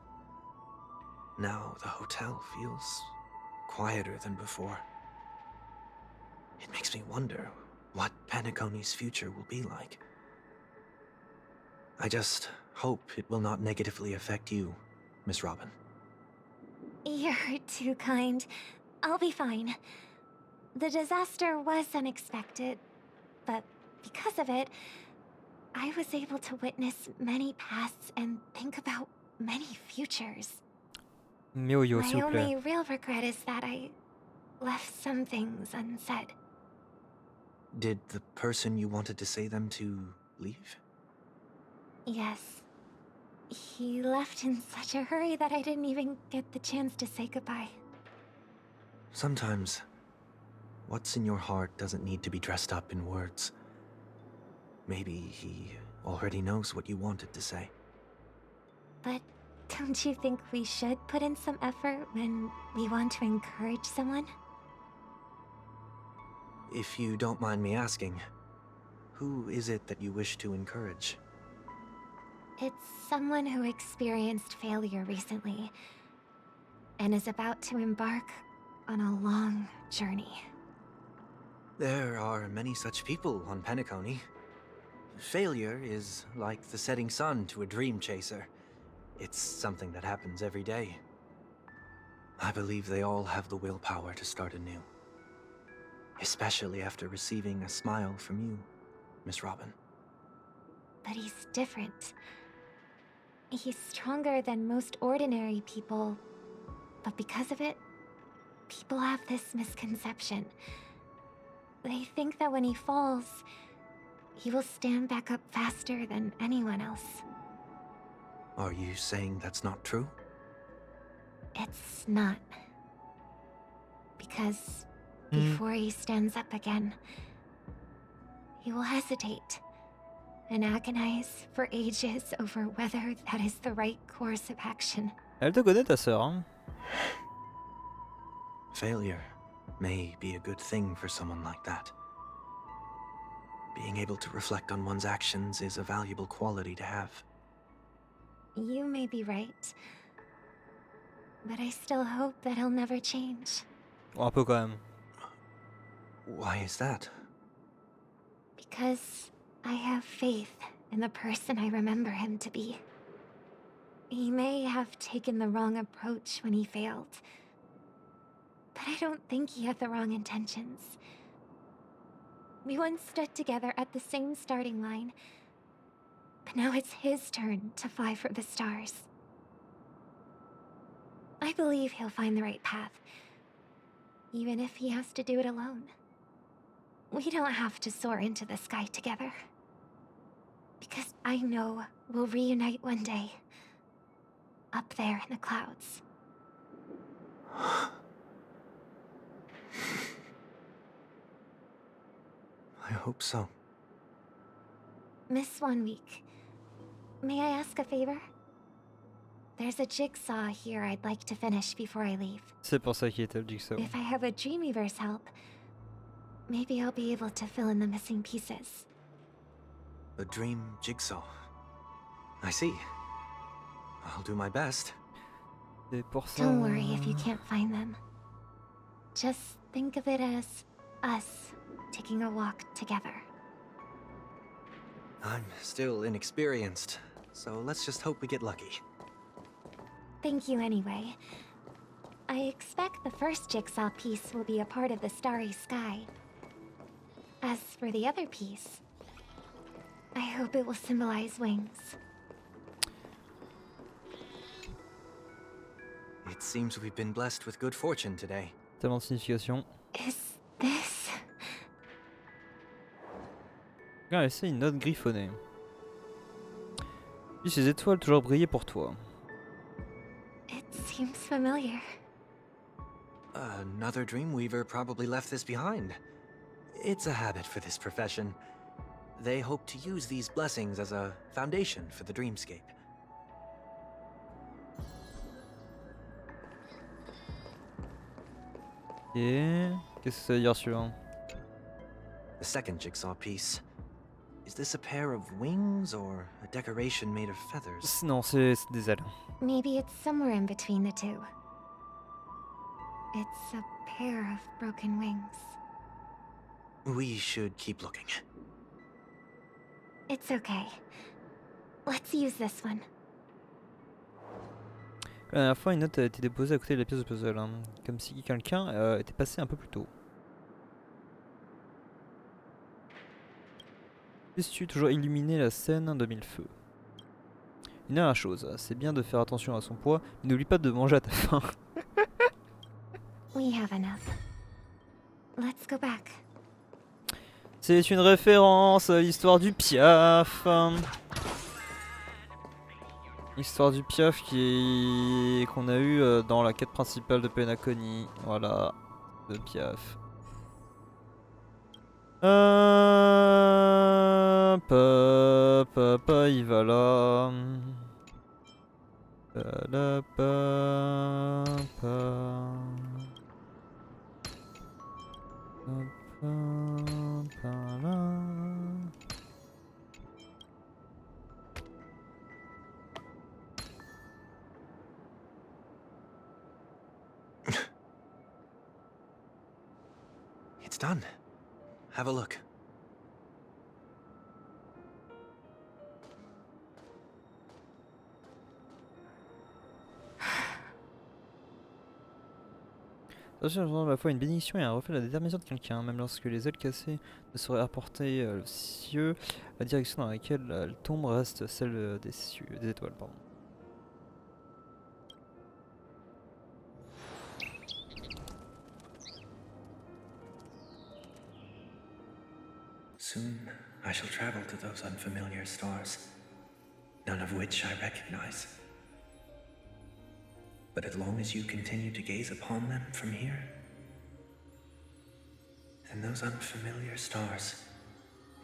Now the hotel feels quieter than before. It makes me wonder what Penacony's future will be like. I just hope it will not negatively affect you, Miss Robin. You're too kind. I'll be fine. The disaster was unexpected, but because of it, I was able to witness many pasts and think about many futures. Mioyo, My s'il vous plaît. only real regret is that I left some things unsaid. Did the person you wanted to say them to leave? Yes. He left in such a hurry that I didn't even get the chance to say goodbye. Sometimes, what's in your heart doesn't need to be dressed up in words. Maybe he already knows what you wanted to say. But don't you think we should put in some effort when we want to encourage someone? If you don't mind me asking, who is it that you wish to encourage? It's someone who experienced failure recently and is about to embark on a long journey. There are many such people on Penacony. Failure is like the setting sun to a dream chaser. It's something that happens every day. I believe they all have the willpower to start anew. Especially after receiving a smile from you, Miss Robin. But he's different. He's stronger than most ordinary people, but because of it, people have this misconception. They think that when he falls, he will stand back up faster than anyone else. Are you saying that's not true? It's not. Because before he stands up again, he will hesitate and agonize for ages over whether that is the right course of action. Elle te connaît, ta sœur, hein? Failure may be a good thing for someone like that. Being able to reflect on one's actions is a valuable quality to have. You may be right, but I still hope that he'll never change. Un peu quand même. Why is that? Because I have faith in the person I remember him to be. He may have taken the wrong approach when he failed, but I don't think he had the wrong intentions. We once stood together at the same starting line, but now it's his turn to fly for the stars. I believe he'll find the right path, even if he has to do it alone. We don't have to soar into the sky together, because I know we'll reunite one day, up there in the clouds. I hope so. Miss 1 Week, may I ask a favor? There's a jigsaw here I'd like to finish before I leave. C'est pour ça qu'il était le jigsaw. If I have a Dreamweaver's help, maybe I'll be able to fill in the missing pieces. A dream jigsaw. I see. I'll do my best. C'est pour ça. Don't worry if you can't find them. Just think of it as us taking a walk together. I'm still inexperienced, so let's just hope we get lucky. Thank you anyway. I expect the first jigsaw piece will be a part of the starry sky. As for the other piece, I hope it will symbolize wings. It seems we've been blessed with good fortune today. Tellement de signification. Is this... Regarde, c'est une note griffonnée. Puis ces étoiles toujours briller pour toi. It seems familiar. Another Dreamweaver probably left this behind. It's a habit for this profession. They hope to use these blessings as a foundation for the dreamscape. Et qu'est-ce que ça veut dire suivant? The second jigsaw piece. Is this a pair of wings or a decoration made of feathers? Non, c'est des ailes. Maybe it's somewhere in between the two. It's a pair of broken wings. We should keep looking. It's okay. Let's use this one. La dernière fois, une note a été déposée à côté de la pièce de puzzle, hein, comme si quelqu'un était passé un peu plus tôt. Puisses-tu toujours illuminer la scène de mille feux? Une dernière chose, c'est bien de faire attention à son poids, mais n'oublie pas de manger à ta faim. We have enough. Let's go back. C'est une référence à l'histoire du Piaf. L'histoire du Piaf qu'on a eu dans la quête principale de Penacony. Voilà, de Piaf. Papa, il va là. It's done. Have a look. Attention, à la fois une bénédiction et un reflet de la détermination de quelqu'un, même lorsque les ailes cassées ne sauraient apporter le cieux, la direction dans laquelle elle tombe reste celle des cieux, des étoiles, pardon. Soon I shall travel to those unfamiliar stars, none of which I recognize. But as long as you continue to gaze upon them from here, then those unfamiliar stars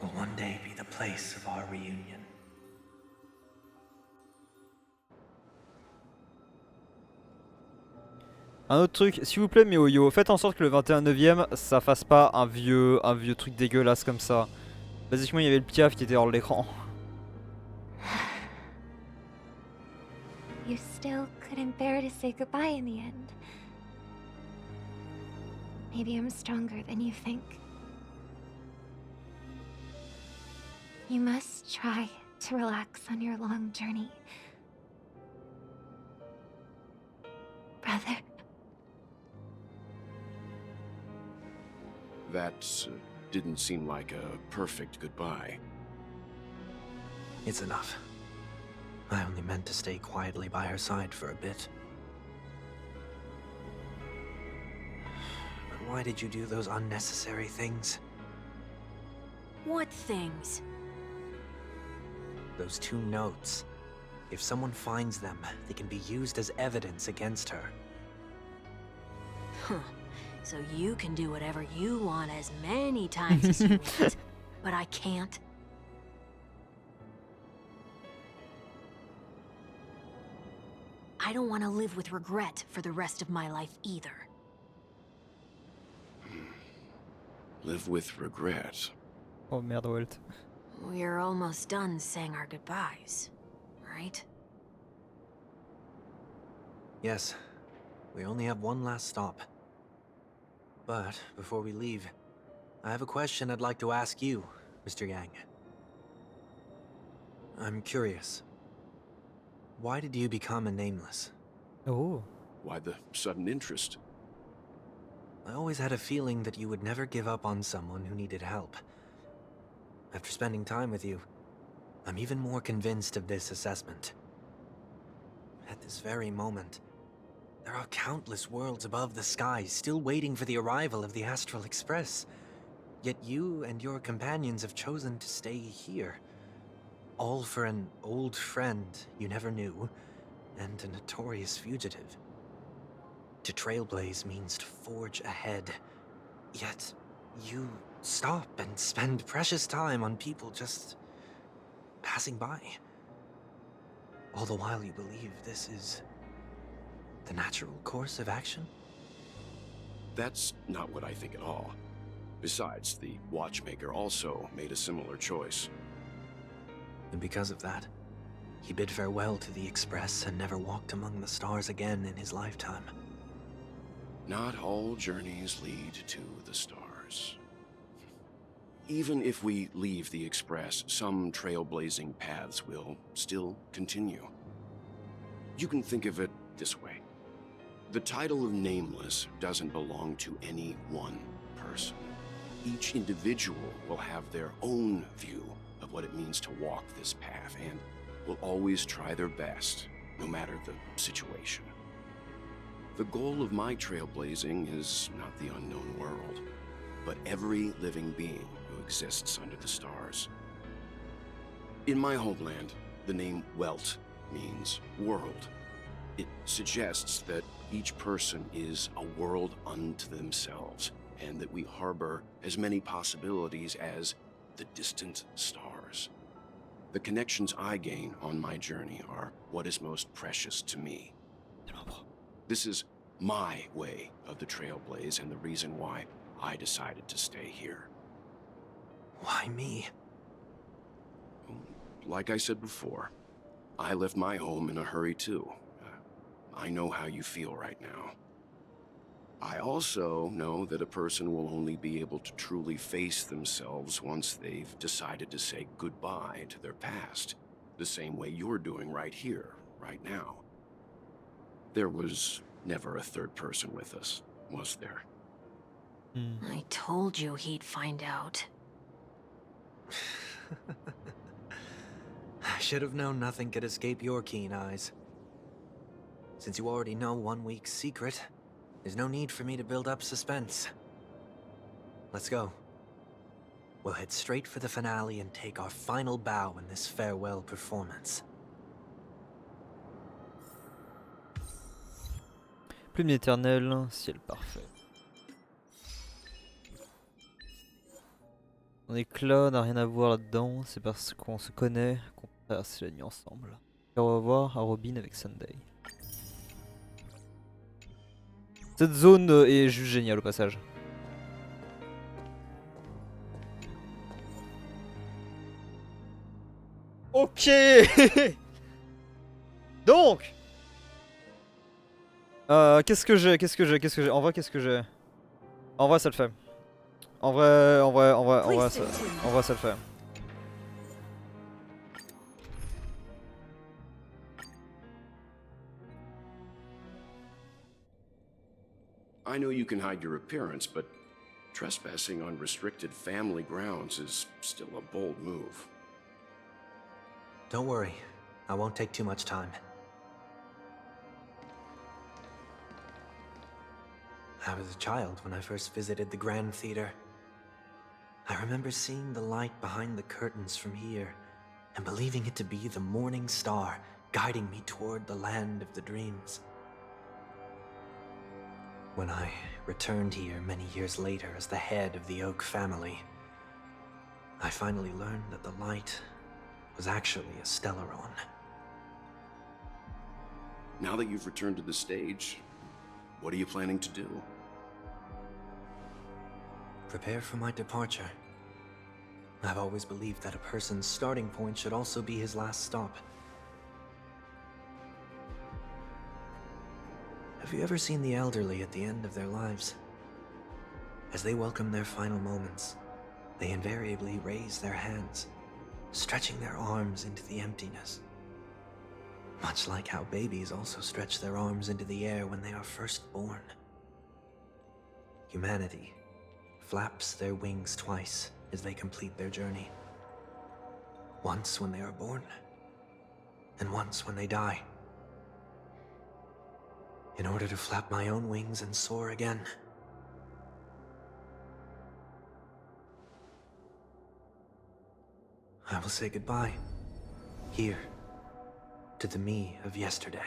will one day be the place of our reunion. Un autre truc, s'il vous plaît, Miyoyo, faites en sorte que le 21/9ème, ça fasse pas un vieux truc dégueulasse comme ça. Basiquement, il y avait le Piaf qui était hors de l'écran. You still couldn't bear to say goodbye in the end. Maybe I'm stronger than you think. You must try to relax on your long journey. Brother. That didn't seem like a perfect goodbye. It's enough. I only meant to stay quietly by her side for a bit. But why did you do those unnecessary things? What things? Those 2 notes. If someone finds them, they can be used as evidence against her. Huh. So you can do whatever you want as many times as you want, but I can't. I don't want to live with regret for the rest of my life either. Live with regret. Oh merde, Walt. We're almost done saying our goodbyes, right? Yes, we only have one last stop. But before we leave, I have a question I'd like to ask you, Mr. Yang. I'm curious. Why did you become a nameless? Oh. Why the sudden interest? I always had a feeling that you would never give up on someone who needed help. After spending time with you, I'm even more convinced of this assessment. At this very moment, there are countless worlds above the sky still waiting for the arrival of the Astral Express. Yet you and your companions have chosen to stay here. All for an old friend you never knew, and a notorious fugitive. To trailblaze means to forge ahead. Yet, you stop and spend precious time on people just passing by. All the while you believe this is the natural course of action? That's not what I think at all. Besides, the watchmaker also made a similar choice. And because of that, he bid farewell to the Express and never walked among the stars again in his lifetime. Not all journeys lead to the stars. Even if we leave the Express, some trailblazing paths will still continue. You can think of it this way. The title of Nameless doesn't belong to any one person. Each individual will have their own view of what it means to walk this path and will always try their best, no matter the situation. The goal of my trailblazing is not the unknown world, but every living being who exists under the stars. In my homeland, the name Welt means world. It suggests that each person is a world unto themselves, and that we harbor as many possibilities as the distant stars. The connections I gain on my journey are what is most precious to me. This is my way of the trailblaze and the reason why I decided to stay here. Why me? Like I said before, I left my home in a hurry too. I know how you feel right now. I also know that a person will only be able to truly face themselves once they've decided to say goodbye to their past, the same way you're doing right here, right now. There was never a third person with us, was there? I told you he'd find out. I should have known nothing could escape your keen eyes. Since you already know 1 week's secret, there's no need for me to build up suspense. Let's go. We'll head straight for the finale and take our final bow in this farewell performance. Plume éternelle, ciel parfait. Mon éclat n'a rien à voir là-dedans, c'est parce qu'on se connaît qu'on peut passer la nuit ensemble. Au revoir à Robin avec Sunday. Cette zone est juste géniale au passage. Ok. Donc qu'est-ce que j'ai En vrai, qu'est-ce que j'ai? En vrai, ça le fait. En vrai, ça le fait. I know you can hide your appearance, but trespassing on restricted family grounds is still a bold move. Don't worry, I won't take too much time. I was a child when I first visited the Grand Theater. I remember seeing the light behind the curtains from here and believing it to be the morning star guiding me toward the land of the dreams. When I returned here many years later as the head of the Oak family, I finally learned that the light was actually a Stellaron. Now that you've returned to the stage, what are you planning to do? Prepare for my departure. I've always believed that a person's starting point should also be his last stop. Have you ever seen the elderly at the end of their lives? As they welcome their final moments, they invariably raise their hands, stretching their arms into the emptiness. Much like how babies also stretch their arms into the air when they are first born. Humanity flaps their wings twice as they complete their journey. Once when they are born, and once when they die. In order to flap my own wings and soar again. I will say goodbye, here, to the me of yesterday.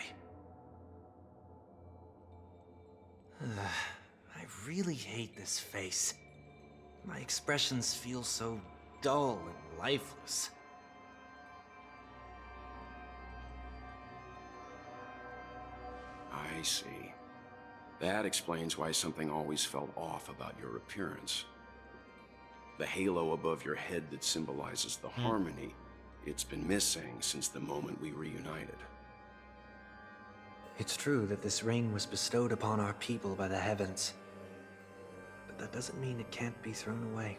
I really hate this face. My expressions feel so dull and lifeless. I see. That explains why something always felt off about your appearance. The halo above your head that symbolizes the harmony, it's been missing since the moment we reunited. It's true that this ring was bestowed upon our people by the heavens. But that doesn't mean it can't be thrown away.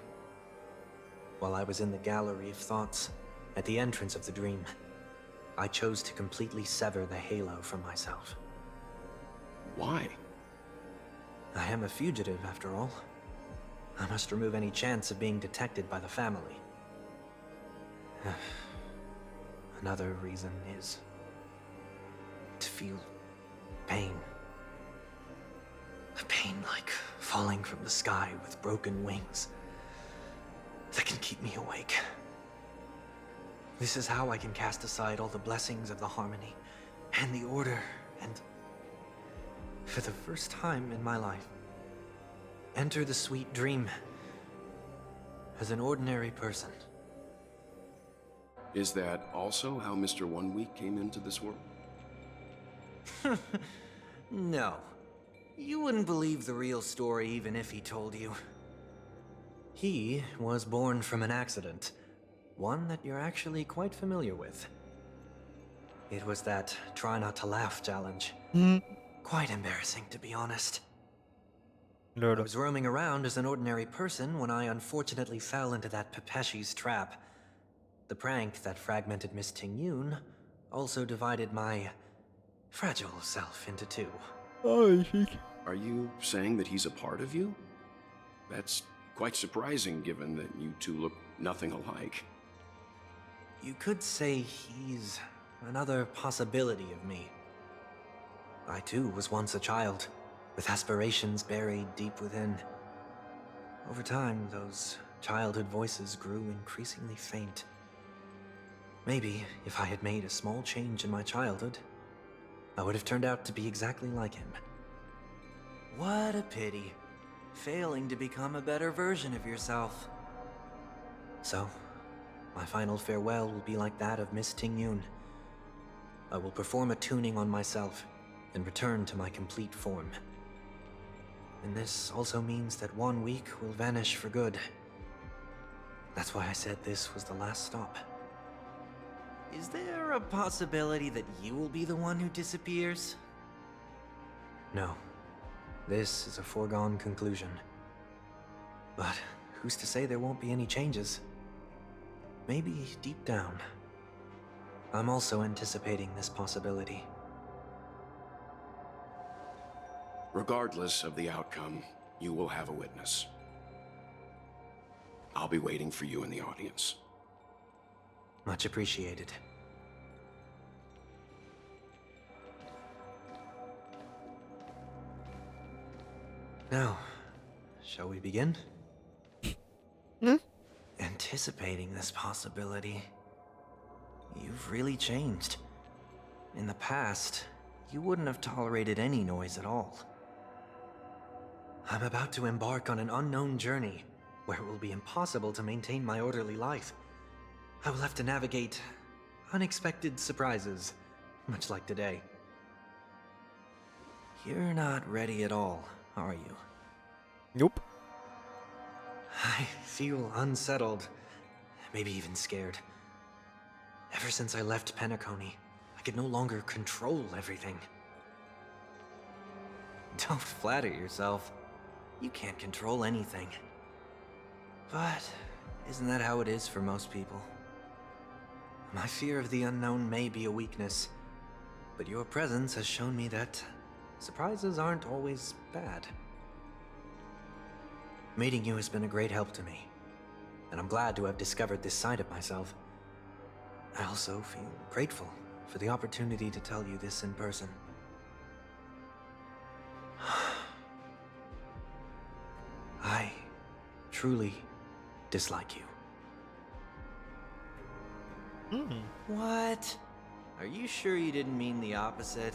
While I was in the gallery of thoughts, at the entrance of the dream, I chose to completely sever the halo from myself. Why? I am a fugitive, after all. I must remove any chance of being detected by the family. Another reason is to feel pain. A pain like falling from the sky with broken wings that can keep me awake. This is how I can cast aside all the blessings of the harmony and the order and, for the first time in my life, enter the sweet dream as an ordinary person. Is that also how Mr. 1 Week came into this world? No. You wouldn't believe the real story even if he told you. He was born from an accident. One that you're actually quite familiar with. It was that try not to laugh challenge. Quite embarrassing, to be honest. I was roaming around as an ordinary person when I unfortunately fell into that Pepeshi's trap. The prank that fragmented Miss Ting-Yun also divided my fragile self into two. Are you saying that he's a part of you? That's quite surprising given that you two look nothing alike. You could say he's another possibility of me. I too was once a child, with aspirations buried deep within. Over time, those childhood voices grew increasingly faint. Maybe if I had made a small change in my childhood, I would have turned out to be exactly like him. What a pity, failing to become a better version of yourself. So, my final farewell will be like that of Miss Ting-Yun. I will perform a tuning on myself and return to my complete form. And this also means that 1 week will vanish for good. That's why I said this was the last stop. Is there a possibility that you will be the one who disappears? No. This is a foregone conclusion. But who's to say there won't be any changes? Maybe deep down, I'm also anticipating this possibility. Regardless of the outcome, you will have a witness. I'll be waiting for you in the audience. Much appreciated. Now, shall we begin? Anticipating this possibility, you've really changed. In the past, you wouldn't have tolerated any noise at all. I'm about to embark on an unknown journey where it will be impossible to maintain my orderly life. I will have to navigate unexpected surprises, much like today. You're not ready at all, are you? Nope. I feel unsettled, maybe even scared. Ever since I left Penacony, I could no longer control everything. Don't flatter yourself. You can't control anything. But isn't that how it is for most people? My fear of the unknown may be a weakness, but your presence has shown me that surprises aren't always bad. Meeting you has been a great help to me, and I'm glad to have discovered this side of myself. I also feel grateful for the opportunity to tell you this in person. I truly dislike you. What? Are you sure you didn't mean the opposite?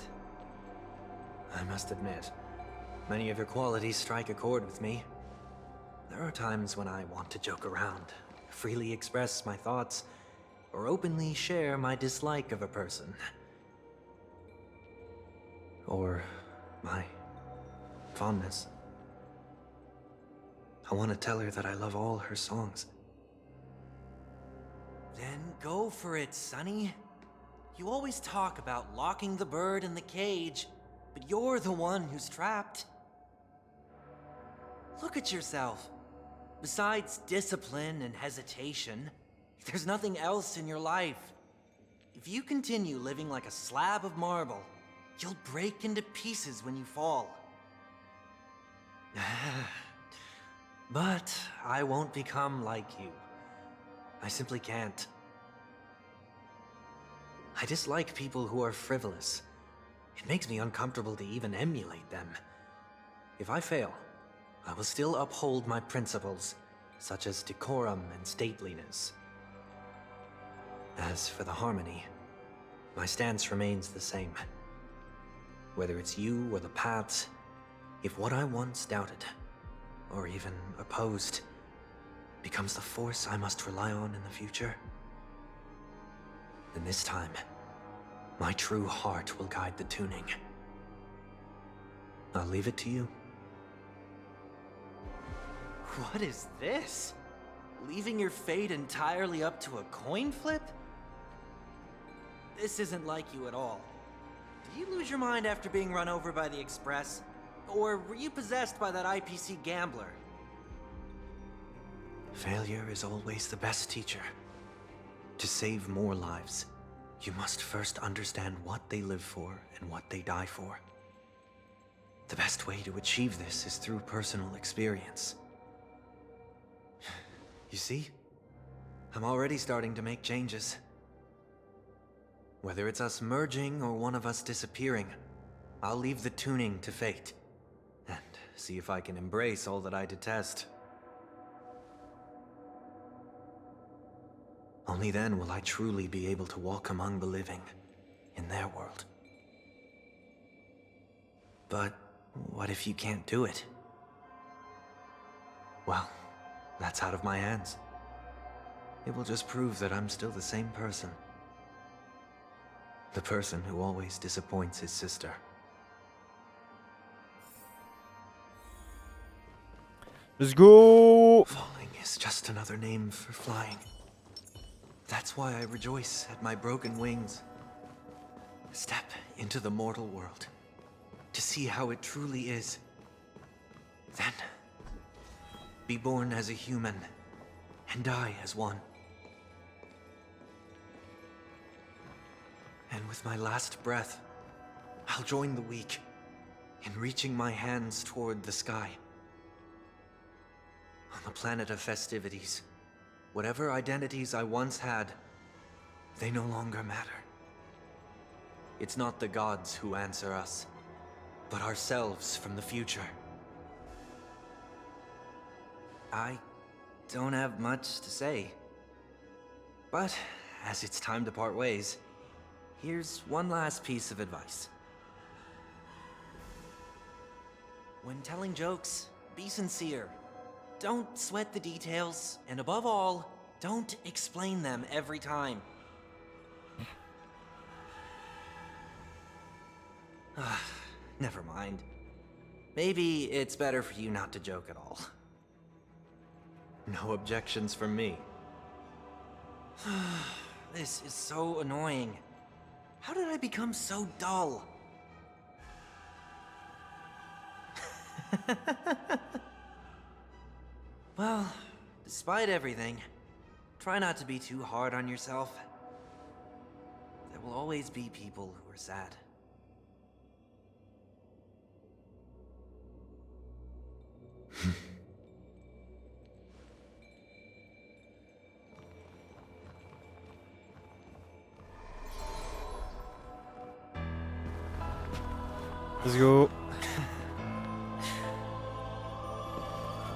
I must admit, many of your qualities strike a chord with me. There are times when I want to joke around, freely express my thoughts, or openly share my dislike of a person. Or my fondness. I want to tell her that I love all her songs. Then go for it, Sonny. You always talk about locking the bird in the cage, but you're the one who's trapped. Look at yourself. Besides discipline and hesitation, there's nothing else in your life. If you continue living like a slab of marble, you'll break into pieces when you fall. But I won't become like you. I simply can't. I dislike people who are frivolous. It makes me uncomfortable to even emulate them. If I fail, I will still uphold my principles, such as decorum and stateliness. As for the harmony, my stance remains the same. Whether it's you or the paths, if what I once doubted, or even opposed, becomes the force I must rely on in the future, then this time, my true heart will guide the tuning. I'll leave it to you. What is this? Leaving your fate entirely up to a coin flip? This isn't like you at all. Did you lose your mind after being run over by the Express? Or were you possessed by that IPC gambler? Failure is always the best teacher. To save more lives, you must first understand what they live for and what they die for. The best way to achieve this is through personal experience. You see? I'm already starting to make changes. Whether it's us merging or one of us disappearing, I'll leave the tuning to fate, and see if I can embrace all that I detest. Only then will I truly be able to walk among the living, in their world. But what if you can't do it? Well, that's out of my hands. It will just prove that I'm still the same person. The person who always disappoints his sister. Let's go! Falling is just another name for flying. That's why I rejoice at my broken wings. Step into the mortal world to see how it truly is. Then, be born as a human and die as one. And with my last breath, I'll join the weak in reaching my hands toward the sky. On the planet of festivities, whatever identities I once had, they no longer matter. It's not the gods who answer us, but ourselves from the future. I don't have much to say, but as it's time to part ways, here's one last piece of advice. When telling jokes, be sincere. Don't sweat the details, and above all, don't explain them every time. Never mind. Maybe it's better for you not to joke at all. No objections from me. This is so annoying. How did I become so dull? Well, despite everything, try not to be too hard on yourself. There will always be people who are sad. Let's go.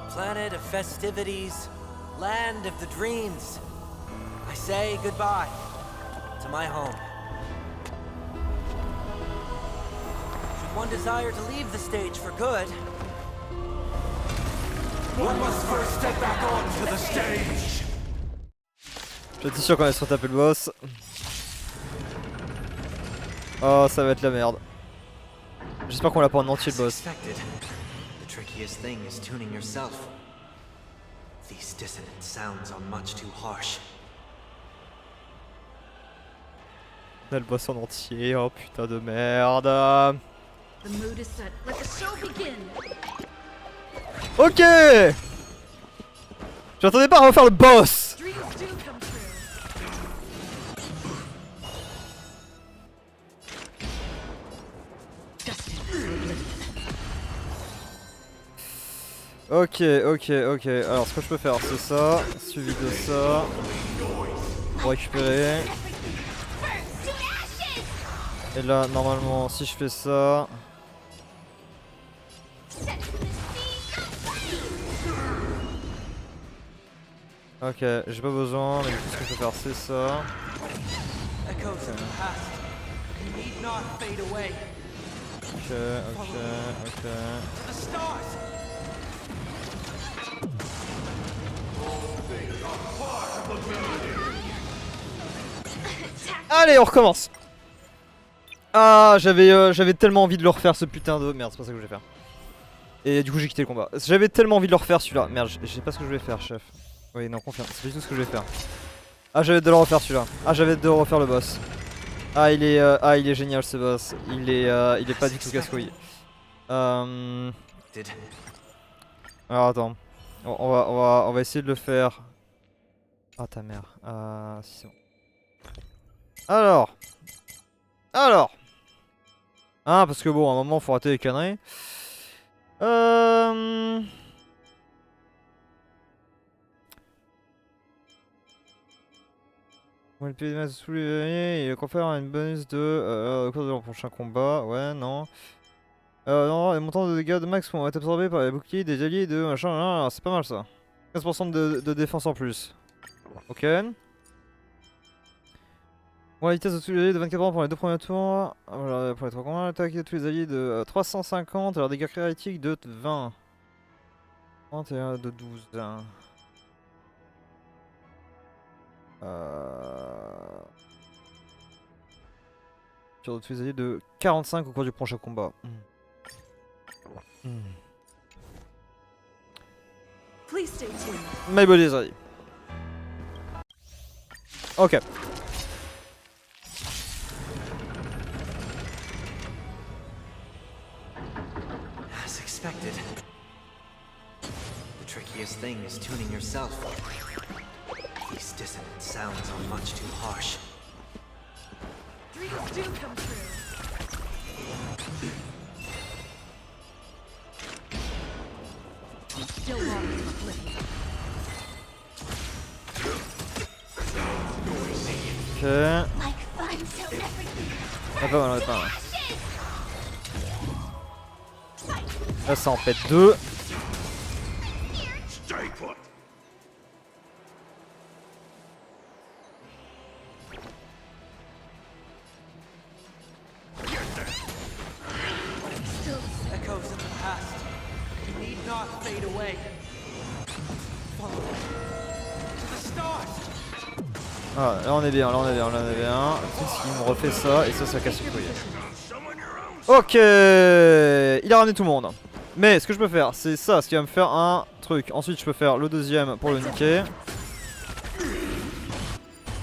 Planet of festivities, land of the dreams. I say goodbye to my home. Should one desire to leave the stage for good, one must first step back onto the stage. J'étais sûr qu'on allait se retaper le boss. Oh, ça va être la merde. J'espère qu'on l'a pas en entier le boss. The trickiest thing is tuning yourself. These dissonant sounds are much too harsh. On a le boss en entier, oh putain de merde. The mood is set. Let the show begin. Ok. J'attendais pas à refaire le boss. Dreams do come true. Ok, ok. Alors ce que je peux faire c'est ça, suivi de ça. Pour récupérer. Et là normalement si je fais ça. Ok, j'ai pas besoin, mais tout ce que je peux faire c'est ça. Ok. Allez, on recommence. Ah, j'avais tellement envie de le refaire ce putain de... Merde, c'est pas ça que je vais faire. Et du coup j'ai quitté le combat. J'avais tellement envie de le refaire celui-là. Merde, je sais pas ce que je vais faire, chef. Oui, non, confirme, c'est pas du tout ce que je vais faire. Ah, j'avais de le refaire celui-là. Ah, j'avais de refaire le boss. Ah, il est génial ce boss. Il est pas du tout casse-couille. Alors attends. On va essayer de le faire. Ah ta mère. Si c'est bon. Alors. Ah, parce que bon, à un moment faut rater les conneries. On va le payer des masses sous les alliés, il confère une bonus de au cours de leur prochain combat. Ouais, non. Non, les montants de dégâts de max vont être absorbés par les boucliers des alliés de machin. C'est pas mal ça. 15% de défense en plus. Ok. Bon, la vitesse de tous les alliés de 24% pour les 2 premiers tours. Voilà, pour les 3 combats, l'attaque de tous les alliés de 350. Alors, dégâts critiques de 20. 31 de 12. Sur de tous les alliés de 45 au cours du prochain combat. Please stay tuned. My body is ready. Ok. As expected. The trickiest thing is tuning yourself. These dissonant sounds are much too harsh. Dreams do come true. Still wrong in oblivion. Ok. Ah, pas mal, pas mal. Là ça en pète 2. Ah, là on est bien. Qu'est-ce qui me refait ça et ça casse le couille. Ok, il a ramené tout le monde. Mais ce que je peux faire, c'est ça, ce qui va me faire un truc. Ensuite, je peux faire le deuxième pour le niquer.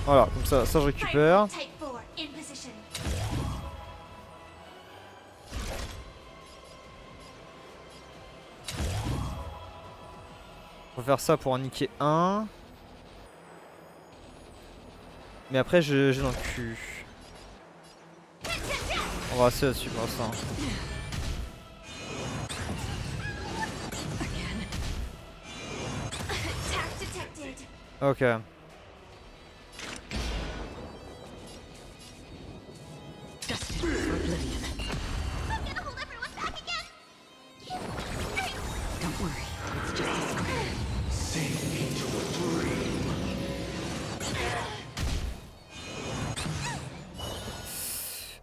Voilà, comme ça je récupère. On va faire ça pour en niquer un. Mais après j'ai dans le cul. On va rester là-dessus pour l'instant. Ok.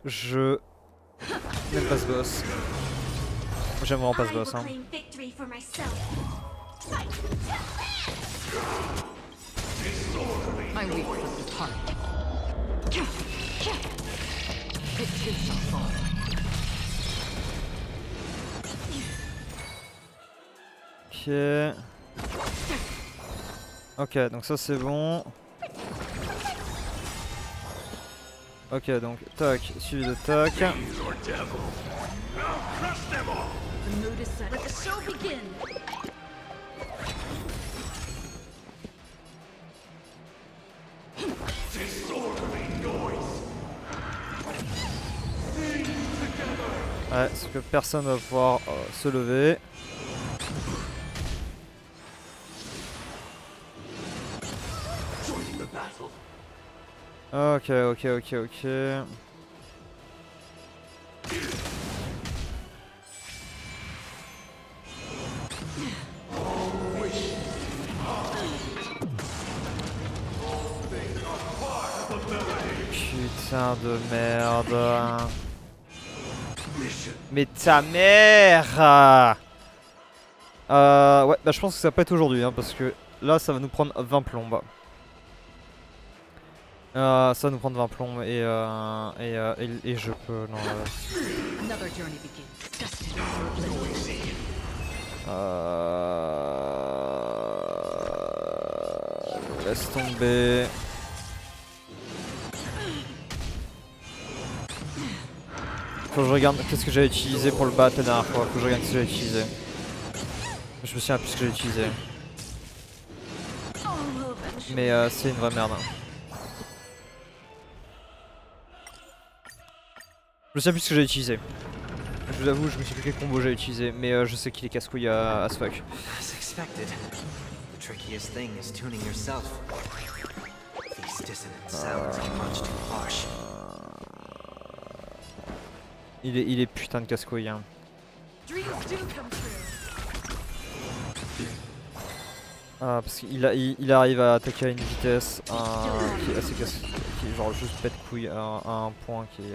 Je n'aime pas ce boss. J'aime vraiment pas ce boss. Hein. My weak foot heart. It too shall fall. Ok. Ok, donc ça c'est bon. Ok, donc tac, suivi de tac. Ouais, parce que personne va pouvoir se lever. Ok, ok, ok, ok. Putain de merde. Mais ta mère. Ouais, bah je pense que ça va pas être aujourd'hui, hein, parce que là ça va nous prendre 20 plombes. Ça va nous prendre 20 plombs et je peux... Non, laisse tomber. Faut que je regarde qu'est-ce que j'avais utilisé pour le battre la dernière fois. Faut que je regarde ce que j'avais utilisé. Je me souviens plus ce que j'ai utilisé. Mais c'est une vraie merde. Je me souviens plus ce que j'ai utilisé. Je vous avoue, je me souviens plus quel combo j'ai utilisé, mais je sais qu'il est casse-couille à ce fuck. As expected, the trickiest thing is tuning yourself. These dissonant sounds are much too harsh. Il est putain de casse-couille. Hein. Parce qu'il arrive à attaquer à une vitesse qui est assez casse, qui est genre juste pète couille à un point qui est.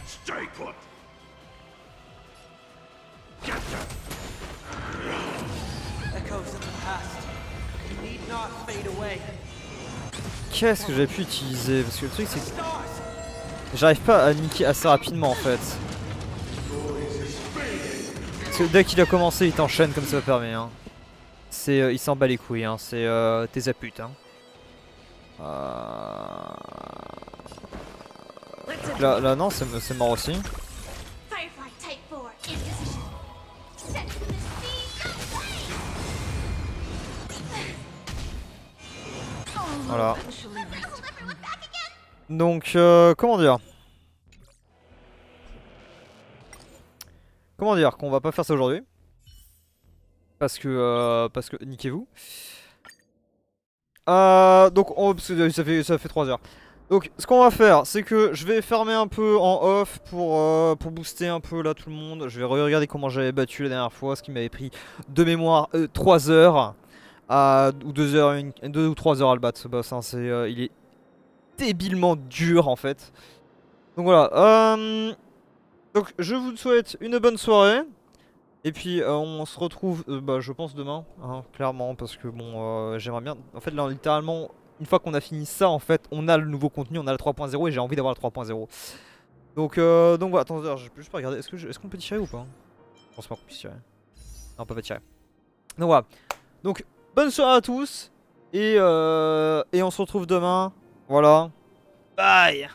Stay put. Qu'est-ce que j'ai pu utiliser? Parce que le truc c'est que j'arrive pas à niquer assez rapidement en fait. Parce que dès qu'il a commencé il t'enchaîne comme ça permet. Hein. Il s'en bat les couilles, hein. C'est tes aputes. Hein. Là non, c'est mort aussi. Voilà. Donc, comment dire? Comment dire qu'on va pas faire ça aujourd'hui? Parce que niquez-vous. Donc, parce que ça fait 3 heures. Donc, ce qu'on va faire, c'est que je vais fermer un peu en off pour booster un peu là tout le monde. Je vais regarder comment j'avais battu la dernière fois, ce qui m'avait pris de mémoire 3 heures. Ou 2 heures, 2 ou 3 heures à le battre ce boss. Hein. Il est débilement dur en fait. Donc voilà. Donc je vous souhaite une bonne soirée. Et puis on se retrouve, bah, je pense demain, hein, clairement, parce que bon, j'aimerais bien. En fait, là, littéralement, une fois qu'on a fini ça, en fait, on a le nouveau contenu, on a le 3.0 et j'ai envie d'avoir le 3.0. Donc voilà, attends, je peux juste pas regarder. Est-ce qu'on peut tirer ou pas? Je pense pas qu'on puisse tirer. Non, on peut pas tirer. Donc voilà. Donc, bonne soirée à tous. Et on se retrouve demain. Voilà. Bye.